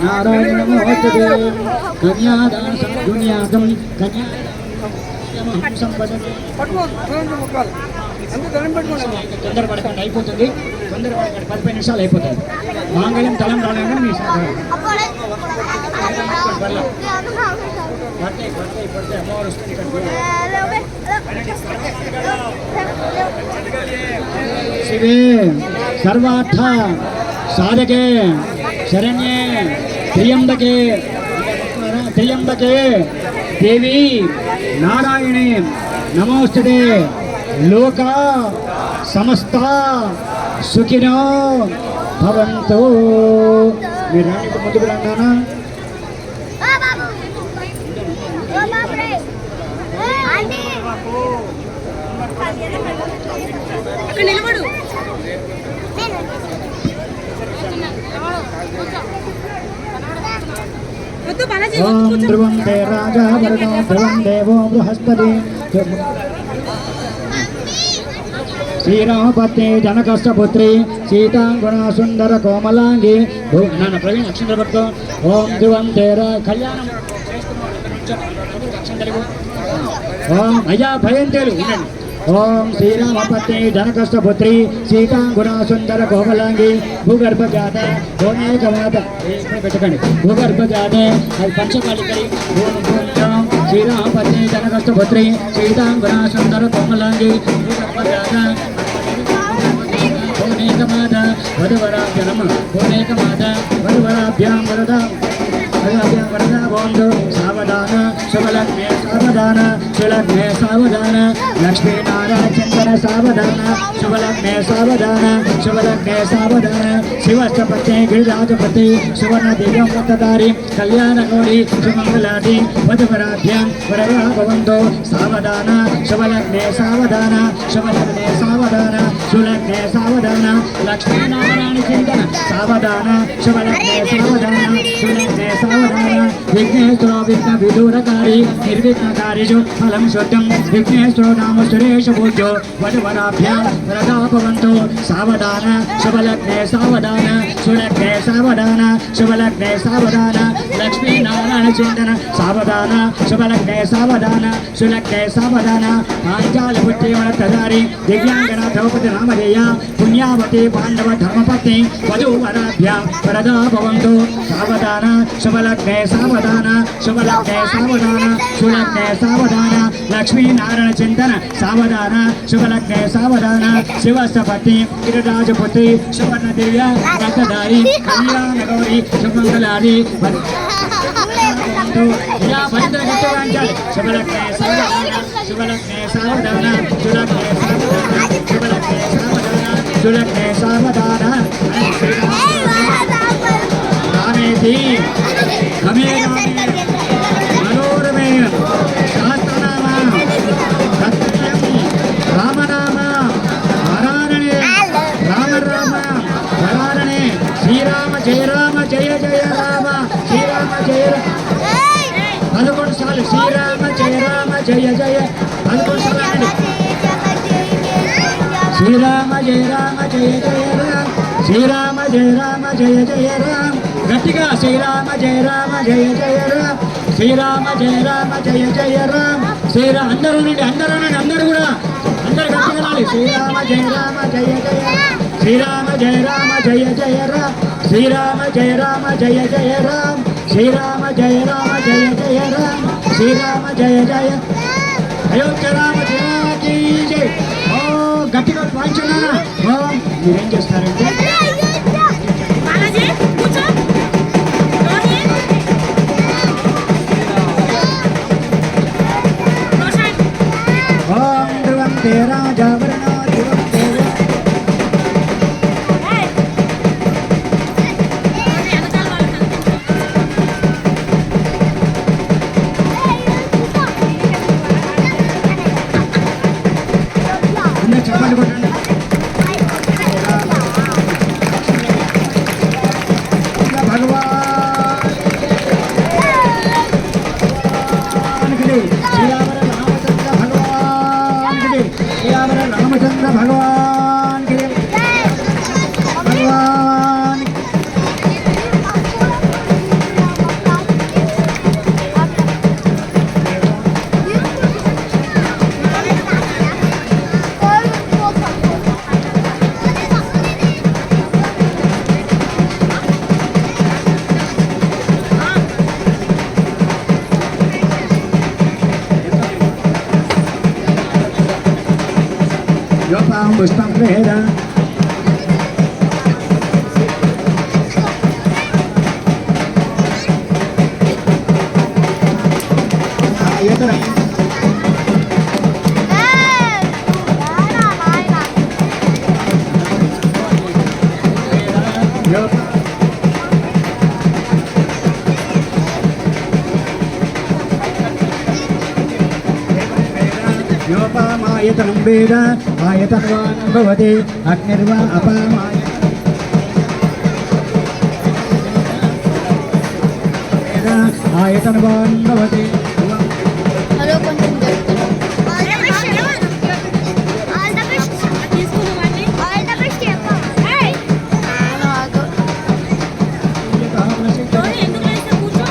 నారాయణి నమోస్తుతే. కన్యాదాన సంధ్యాతం కన్యాదానం సంపదతే. తొందరపడకండి. అయిపోతుంది. తొందరపడకండి. 15 నిమిషాలు అయిపోతుంది. మాంగళ్యం తలం రాలేమో మీ పడితే అమ్మవారు వస్తుంది. శివే సర్వార్థ సాధకే శరణ్యే త్ర్యంబకే దేవి నారాయణి నమోస్తుతే. లోక సమస్త సుఖినో భవంతు. మీరు రానికి ముందుకు రండానా? నిలబడు. ఓం ధ్రువం దే రాజా వరుణో ధ్రువం దేవో బృహస్పతి శ్రీరామపత్ని జనకష్టపుత్రి సీతాంగుణ సుందర కోమలాంగి. నన్ను ప్రవీణ్ అక్షంతలు పట్టుకో. ఓం ధ్రువం దే కళ్యాణం ఓం అయ్యా భయంతేలు వినండి. ఓం శ్రీరామపత్ని జనకష్టపుత్రి సీతాంగుణ సుందర కోమలాంగి భూగర్భజాత భువనేకమాత. పెట్టకండి. భూగర్భజాతే అది పంచకాళికై. శ్రీరామపత్ని జనకష్టపుత్రి సీతాంగుణ సుందర కోమలాంగి భూగర్భజాత భువనేకమాత వధువరాభ్య నమ. భువనేకమాత వధువరాభ్యాం వరద వరదా బోందు సావధాన శుభలగ్నే సావధాన సులగ్నే సావధాన లక్ష్మీనారాయణ చందన సావధాన శుభలగ్నే సావధాన శుభలగ్నే సావధాన శివస్థపతే గిరిరాజపతి సువర్ణ దివ్యం పట్టదారి కళ్యాణ గౌరీ సుమంగళాది వధువరాభ్యాం వరదా భవంతో సావధాన శుభలగ్నే సావధాన శుభలగ్నే సావధాన సులగ్నే సావధాన లక్ష్మీనారాయణ చింతన సావధాన శుభలగ్నే సావధాన సులగ్నే సావధాన విఘ్నేశ్వర విఘ్న విదూరకారి నిర్విఘ్నకారిషు ఫలం శుద్ధం విఘ్నేశ్వర నామ సురేష పూజ్యో వధువరాభ్యాం వరదా భవంతో సావధాన శుభలగ్నే సావధాన సులగ్నే సావధాన శుభలగ్నే సావధాన లక్ష్మీనారాయణ చింతన సావధాన శుభలగ్నే సావధాన సులగ్నే సావధాన పాంచాల పుత్రి వరదారి దివ్యాంగన ద్రౌపది రామదేయ పుణ్యావతి పాండవ ధర్మపత్ని వధూవరాభ్యాం వరదా భవంతో సావధాన శుభలగ్నే సావధాన శుభలగ్నే సావధాన సులగ్నే సావధాన లక్ష్మీనారాయణ చింతన సావధాన శుభలగ్నే సావధాన శివస్థపతి గిరిరాజపుత్రి సువర్ణ దివ్య రక్తధారి కళ్యాణ గౌరీ సుమంగళాది ఇలా భద్ర గట్టివాంచాలి శుభలగ్నే సావధాన శుభలగ్నే సావధాన సులగ్నే సావధాన శుభలగ్నే సావధాన సులగ్నే సావధాన రామేతి రమే రామే మనోరమే శాస్త్రనామ సత్యం రామనామ వరారణే రామ రామ వరారణే శ్రీరామ జయ రామ జయ జయ రామ శ్రీరామ జయ 11 సార్లు శ్రీరామ జయ రామ జయ జయ 11 సార్లు శ్రీరామ జయ రామ జయ జయ రామ శ్రీరామ జయ రామ జయ జయ రామ గట్టిగా శ్రీరామ జయ రామ జయ జయ రామ శ్రీరామ జయ రామ జయ జయ రామ శ్రీరామ అందరూ కూడా అందరు గట్టిగా శ్రీరామ జయ రామ జయ జయ శ్రీరామ జయ రామ జయ జయ రామ శ్రీరామ జయ రామ జయ జయ రామ శ్రీరామ జయ రామ జయ జయ రామ శ్రీరామ జయ జయ అయోధ్య రామ జయాకి జై ఓ గట్టిగా వాయించనా ఓ మీరేం చేస్తారంటే ఓం ధ్రువం తే రాజా వరుణో ధ్రువం తే చెప్పండి కొట్టండి रामचंद्र भगवान के भगवान Yotam Bustam Veda Ayatara योपामायतनं वेद आयतनवान् भवति अग्निर्वा अपामाय वेद आयतनवान् भवति హలో కొంచెం చెప్తాను ఆల్ ద బెస్ట్ తీసుకున్నామండి ఆల్ ద బెస్ట్ చెప్పా హే ఆగు ఓయ్ ఎందుకు లేసా కూర్చో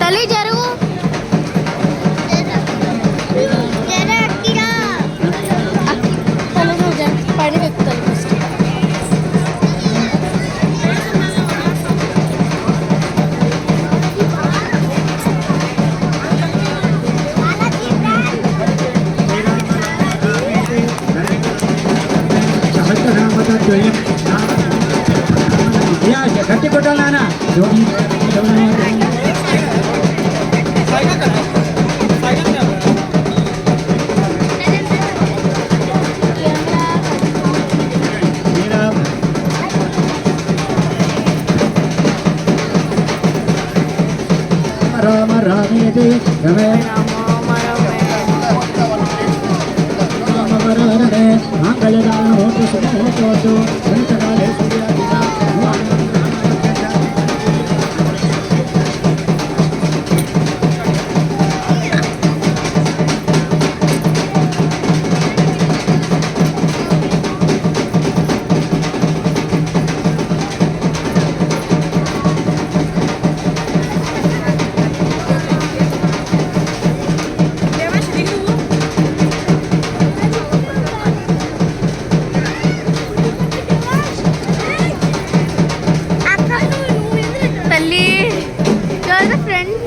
తల్లి జరుగు జరక్కిరా తల్లి పైన ఎక్కుతాను ఫస్ట్ గట్టి కొట్టాలి నాన్న రామ రామేతి రమే మంగళదాన హోతు సుమోతోతు సంతకాలే సూర్యాదిగా తల్లి ఫ్రెండ్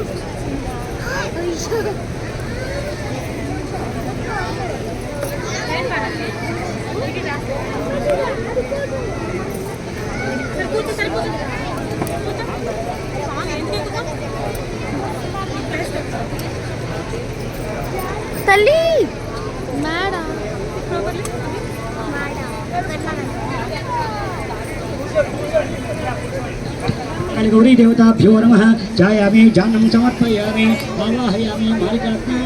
తల్లి మేడం గౌరీ దేవతాభ్యో నమః ఛాయామి జాన్నం సమర్పయామి ఆవాహయామి మాలికాగ్ని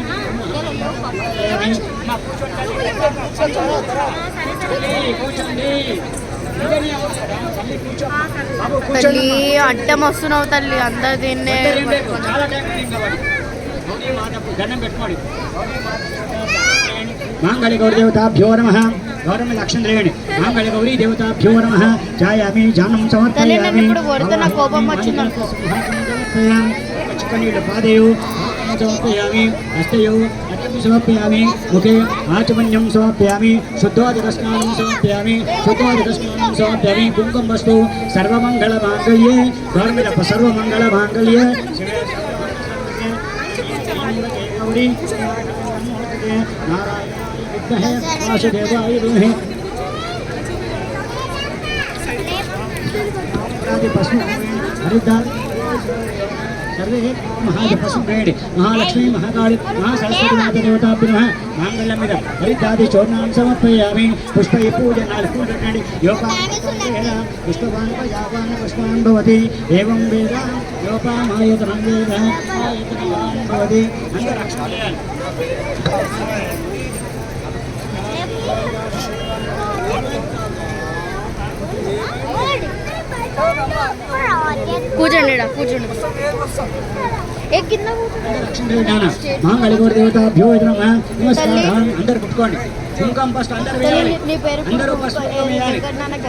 తల్లి అడ్డం వస్తున్నావు తల్లి అందరు దీన్నే చాలా టైం పట్టింది కాబట్టి గౌరీ మాతకు దండం పెట్టుకోండి మాంగళ్య గౌరీ దేవతాభ్యో నమః గౌరమ్మ లక్ష్మణ రేణి మాంగళ్య గౌరీ దేవతాభ్యో నమః ఛాయామి జాన్నం తల్లి నన్ను సమర్పయామి ఇప్పుడు కొడితే నాకు కోపం వచ్చిందనుకో చిక్కనీళ్ళు పాదయు సమర్పయామి హస్తయు అర్ఘ్యం సమర్పయామి ముఖే ఆచమన్యం సమర్పయామి శుద్ధోదకస్నానం సమర్పయామి శుద్ధోదకస్నానం సమర్పయామి కుంకుమ వస్తు సర్వమంగళ మాంగళ్యే గౌరమ్మ సర్వమంగళ మాంగళ్యే గౌరీ నారాయణ విద్మహే వాసుదేవాయ ధీమహి हरिद्वार सर्वे महाजपसुप्रेणि महालक्ष्मी महाकाली महासरस्वती माता देवताभ्यो नमः मांगल्यमिद हरिद्वादि चूर्णां समर्पयामि पुष्पै पूजनानि पूजनानि योपान पुष्पवान् पुष्पान् भवति एवं वेद योपामायतनं वेद आयतनवान् भवति अङ्गरक्षणाय కూర్చోండి కూర్చోండి ఏ కింద మాంగళిగౌరి దేవతాభ్యో నమః నమస్కారం అందరూ పుట్టుకోండి కుంకుమ ఫస్ట్ అందరూ వేయాలి నీ పేరు అందరూ ఫస్ట్ కుంకుమ వేయాలి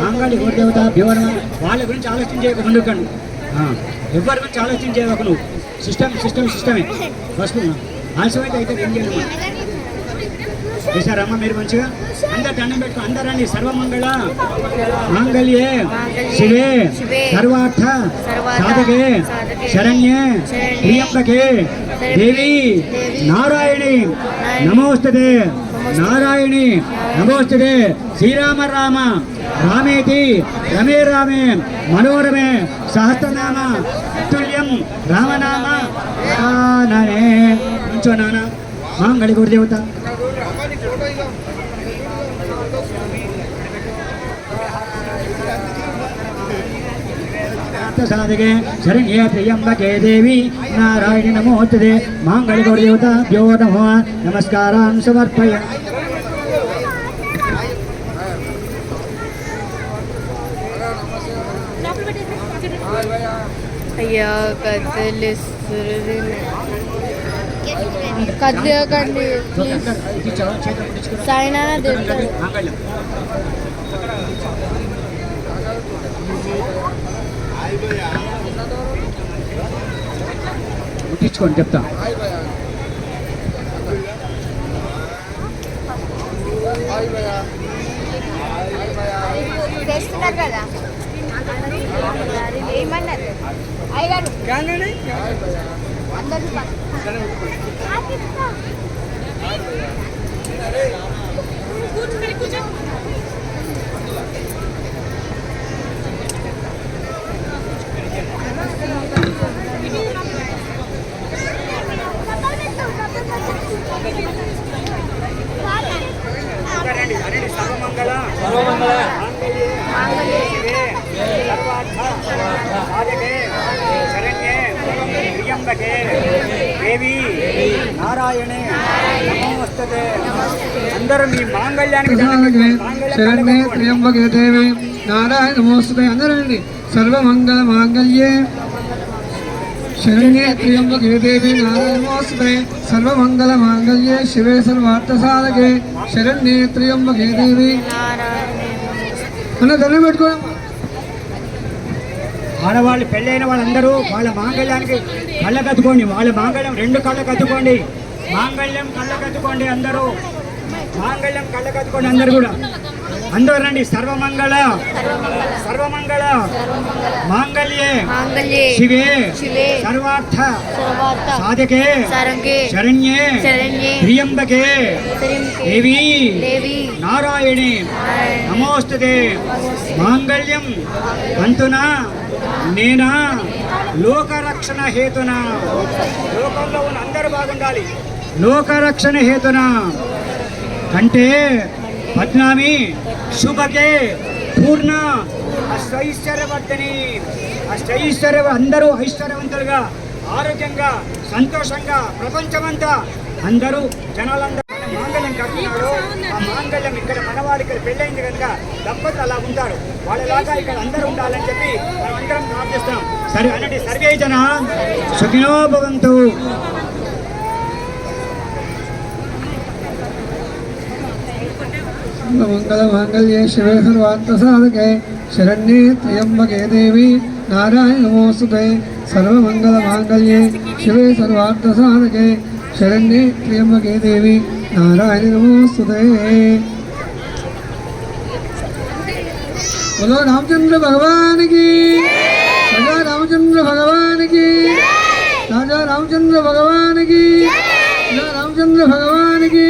మాంగళిగౌరి దేవతాభ్యో నమః వాళ్ళ గురించి ఆలోచన చేయక ముందుకండి ఎవరి గురించి ఆలోచన చేయక నువ్వు సిస్టమే ఫస్ట్ ఆలస్యమైతే అయితే ఏం చేయాలి చేశారమ్మా మీరు మంచిగా అందరు దండం పెట్టుకో అందరండి సర్వమంగళ మాంగళ్యే శివే సర్వార్థ సాధకే శరణ్యే ప్రియంబకే దేవి నారాయణి నమోస్తుతే నారాయణి నమోస్తుతే శ్రీరామ రామ రామేతి రమే రామే మనోరమే సహస్రనామ తుల్యం రామనామ నానే నుంచో నాన్న మాంగళి గురుదేవత साधके शरण्ये त्र्यंबके देवी नारायणि नमोस्तुते मांगल्य गौरी देवताभ्यो नमः नमस्कारान् समर्पय అయ్యా కదలకండి ప్లీజ్ సాయినా తిడతాడు ముట్టించుకోండి చెప్తా చేస్తున్నారు కదా ఏమన్నారు అయ్యారు అందరూ త్ర్యంబకే దేవి నారాయణే నమోస్తుతే. అందరూ మీ మాంగళ్యానికి ప్రసాదకే శరణ్యే త్ర్యంబకే దేవి నారాయణ నమోస్తుతే. అందరండి. సర్వమంగళ మాంగళ్యే శరణ్యే త్ర్యంబకే దేవి నారాయణ నమోస్తుతే. సర్వమంగళ మాంగళ్యే శివే సర్వార్థ సాధకే శరణ్యే త్ర్యంబకే దేవి. అన్న దండం పెట్టుకోవడం. ఆడవాళ్ళు పెళ్ళైన వాళ్ళందరూ వాళ్ళ మాంగళ్యానికి కళ్ళ కత్తుకోండి. వాళ్ళ మాంగళ్యం 2 కళ్ళ కత్తుకోండి. మాంగళ్యం కళ్ళ కత్తుకోండి. అందరూ మాంగళ్యం కళ్ళ కత్తుకోండి. అందరూ కూడా అందరూ రండి. సర్వమంగళ సర్వమంగళ మాంగళ్యే శివే సర్వార్థ సాధకే శరణ్యే త్ర్యంబకే దేవి నారాయణి నమోస్తుతే. మాంగళ్యం తంతునా నేనా లోకరక్షణ హేతునా. లోకంలో ఉన్న అందరూ బాగుండాలి. లోకరక్షణ హేతునా అంటే పద్నామి శుభకే పూర్ణ అష్టైశ్వర్యవర్ధని. అందరూ ఐశ్వర్యవంతులుగా ఆరోగ్యంగా సంతోషంగా ప్రపంచమంతా అందరూ జనాలందరూ మాంగళ్యం కట్టినాడు. ఆ మాంగళ్యం ఇక్కడ మనవాడు ఇక్కడ పెళ్ళైంది కనుక దంపతులు అలా ఉంటారు. వాళ్ళలాగా ఇక్కడ అందరూ ఉండాలని చెప్పి మనం అందరం ప్రార్థిస్తున్నాం. సరే అన్నట్టు సర్వే జన సుఖినో భవంతు. మంగళ మాంగళ్యే శివే సర్వార్థ సాధకే శరణ్యే త్ర్యంబకే దేవి నారాయణ నమోస్తుతే. సర్వమంగళ మాంగళ్యే శివే సర్వార్థ సాధకే శరణ్యే త్ర్యంబకే దేవి నారాయణ నమోస్తుతే. बोलो रामचंद्र भगवान की, राजा रामचंद्र भगवान की, राजा रामचंद्र भगवान की, राजा रामचंद्र भगवान की.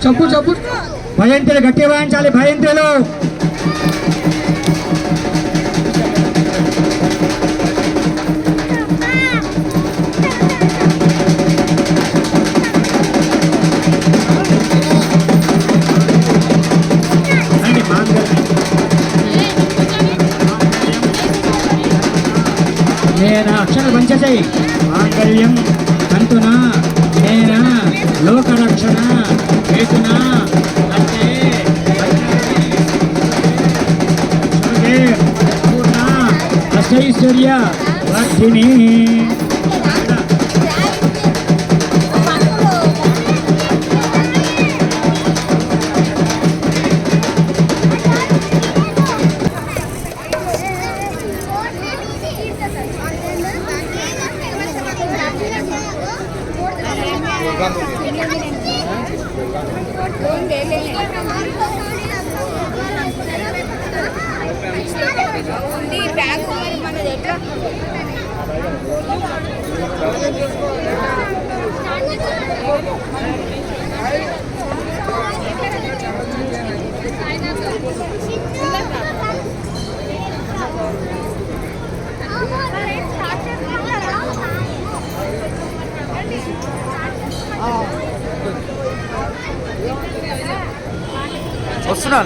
चप्पू चप्पू భయంతులు గట్టి వాయించాలి. భయంతులు నేనా అక్షర పంచసై మాంగళ్యం తంతునా నేనా లోకరక్షణ హేతునా పూర్ణ అష్టైశ్వర్య వర్ధిని. బ్యాగ్ మనది ఎట్లా వస్తున్నా.